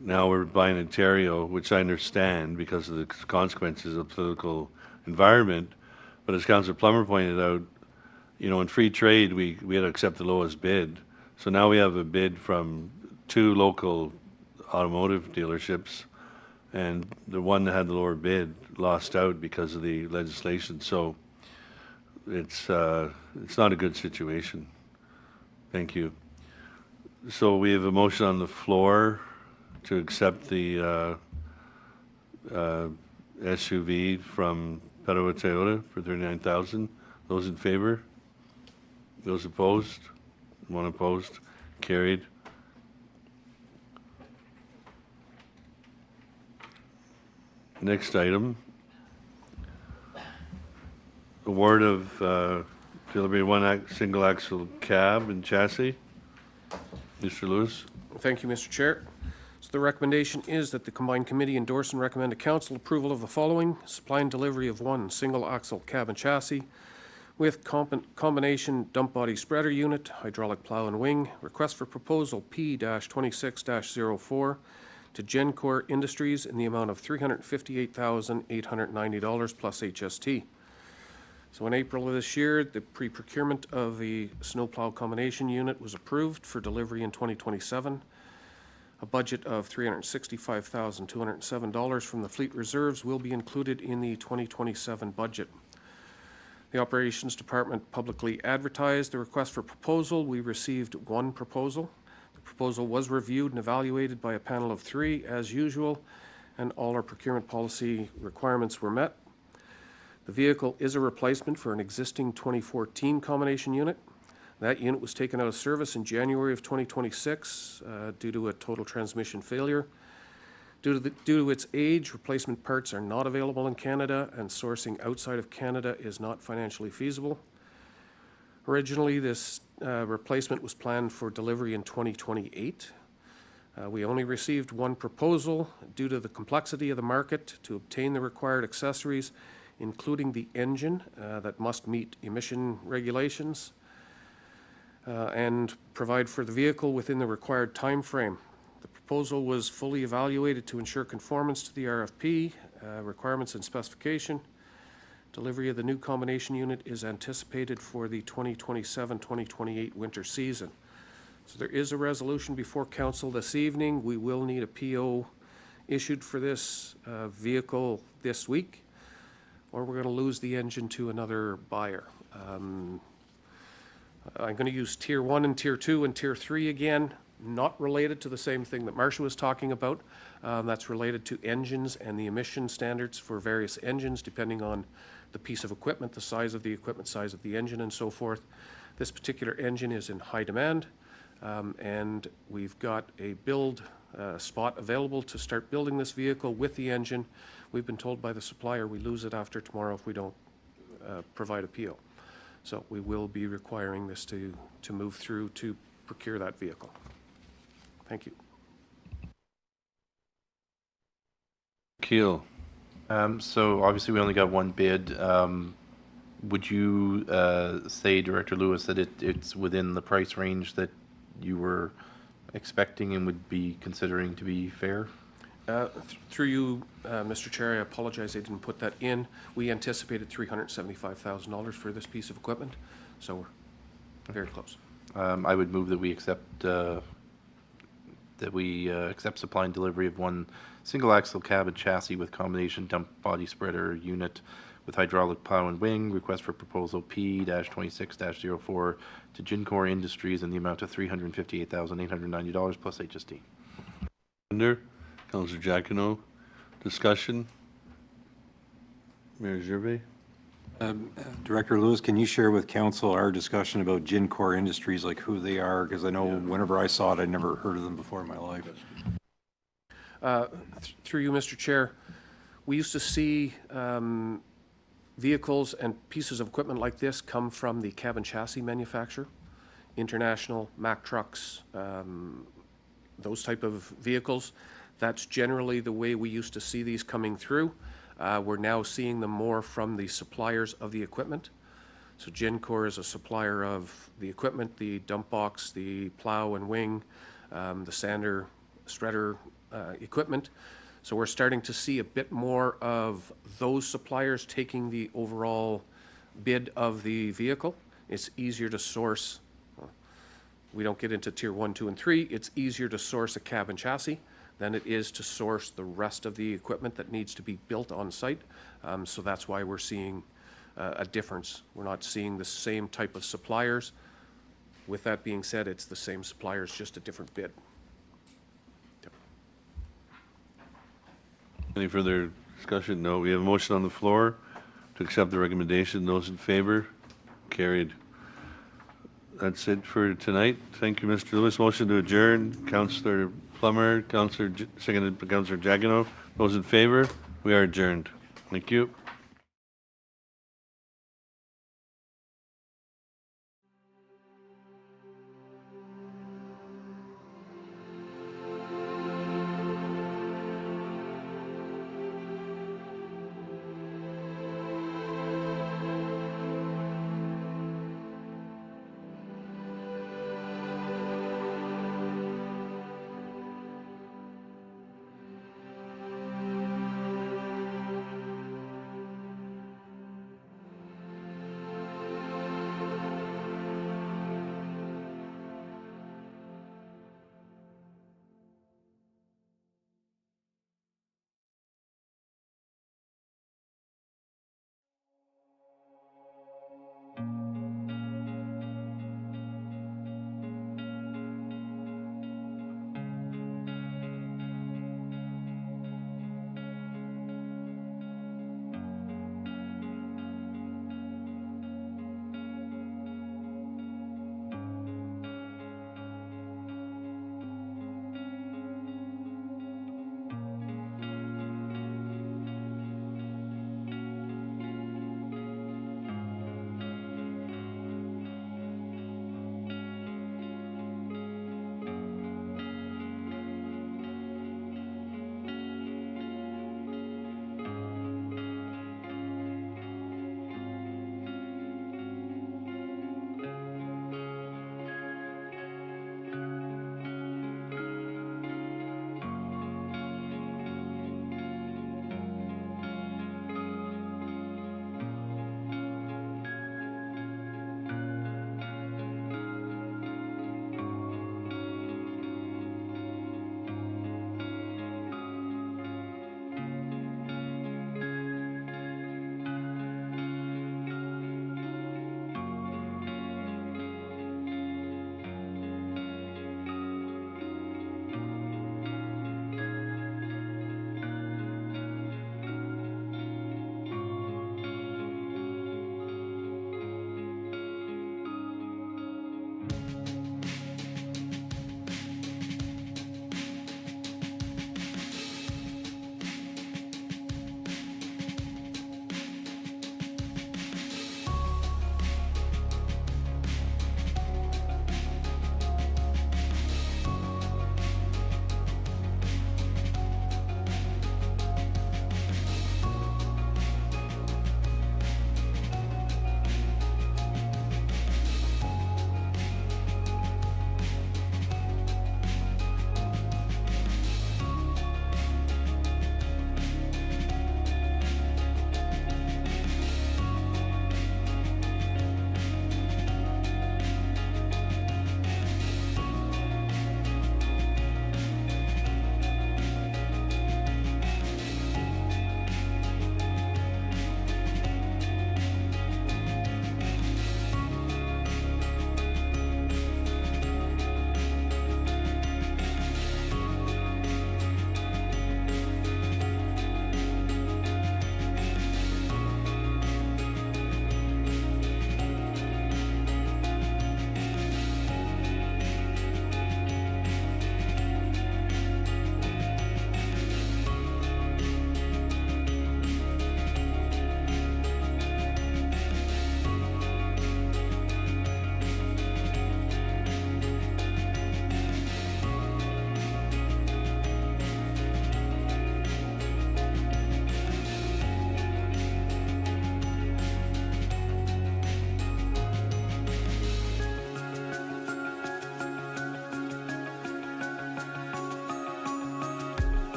now we're buying Ontario, which I understand because of the consequences of the political environment. But as Councillor Plummer pointed out, in free trade, we had to accept the lowest bid. So now we have a bid from 2 local automotive dealerships, and the one that had the lower bid lost out because of the legislation. So it's not a good situation. Thank you. So we have a motion on the floor to accept the SUV from Ottawa Toyota for $39,000. Those in favor? Those opposed? One opposed. Carried. Next item. Award of delivery of one single axle cab and chassis. Mr. Lewis. Thank you, Mr. Chair. So the recommendation is that the combined committee endorse and recommend to council approval of the following: supply and delivery of one single axle cab and chassis with combination dump body spreader unit, hydraulic plow and wing. Request for proposal P-26-04 to Gencor Industries in the amount of $358,890 plus HST. So in April of this year, the pre-procurement of the snowplow combination unit was approved for delivery in 2027. A budget of $365,207 from the fleet reserves will be included in the 2027 budget. The Operations Department publicly advertised the request for proposal. We received one proposal. The proposal was reviewed and evaluated by a panel of 3 as usual, and all our procurement policy requirements were met. The vehicle is a replacement for an existing 2014 combination unit. That unit was taken out of service in January of 2026 due to a total transmission failure. Due to its age, replacement parts are not available in Canada, and sourcing outside of Canada is not financially feasible. Originally, this replacement was planned for delivery in 2028. We only received one proposal due to the complexity of the market to obtain the required accessories, including the engine that must meet emission regulations and provide for the vehicle within the required time frame. The proposal was fully evaluated to ensure conformance to the RFP requirements and specification. Delivery of the new combination unit is anticipated for the 2027-2028 winter season. So there is a resolution before council this evening. We will need a PO issued for this vehicle this week, or we're going to lose the engine to another buyer. I'm going to use Tier 1 and Tier 2 and Tier 3 again, not related to the same thing that Marcia was talking about. That's related to engines and the emission standards for various engines, depending on the piece of equipment, the size of the equipment, size of the engine, and so forth. This particular engine is in high demand, and we've got a build spot available to start building this vehicle with the engine. We've been told by the supplier we lose it after tomorrow if we don't provide a PO. So we will be requiring this to move through to procure that vehicle. Thank you. Keel. So obviously we only got one bid. Would you say, Director Lewis, that it's within the price range that you were expecting and would be considering to be fair? Through you, Mr. Chair, I apologize I didn't put that in. We anticipated $375,000 for this piece of equipment, so we're very close. I would move that we accept supply and delivery of one single axle cab and chassis with combination dump body spreader unit with hydraulic plow and wing. Request for proposal P-26-04 to Gencor Industries in the amount of $358,890 plus HST. Under Councillor Jacquinot. Discussion. Mayor Gervais. Director Lewis, can you share with council our discussion about Gencor Industries, like who they are? Because I know whenever I saw it, I'd never heard of them before in my life. Through you, Mr. Chair, we used to see vehicles and pieces of equipment like this come from the cab and chassis manufacturer, International, Mack Trucks, those type of vehicles. That's generally the way we used to see these coming through. We're now seeing them more from the suppliers of the equipment. So Gencor is a supplier of the equipment, the dump box, the plow and wing, the sander, shredder equipment. So we're starting to see a bit more of those suppliers taking the overall bid of the vehicle. It's easier to source. We don't get into Tier 1, 2, and 3. It's easier to source a cab and chassis than it is to source the rest of the equipment that needs to be built on site. So that's why we're seeing a difference. We're not seeing the same type of suppliers. With that being said, it's the same suppliers, just a different bid. Any further discussion? No. We have a motion on the floor to accept the recommendation. Those in favor? Carried. That's it for tonight. Thank you, Mr. Lewis. Motion to adjourn. Councillor Plummer, seconded by Councillor Jagino. Those in favor? We are adjourned. Thank you.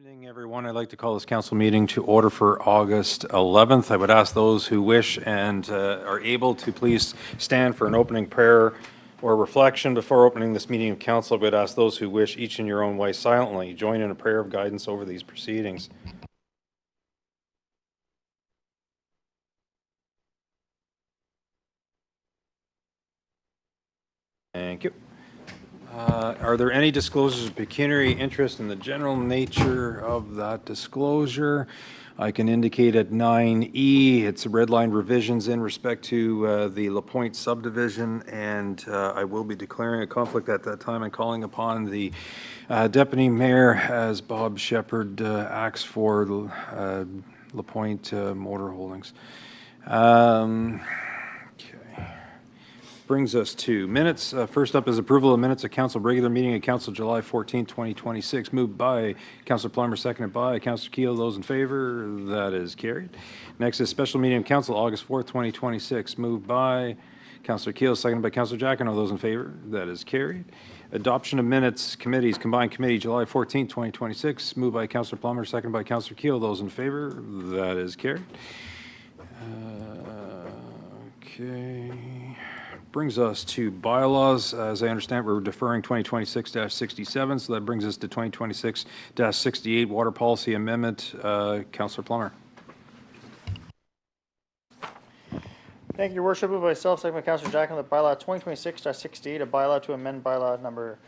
Evening, everyone. I'd like to call this council meeting to order for August 11th. I would ask those who wish and are able to please stand for an opening prayer or reflection before opening this meeting of council. I would ask those who wish, each in your own way, silently join in a prayer of guidance over these proceedings. Thank you. Are there any disclosures of pecuniary interest in the general nature of that disclosure? I can indicate at 9E, it's red line revisions in respect to the LaPointe subdivision, and I will be declaring a conflict at that time and calling upon the deputy mayor as Bob Shepherd acts for LaPointe Motor Holdings. Brings us to minutes. First up is approval of minutes of council regular meeting of council July 14, 2026. Moved by Councillor Plummer, seconded by Councillor Keel. Those in favor? That is carried. Next is special meeting of council August 4th, 2026. Moved by Councillor Keel, seconded by Councillor Giacono. Those in favor? That is carried. Adoption of minutes, committees, combined committee July 14, 2026. Moved by Councillor Plummer, seconded by Councillor Keel. Those in favor? That is carried. Okay. Brings us to bylaws. As I understand, we're deferring 2026-67, so that brings us to 2026-68 water policy amendment. Councillor Plummer. Thank you, Your Worship. Moved by myself, second by Councillor Jackson, that bylaw 2026-68, a bylaw to amend bylaw number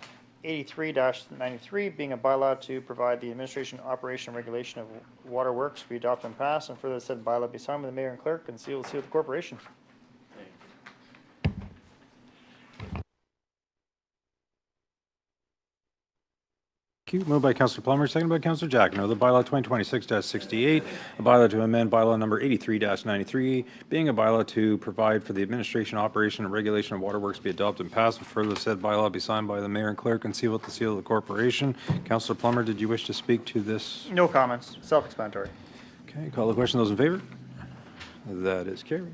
83-93, being a bylaw to provide the administration, operation, and regulation of water works, be adopted and passed, and further said bylaw be signed by the mayor and clerk and sealed with the corporation. Moved by Councillor Plummer, seconded by Councillor Giacono. The bylaw 2026-68, a bylaw to amend bylaw number 83-93, being a bylaw to provide for the administration, operation, and regulation of waterworks be adopted and passed, and further said bylaw be signed by the mayor and clerk and sealed with the seal of the corporation. Councillor Plummer, did you wish to speak to this? No comments. Self-explanatory. Okay, call the question. Those in favor? That is carried.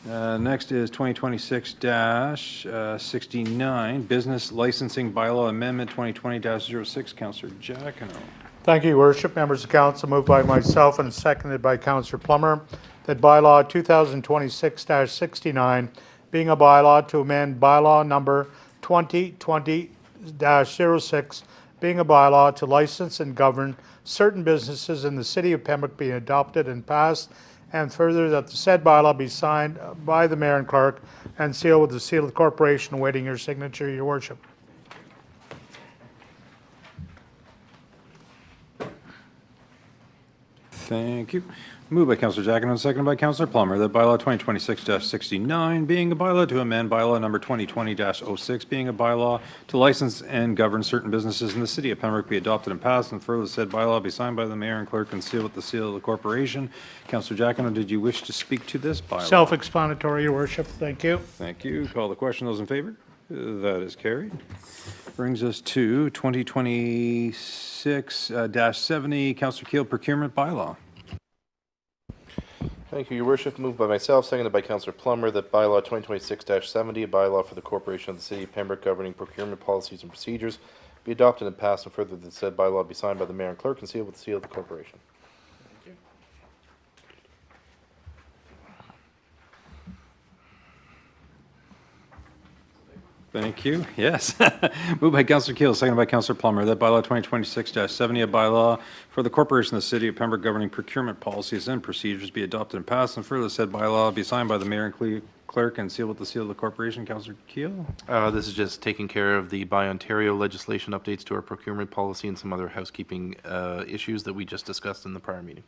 Next is 2026-69, Business Licensing Bylaw Amendment 2020-06. Councillor Giacono. Thank you, Your Worship. Members of council, moved by myself and seconded by Councillor Plummer, that bylaw 2026-69, being a bylaw to amend bylaw number 2020-06, being a bylaw to license and govern certain businesses in the city of Pembroke, be adopted and passed, and further that the said bylaw be signed by the mayor and clerk and sealed with the seal of the corporation, awaiting your signature, Your Worship. Thank you. Moved by Councillor Giacono, seconded by Councillor Plummer, that bylaw 2026-69, being a bylaw to amend bylaw number 2020-06, being a bylaw to license and govern certain businesses in the city of Pembroke, be adopted and passed, and further said bylaw be signed by the mayor and clerk and sealed with the seal of the corporation. Councillor Giacono, did you wish to speak to this bylaw? Self-explanatory, Your Worship. Thank you. Thank you. Call the question. Those in favor? That is carried. Brings us to 2026-70, Councillor Keel, procurement bylaw. Thank you, Your Worship. Moved by myself, seconded by Councillor Plummer, that bylaw 2026-70, a bylaw for the Corporation of the City of Pembroke governing procurement policies and procedures, be adopted and passed, and further that said bylaw be signed by the mayor and clerk and sealed with the seal of the corporation. Thank you. Yes. Moved by Councillor Keel, seconded by Councillor Plummer, that bylaw 2026-70, a bylaw for the Corporation of the City of Pembroke governing procurement policies and procedures, be adopted and passed, and further said bylaw be signed by the mayor and clerk and sealed with the seal of the corporation. Councillor Keel. This is just taking care of the Buy Ontario legislation updates to our procurement policy and some other housekeeping issues that we just discussed in the prior meeting.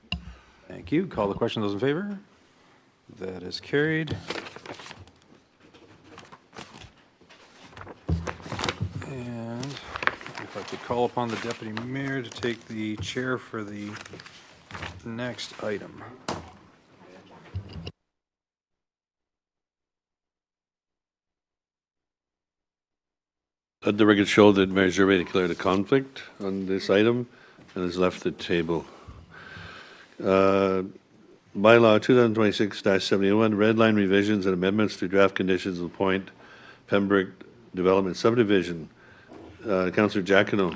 Thank you. Call the question. Those in favor? That is carried. And if I could call upon the deputy mayor to take the chair for the next item. Let the record show that Mayor Gervais declared a conflict on this item and has left the table. Bylaw 2026-71, red line revisions and amendments to draft conditions of LaPointe Pembroke Development Subdivision. Councillor Giacono.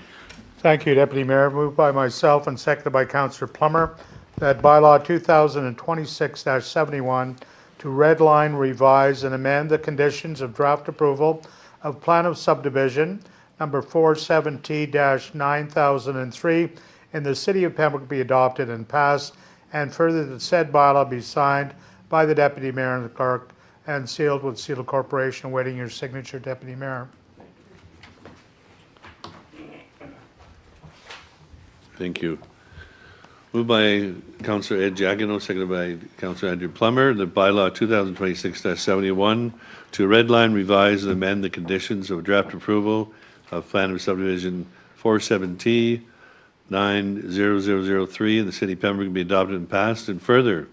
Thank you, Deputy Mayor. Moved by myself and seconded by Councillor Plummer that bylaw 2026-71 to redline, revise, and amend the conditions of draft approval of plan of subdivision number 470-9003 in the city of Pembroke be adopted and passed, and further that said bylaw be signed by the Deputy Mayor and the Clerk and sealed with seal of corporation, awaiting your signature, Deputy Mayor. Thank you. Moved by Councillor Ed Jagino, seconded by Councillor Andrew Plummer, the bylaw 2026-71 to redline, revise, and amend the conditions of draft approval of plan of subdivision 47T 90003 in the city of Pembroke be adopted and passed, and further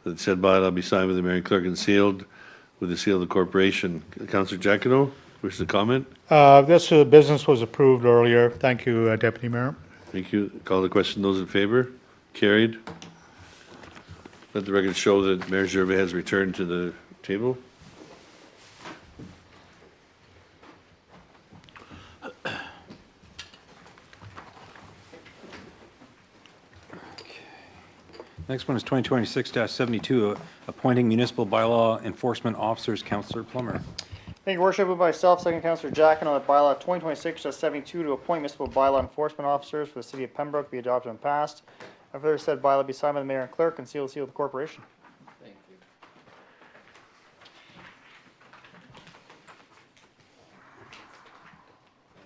that said bylaw be signed by the mayor and clerk and sealed with the seal of the corporation. Councillor Jagino, wishes to comment? This business was approved earlier. Thank you, Deputy Mayor. Thank you. Call the question. Those in favor? Carried. Let the record show that Mayor Gervais has returned to the table. Next one is 2026-72, appointing municipal bylaw enforcement officers. Councillor Plummer. Thank you, Worship. Moved by myself, second Councillor Jack, on that bylaw 2026-72 to appoint municipal bylaw enforcement officers for the city of Pembroke be adopted and passed. And further said bylaw be signed by the mayor and clerk and sealed with the corporation.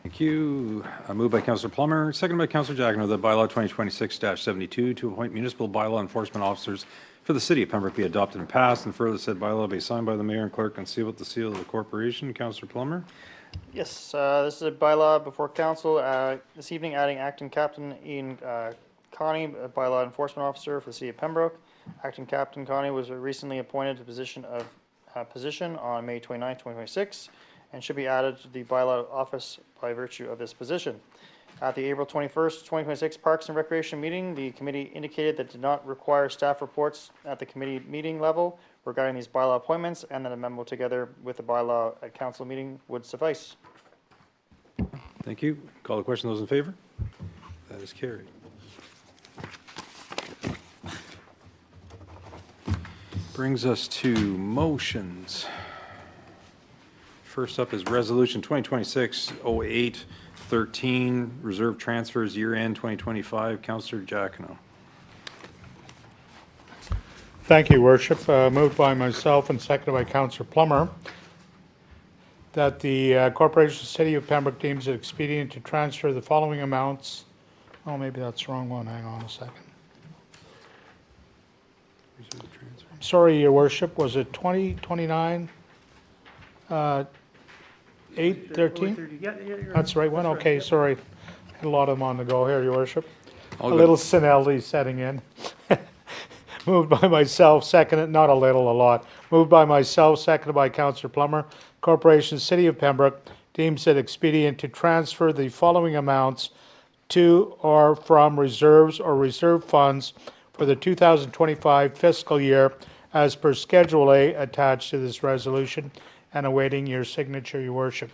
Thank you. Moved by Councillor Plummer, seconded by Councillor Jagino, that bylaw 2026-72 to appoint municipal bylaw enforcement officers for the city of Pembroke be adopted and passed, and further said bylaw be signed by the mayor and clerk and sealed with the seal of the corporation. Councillor Plummer. Yes, this is a bylaw before council this evening, adding acting captain Ian Connie, a bylaw enforcement officer for the city of Pembroke. Acting Captain Connie was recently appointed to position on May 29, 2026, and should be added to the bylaw office by virtue of this position. At the April 21st, 2026 Parks and Recreation meeting, the committee indicated that did not require staff reports at the committee meeting level regarding these bylaw appointments, and that a memo together with the bylaw at council meeting would suffice. Thank you. Call the question. Those in favor? That is carried. Brings us to motions. First up is Resolution 2026-08-13, Reserve Transfers Year-End 2025. Councillor Jacquino. Thank you, Worship. Moved by myself and seconded by Councillor Plummer that the Corporation City of Pembroke deems it expedient to transfer the following amounts. Oh, maybe that's the wrong one. Hang on a second. Sorry, Your Worship. Was it 2029? 813? That's the right one? Okay, sorry. Had a lot of them on the go here, Your Worship. All A good. little senility setting in. Moved by myself, seconded, not a little, a lot. Moved by myself, seconded by Councillor Plummer. Corporation City of Pembroke deems it expedient to transfer the following amounts to or from reserves or reserve funds for the 2025 fiscal year as per Schedule A attached to this resolution, and awaiting your signature, Your Worship.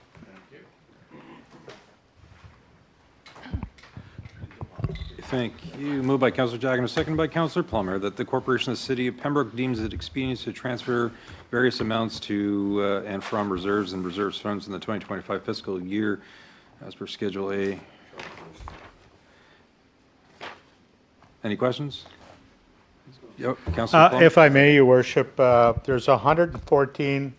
Thank you. Moved by Councillor Jacquino, seconded by Councillor Plummer, that the Corporation of the City of Pembroke deems it expedient to transfer various amounts to and from reserves and reserves funds in the 2025 fiscal year as per Schedule A. Any questions? Yep, Councillor Plummer. If I may, Your Worship, there's 114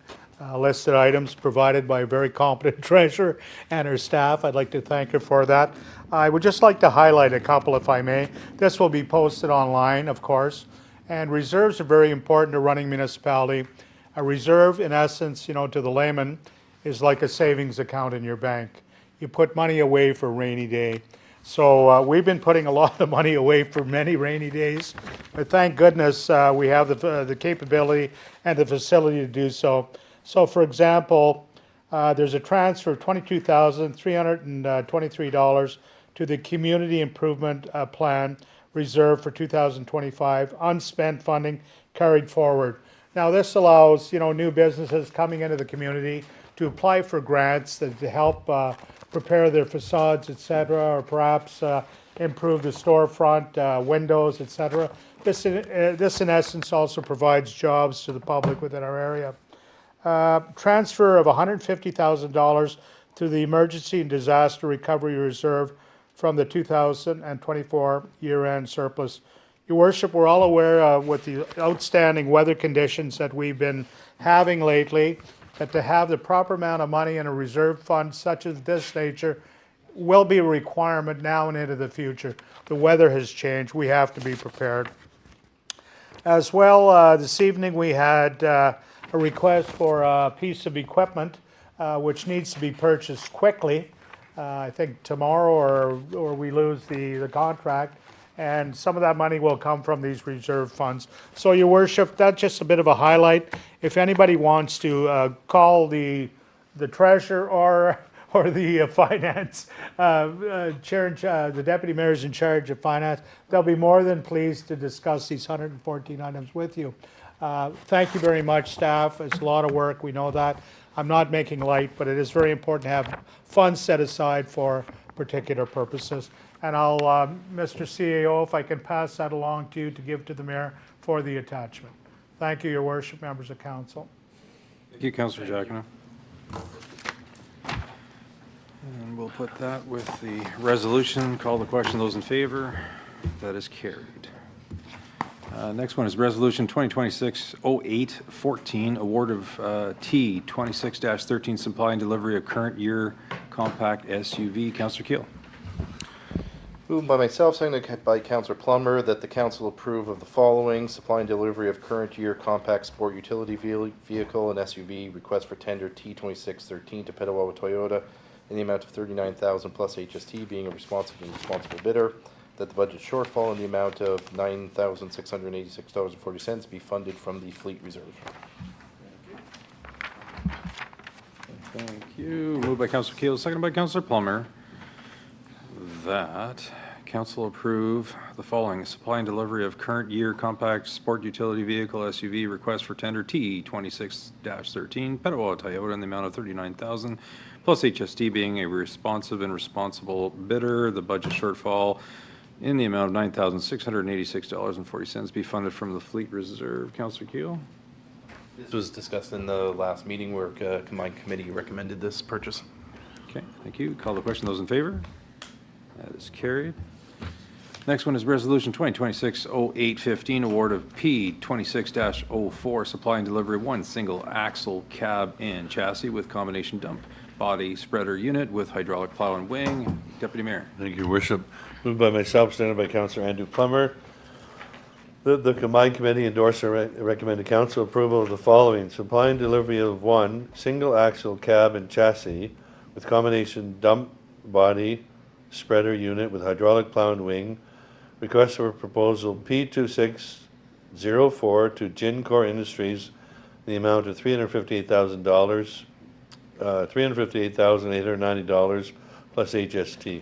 listed items provided by a very competent treasurer and her staff. I'd like to thank her for that. I would just like to highlight a couple, if I may. This will be posted online, of course, and reserves are very important to running municipality. A reserve, in essence, to the layman, is like a savings account in your bank. You put money away for a rainy day. So we've been putting a lot of money away for many rainy days, but thank goodness we have the capability and the facility to do so. So, for example, there's a transfer of $22,323 to the Community Improvement Plan Reserve for 2025, unspent funding carried forward. Now, this allows, new businesses coming into the community to apply for grants that to help prepare their facades, et cetera, or perhaps improve the storefront, windows, et cetera. This in essence also provides jobs to the public within our area. Transfer of $150,000 to the Emergency and Disaster Recovery Reserve from the 2024 year-end surplus. Your Worship, we're all aware with the outstanding weather conditions that we've been having lately, that to have the proper amount of money in a reserve fund such as this nature will be a requirement now and into the future. The weather has changed. We have to be prepared. As well, this evening we had a request for a piece of equipment which needs to be purchased quickly. I think tomorrow or we lose the contract, and some of that money will come from these reserve funds. So, Your Worship, that's just a bit of a highlight. If anybody wants to call the treasurer or the finance chair, the deputy mayor's in charge of finance, they'll be more than pleased to discuss these 114 items with you. Thank you very much, staff. It's a lot of work, we know that. I'm not making light, but it is very important to have funds set aside for particular purposes. And I'll, Mr. CAO, if I can pass that along to you to give to the mayor for the attachment. Thank you, Your Worship, members of council. Thank you, Councillor Jacquinot. And we'll put that with the resolution. Call the question. Those in favor? That is carried. Next one is Resolution 2026-08-14, award of T26-13, supply and delivery of current year compact SUV. Councillor Keel. Moved by myself, seconded by Councillor Plummer, that the council approve of the following: supply and delivery of current year compact sport utility vehicle and SUV, request for tender T2613 to Petawawa Toyota in the amount of $39,000 plus HST, being a responsive and responsible bidder, that the budget shortfall in the amount of $9,686.40 be funded from the fleet reserve. Thank you. Moved by Councillor Keel, seconded by Councillor Plummer, that council approve the following: supply and delivery of current year compact sport utility vehicle SUV, request for tender T26-13 Petawawa Toyota in the amount of $39,000 plus HST, being a responsive and responsible bidder. The budget shortfall in the amount of $9,686.40 be funded from the fleet reserve. Councillor Keel. This was discussed in the last meeting where combined committee recommended this purchase. Okay, thank you. Call the question. Those in favor? That is carried. Next one is Resolution 2026-08-15, award of P26-04, supply and delivery of one single axle cab and chassis with combination dump body spreader unit with hydraulic plow and wing. Deputy Mayor. Thank you, Your Worship. Moved by myself, seconded by Councillor Andrew Plummer. The combined committee endorse or recommend to council approval of the following: supply and delivery of one single axle cab and chassis with combination dump body spreader unit with hydraulic plow and wing. Request for proposal P2604 to Gincor Industries in the amount of $358,000, $358,890 plus HST.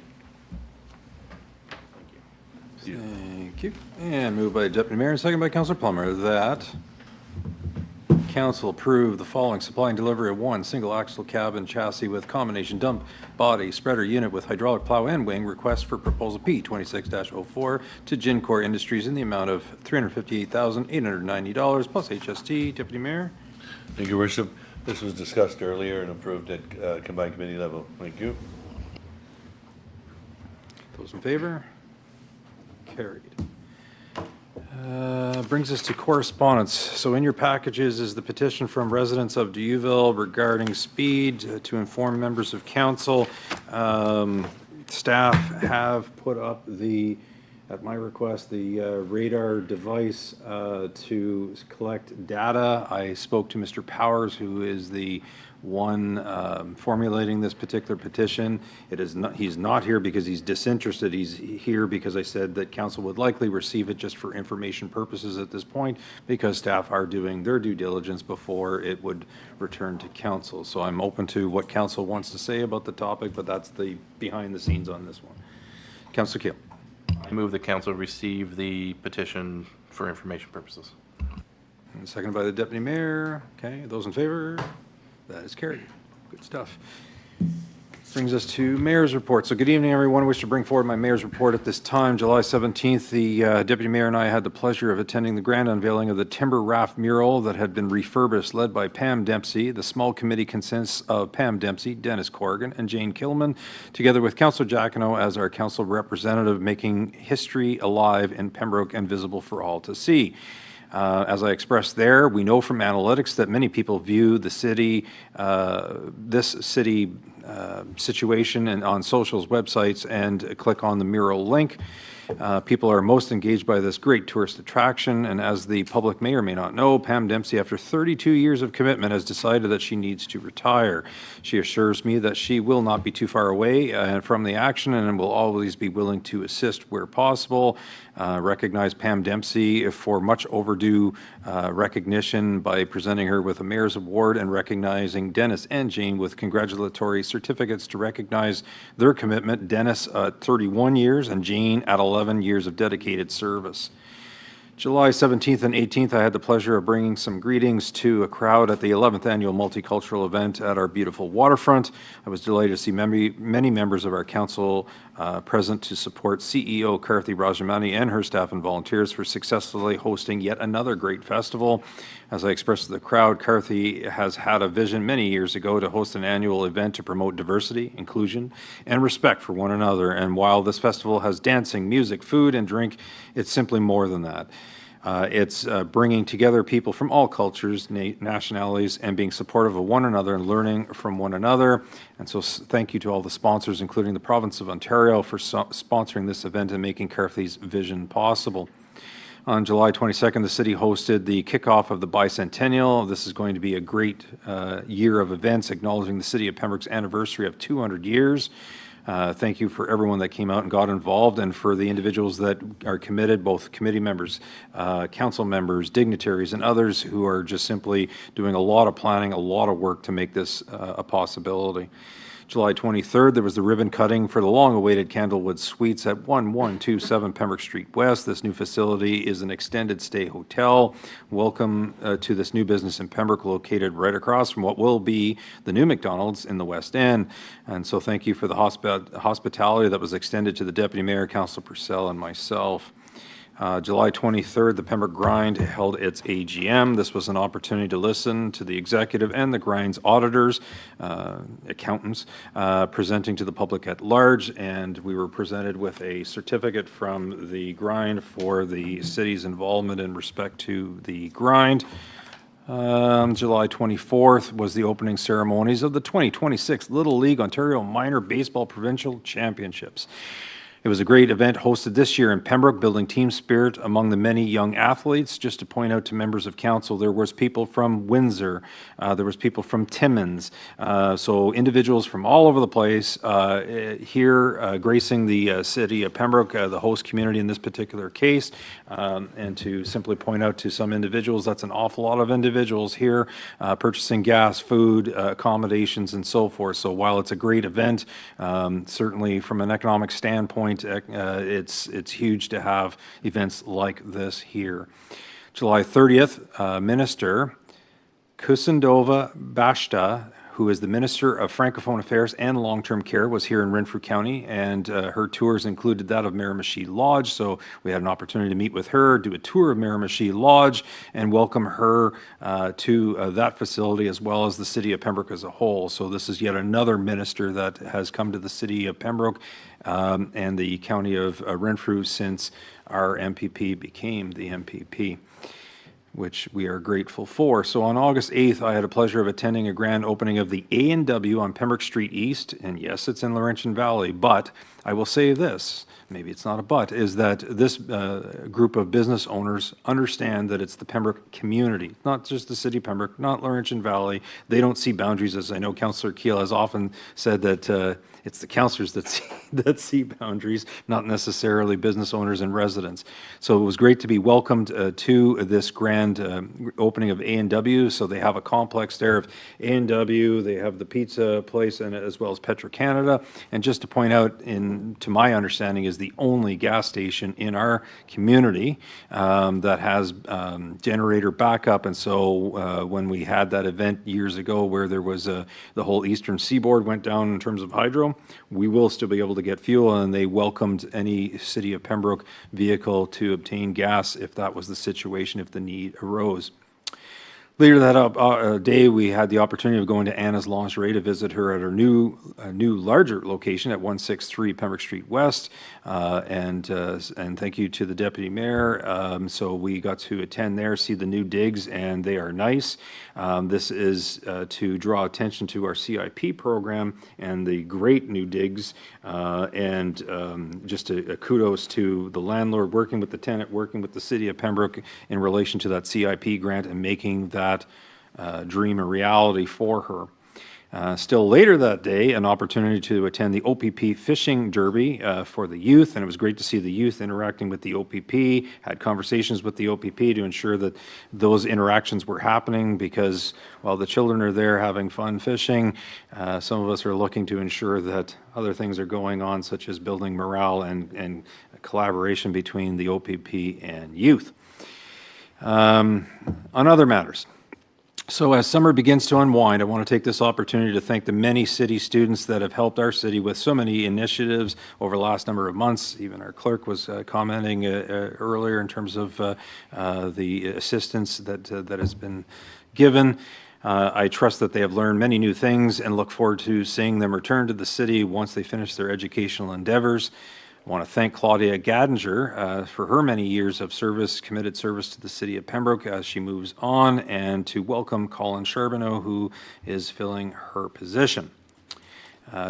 Thank you. And moved by Deputy Mayor and seconded by Councillor Plummer, that council approve the following: supply and delivery of one single axle cab and chassis with combination dump body spreader unit with hydraulic plow and wing. Request for proposal P26-04 to Gincor Industries in the amount of $358,890 plus HST. Deputy Mayor. Thank you, Your Worship. This was discussed earlier and approved at combined committee level. Thank you. Those in favor? Carried. Brings us to correspondence. So in your packages is the petition from residents of Dieuville regarding speed to inform members of council. Staff have put up at my request, the radar device to collect data. I spoke to Mr. Powers, who is the one formulating this particular petition. He's not here because he's disinterested. He's here because I said that council would likely receive it just for information purposes at this point, because staff are doing their due diligence before it would return to council. So I'm open to what council wants to say about the topic, but that's the behind the scenes on this one. Councillor Keel. I move the council receive the petition for information purposes. And seconded by the Deputy Mayor. Okay, those in favor? That is carried. Good stuff. Brings us to mayor's report. So good evening, everyone. I wish to bring forward my mayor's report at this time. July 17th, the deputy mayor and I had the pleasure of attending the grand unveiling of the timber raft mural that had been refurbished, led by Pam Dempsey. The small committee consists of Pam Dempsey, Dennis Corrigan, and Jane Kilman, together with Councillor Jacquino as our council representative, making history alive in Pembroke and visible for all to see. As I expressed there, we know from analytics that many people view the city, this city situation and on socials, websites, and click on the mural link. People are most engaged by this great tourist attraction, and as the public may or may not know, Pam Dempsey, after 32 years of commitment, has decided that she needs to retire. She assures me that she will not be too far away from the action and will always be willing to assist where possible. Recognize Pam Dempsey for much overdue recognition by presenting her with a Mayor's Award and recognizing Dennis and Jane with congratulatory certificates to recognize their commitment. Dennis at 31 years and Jane at 11 years of dedicated service. July 17th and 18th, I had the pleasure of bringing some greetings to a crowd at the 11th annual multicultural event at our beautiful waterfront. I was delighted to see many members of our council present to support CEO Karthi Rajamani and her staff and volunteers for successfully hosting yet another great festival. As I expressed to the crowd, Karthi has had a vision many years ago to host an annual event to promote diversity, inclusion, and respect for one another. And while this festival has dancing, music, food, and drink, it's simply more than that. It's bringing together people from all cultures, nationalities, and being supportive of one another and learning from one another. And so thank you to all the sponsors, including the province of Ontario, for sponsoring this event and making Karthi's vision possible. On July 22nd, the city hosted the kickoff of the bicentennial. This is going to be a great year of events acknowledging the city of Pembroke's anniversary of 200 years. Thank you for everyone that came out and got involved, and for the individuals that are committed, both committee members, council members, dignitaries, and others who are just simply doing a lot of planning, a lot of work to make this a possibility. July 23rd, there was the ribbon cutting for the long-awaited Candlewood Suites at 1127 Pembroke Street West. This new facility is an extended stay hotel. Welcome to this new business in Pembroke, located right across from what will be the new McDonald's in the West End. And so thank you for the hospitality that was extended to the Deputy Mayor, Councillor Purcell, and myself. July 23rd, the Pembroke Grind held its AGM. This was an opportunity to listen to the executive and the Grind's auditors, accountants, presenting to the public at large, and we were presented with a certificate from the Grind for the city's involvement in respect to the Grind. July 24th was the opening ceremonies of the 2026 Little League Ontario Minor Baseball Provincial Championships. It was a great event hosted this year in Pembroke, building team spirit among the many young athletes. Just to point out to members of council, there was people from Windsor, there was people from Timmins, so individuals from all over the place here gracing the city of Pembroke, the host community in this particular case. And to simply point out to some individuals, that's an awful lot of individuals here purchasing gas, food, accommodations, and so forth. So while it's a great event, certainly from an economic standpoint, it's huge to have events like this here. July 30th, Minister Kusindova Bashta, who is the Minister of Francophone Affairs and Long-Term Care, was here in Renfrew County, and her tours included that of Miramichi Lodge. So we had an opportunity to meet with her, do a tour of Miramichi Lodge, and welcome her to that facility, as well as the city of Pembroke as a whole. So this is yet another minister that has come to the city of Pembroke and the county of Renfrew since our MPP became the MPP, which we are grateful for. So on August 8th, I had a pleasure of attending a grand opening of the A&W on Pembroke Street East, and yes, it's in Laurentian Valley, but I will say this, maybe it's not a but, is that this group of business owners understand that it's the Pembroke community, not just the city of Pembroke, not Laurentian Valley. They don't see boundaries, as I know Councillor Keel has often said that it's the councillors that see boundaries, not necessarily business owners and residents. So it was great to be welcomed to this grand grand opening of A&W. So they have a complex there of A&W, they have the pizza place, and as well as Petro-Canada. And just to point out, to my understanding, is the only gas station in our community that has generator backup. And so when we had that event years ago where there was the whole eastern seaboard went down in terms of hydro, we will still be able to get fuel, and they welcomed any City of Pembroke vehicle to obtain gas if that was the situation, if the need arose. Later that day, we had the opportunity of going to Anna's Lingerie to visit her at her new larger location at 163 Pembroke Street West. And thank you to the Deputy Mayor. So we got to attend there, see the new digs, and they are nice. This is to draw attention to our CIP program and the great new digs. Just a kudos to the landlord working with the tenant, working with the City of Pembroke in relation to that CIP grant and making that dream a reality for her. Still later that day, an opportunity to attend the OPP Fishing Derby for the youth, and it was great to see the youth interacting with the OPP, had conversations with the OPP to ensure that those interactions were happening, because while the children are there having fun fishing, some of us are looking to ensure that other things are going on, such as building morale and collaboration between the OPP and youth. On other matters, so as summer begins to unwind, I want to take this opportunity to thank the many city students that have helped our city with so many initiatives over the last number of months. Even our clerk was commenting earlier in terms of the assistance that has been given. I trust that they have learned many new things and look forward to seeing them return to the city once they finish their educational endeavors. I want to thank Claudia Gadinger for her many years of service, committed service to the City of Pembroke as she moves on, and to welcome Colin Charbonneau, who is filling her position.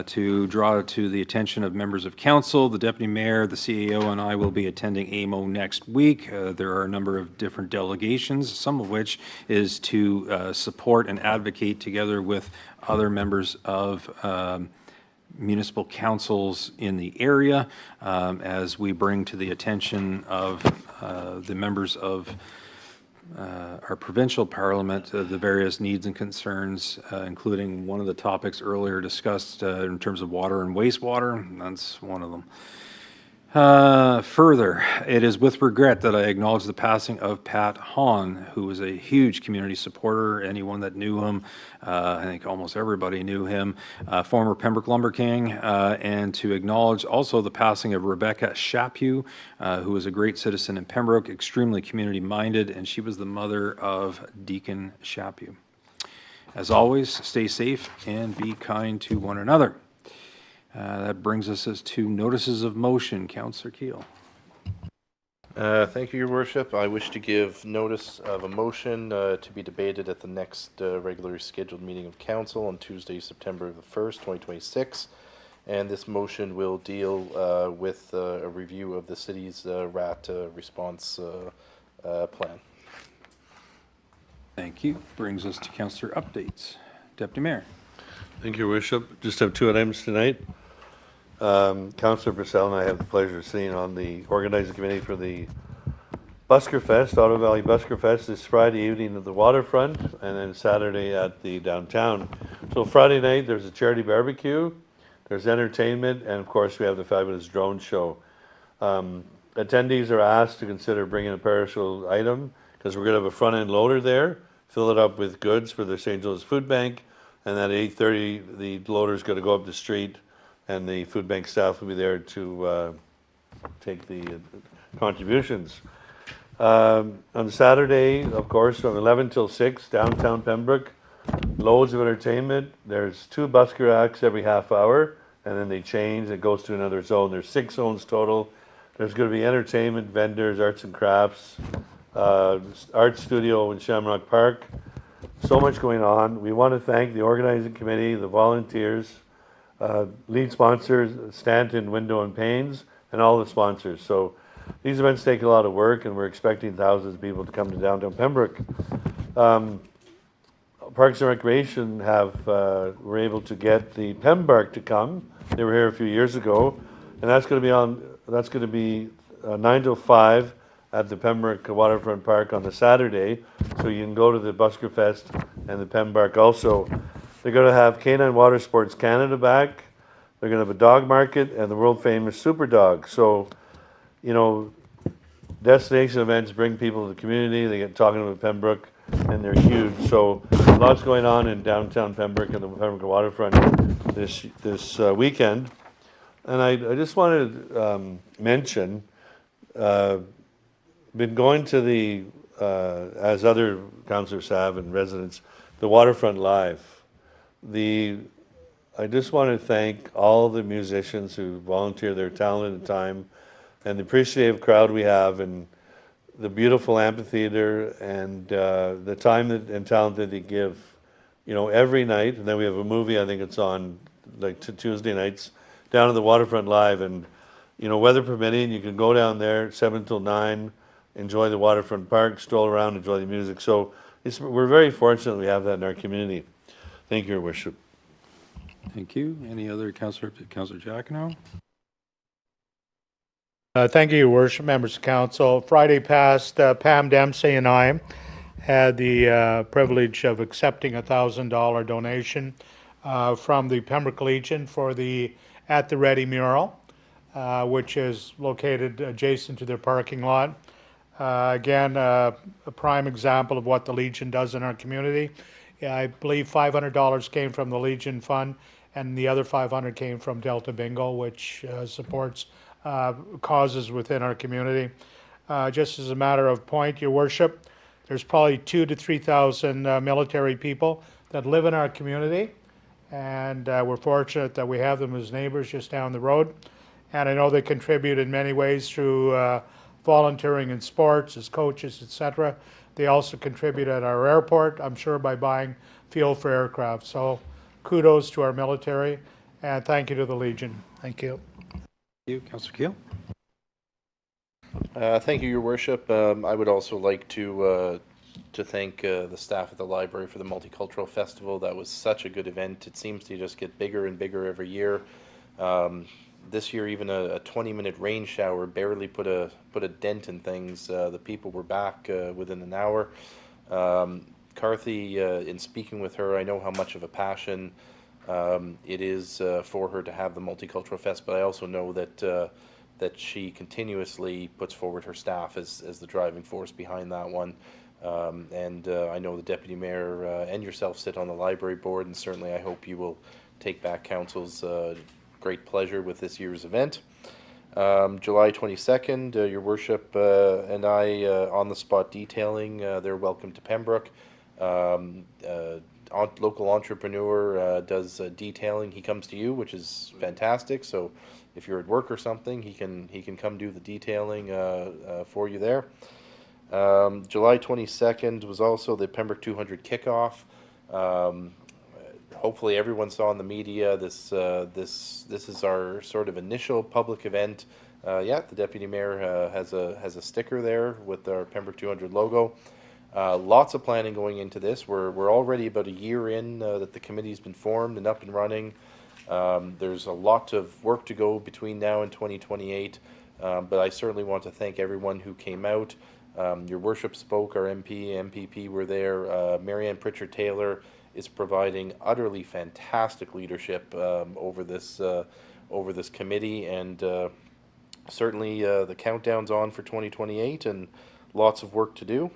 To draw to the attention of members of council, the Deputy Mayor, the CAO, and I will be attending AMO next week. There are a number of different delegations, some of which is to support and advocate together with other members of municipal councils in the area as we bring to the attention of the members of our provincial parliament the various needs and concerns, including one of the topics earlier discussed in terms of water and wastewater. That's one of them. Further, it is with regret that I acknowledge the passing of Pat Hahn, who was a huge community supporter. Anyone that knew him, I think almost everybody knew him, former Pembroke Lumber King, and to acknowledge also the passing of Rebecca Chaput, who was a great citizen in Pembroke, extremely community-minded, and she was the mother of Deacon Chaput. As always, stay safe and be kind to one another. That brings us to notices of motion. Councillor Keel. Thank you, Your Worship. I wish to give notice of a motion to be debated at the next regularly scheduled meeting of council on Tuesday, September the 1st, 2026. And this motion will deal with a review of the city's rat response plan. Thank you. Brings us to councillor updates. Deputy Mayor. Thank you, Your Worship. Just have two items tonight. Councillor Purcell and I have the pleasure of sitting on the organizing committee for the Busker Fest, Ottawa Valley Busker Fest, this Friday evening at the waterfront, and then Saturday at the downtown. So Friday night, there's a charity barbecue, there's entertainment, and of course we have the fabulous drone show. Attendees are asked to consider bringing a perishable item, because we're going to have a front-end loader there, fill it up with goods for the St. Joe's Food Bank, and at 8:30, the loader's going to go up the street, and the food bank staff will be there to take the contributions. On Saturday, of course, from 11 till 6, downtown Pembroke, loads of entertainment. There's 2 busker acts every half hour, and then they change. It goes to another zone. There's 6 zones total. There's going to be entertainment, vendors, arts and crafts, art studio in Shamrock Park. So much going on. We want to thank the organizing committee, the volunteers, lead sponsors, Stanton Window and Panes, and all the sponsors. So these events take a lot of work, and we're expecting thousands of people to come to downtown Pembroke. Parks and Recreation were able to get the Pembark to come. They were here a few years ago, and that's going to be 9 till 5 at the Pembroke Waterfront Park on the Saturday, so you can go to the Busker Fest and the Pembroke also. They're going to have Canine Water Sports Canada back. They're going to have a dog market and the world famous Super Dog. So, you know, destination events bring people to the community. They get talking about Pembroke, and they're huge. So, lots going on in downtown Pembroke and the Pembroke Waterfront this weekend. And I just wanted to mention, been going to the, as other councillors have and residents, the Waterfront Live. I just want to thank all the musicians who volunteer their talent and time, and the appreciative crowd we have, and the beautiful amphitheater, and the time and talent that they give, you know, every night. And then we have a movie, I think it's on like Tuesday nights, down at the Waterfront Live, and you know, weather permitting, you can go down there 7 till 9, enjoy the Waterfront Park, stroll around, enjoy the music. So we're very fortunate we have that in our community. Thank you, Your Worship. Thank you. Any other Councillor Giacono? Thank you, Your Worship, members of council. Friday past, Pam Dempsey and I had the privilege of accepting a $1,000 donation from the Pembroke Legion for the At the Ready mural, which is located adjacent to their parking lot. Again, a prime example of what the Legion does in our community. I believe $500 came from the Legion Fund, and the other $500 came from Delta Bingo, which supports causes within our community. Just as a matter of point, Your Worship, there's probably 2,000 to 3,000 military people that live in our community, and we're fortunate that we have them as neighbors just down the road. And I know they contribute in many ways through volunteering in sports, as coaches, etc. They also contribute at our airport, I'm sure, by buying fuel for aircraft. So kudos to our military, and thank you to the Legion. Thank you. Thank you. Councillor Keel? Thank you, Your Worship. I would also like to thank the staff at the library for the Multicultural Festival. That was such a good event. It seems to just get bigger and bigger every year. This year, even a 20-minute rain shower barely put a dent in things. The people were back within an hour. Carthy, in speaking with her, I know how much of a passion it is for her to have the Multicultural Fest, but I also know that she continuously puts forward her staff as the driving force behind that one. And I know the Deputy Mayor and yourself sit on the library board, and certainly I hope you will take back Council's great pleasure with this year's event. July 22nd, Your Worship and I on-the-spot detailing. They're welcome to Pembroke. Local entrepreneur does detailing. He comes to you, which is fantastic. So if you're at work or something, he can come do the detailing for you there. July 22nd was also the Pembroke 200 kickoff. Hopefully everyone saw in the media this is our sort of initial public event. Yeah, the Deputy Mayor has a sticker there with our Pembroke 200 logo. Lots of planning going into this. We're already about a year in that the committee's been formed and up and running. There's a lot of work to go between now and 2028, but I certainly want to thank everyone who came out. Your Worship spoke, our MPP were there. Marianne Pritchard-Taylor is providing utterly fantastic leadership over this committee, and certainly the countdown's on for 2028 and lots of work to do.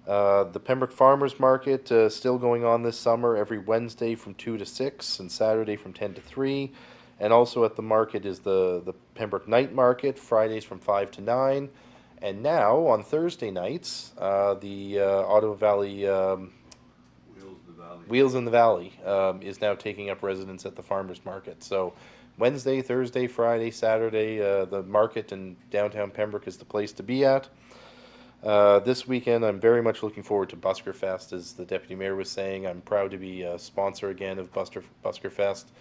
The Pembroke Farmers Market still going on this summer, every Wednesday from 2 to 6 and Saturday from 10 to 3. And also at the market is the Pembroke Night Market, Fridays from 5 to 9. And now on Thursday nights, the Ottawa Valley Wheels in the Valley is now taking up residence at the Farmers Market. So Wednesday, Thursday, Friday, Saturday, the market in downtown Pembroke is the place to be at. This weekend, I'm very much looking forward to Busker Fest, as the Deputy Mayor was saying. I'm proud to be a sponsor again of Busker Fest.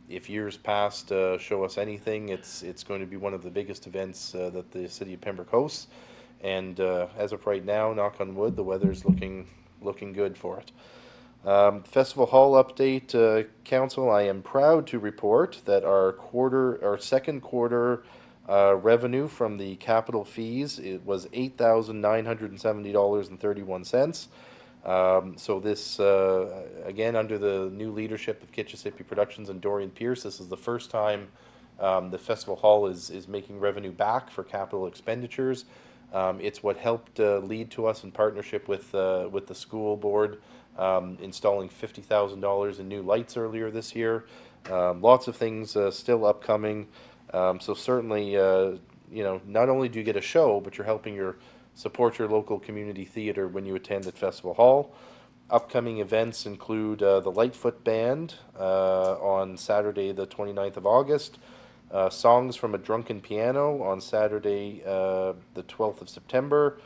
If years past show us anything, it's going to be one of the biggest events that the City of Pembroke hosts. And as of right now, knock on wood, the weather's looking good for it. Festival Hall update, Council. I am proud to report that our second quarter Revenue from the capital fees, it was $8,970.31. So this, again, under the new leadership of Kitchissippi Productions and Dorian Pierce, this is the first time the Festival Hall is making revenue back for capital expenditures. It's what helped lead to us in partnership with the school board installing $50,000 in new lights earlier this year. Lots of things still upcoming. So certainly, not only do you get a show, but you're helping support your local community theater when you attend at Festival Hall. Upcoming events include the Lightfoot Band on Saturday, the 29th of August. Songs from a Drunken Piano on Saturday, the 12th of September.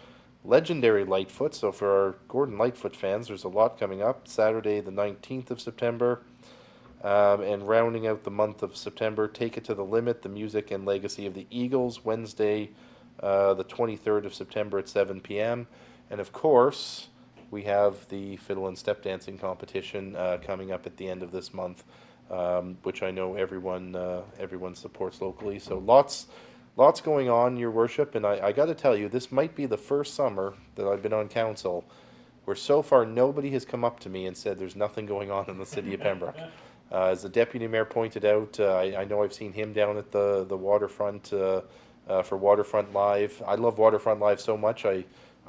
Legendary Lightfoot, so for our Gordon Lightfoot fans, there's a lot coming up. Saturday, the 19th of September. And rounding out the month of September, Take It to the Limit, the music and legacy of the Eagles, Wednesday, the 23rd of September at 7 p.m. And of course, we have the fiddle and step dancing competition coming up at the end of this month, which I know everyone supports locally. So lots going on, Your Worship. And I got to tell you, this might be the first summer that I've been on council where so far nobody has come up to me and said there's nothing going on in the city of Pembroke. As the deputy mayor pointed out, I know I've seen him down at the waterfront for Waterfront Live. I love Waterfront Live so much. I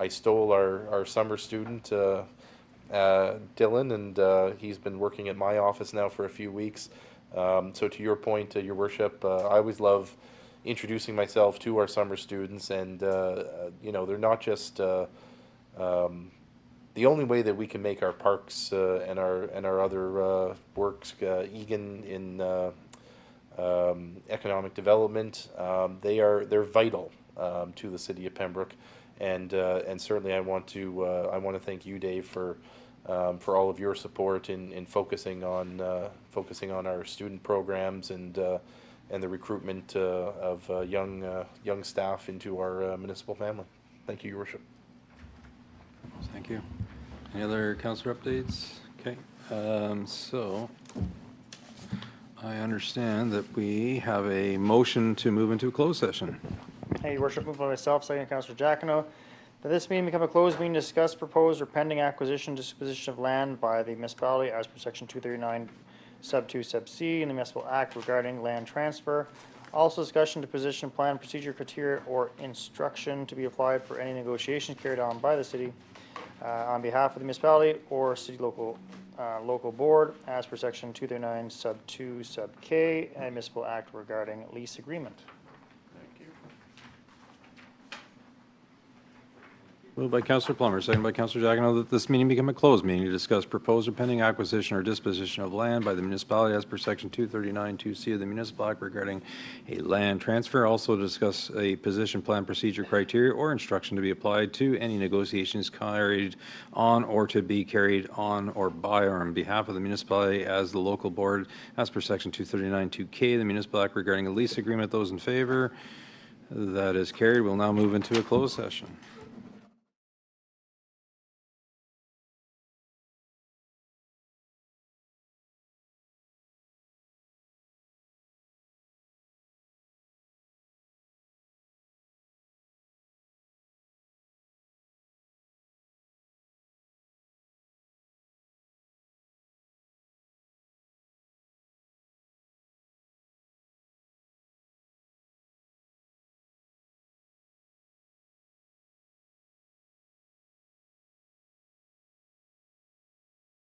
stole our summer student, Dylan, and he's been working at my office now for a few weeks. So to your point, Your Worship, I always love introducing myself to our summer students, and they're not just the only way that we can make our parks and our other works, Egan in economic development, they're vital to the city of Pembroke, and certainly I want to thank you, Dave, for all of your support in focusing on our student programs and the recruitment of young staff into our municipal family. Thank you, Your Worship. Thank you. Any other councillor updates? Okay, so I understand that we have a motion to move into a closed session. Hey, Your Worship, moved by myself, second Councillor Giacono, that this meeting become a closed meeting to discuss proposed or pending acquisition, disposition of land by the municipality as per section 239 sub 2 sub C in the Municipal Act regarding land transfer. Also discussion to position plan, procedure, criteria, or instruction to be applied for any negotiations carried on by the city on behalf of the municipality or city local board as per section 239 sub 2 sub K and Municipal Act regarding lease agreement. Moved by Councillor Plummer, second by Councillor Giacono, that this meeting become a closed meeting to discuss proposed or pending acquisition or disposition of land by the municipality as per section 239 2C of the Municipal Act regarding a land transfer. Also discuss a position, plan, procedure, criteria, or instruction to be applied to any negotiations carried on or to be carried on or by or on behalf of the municipality as the local board as per section 239 2K of the Municipal Act regarding a lease agreement. Those in favor? That is carried. We'll now move into a closed session.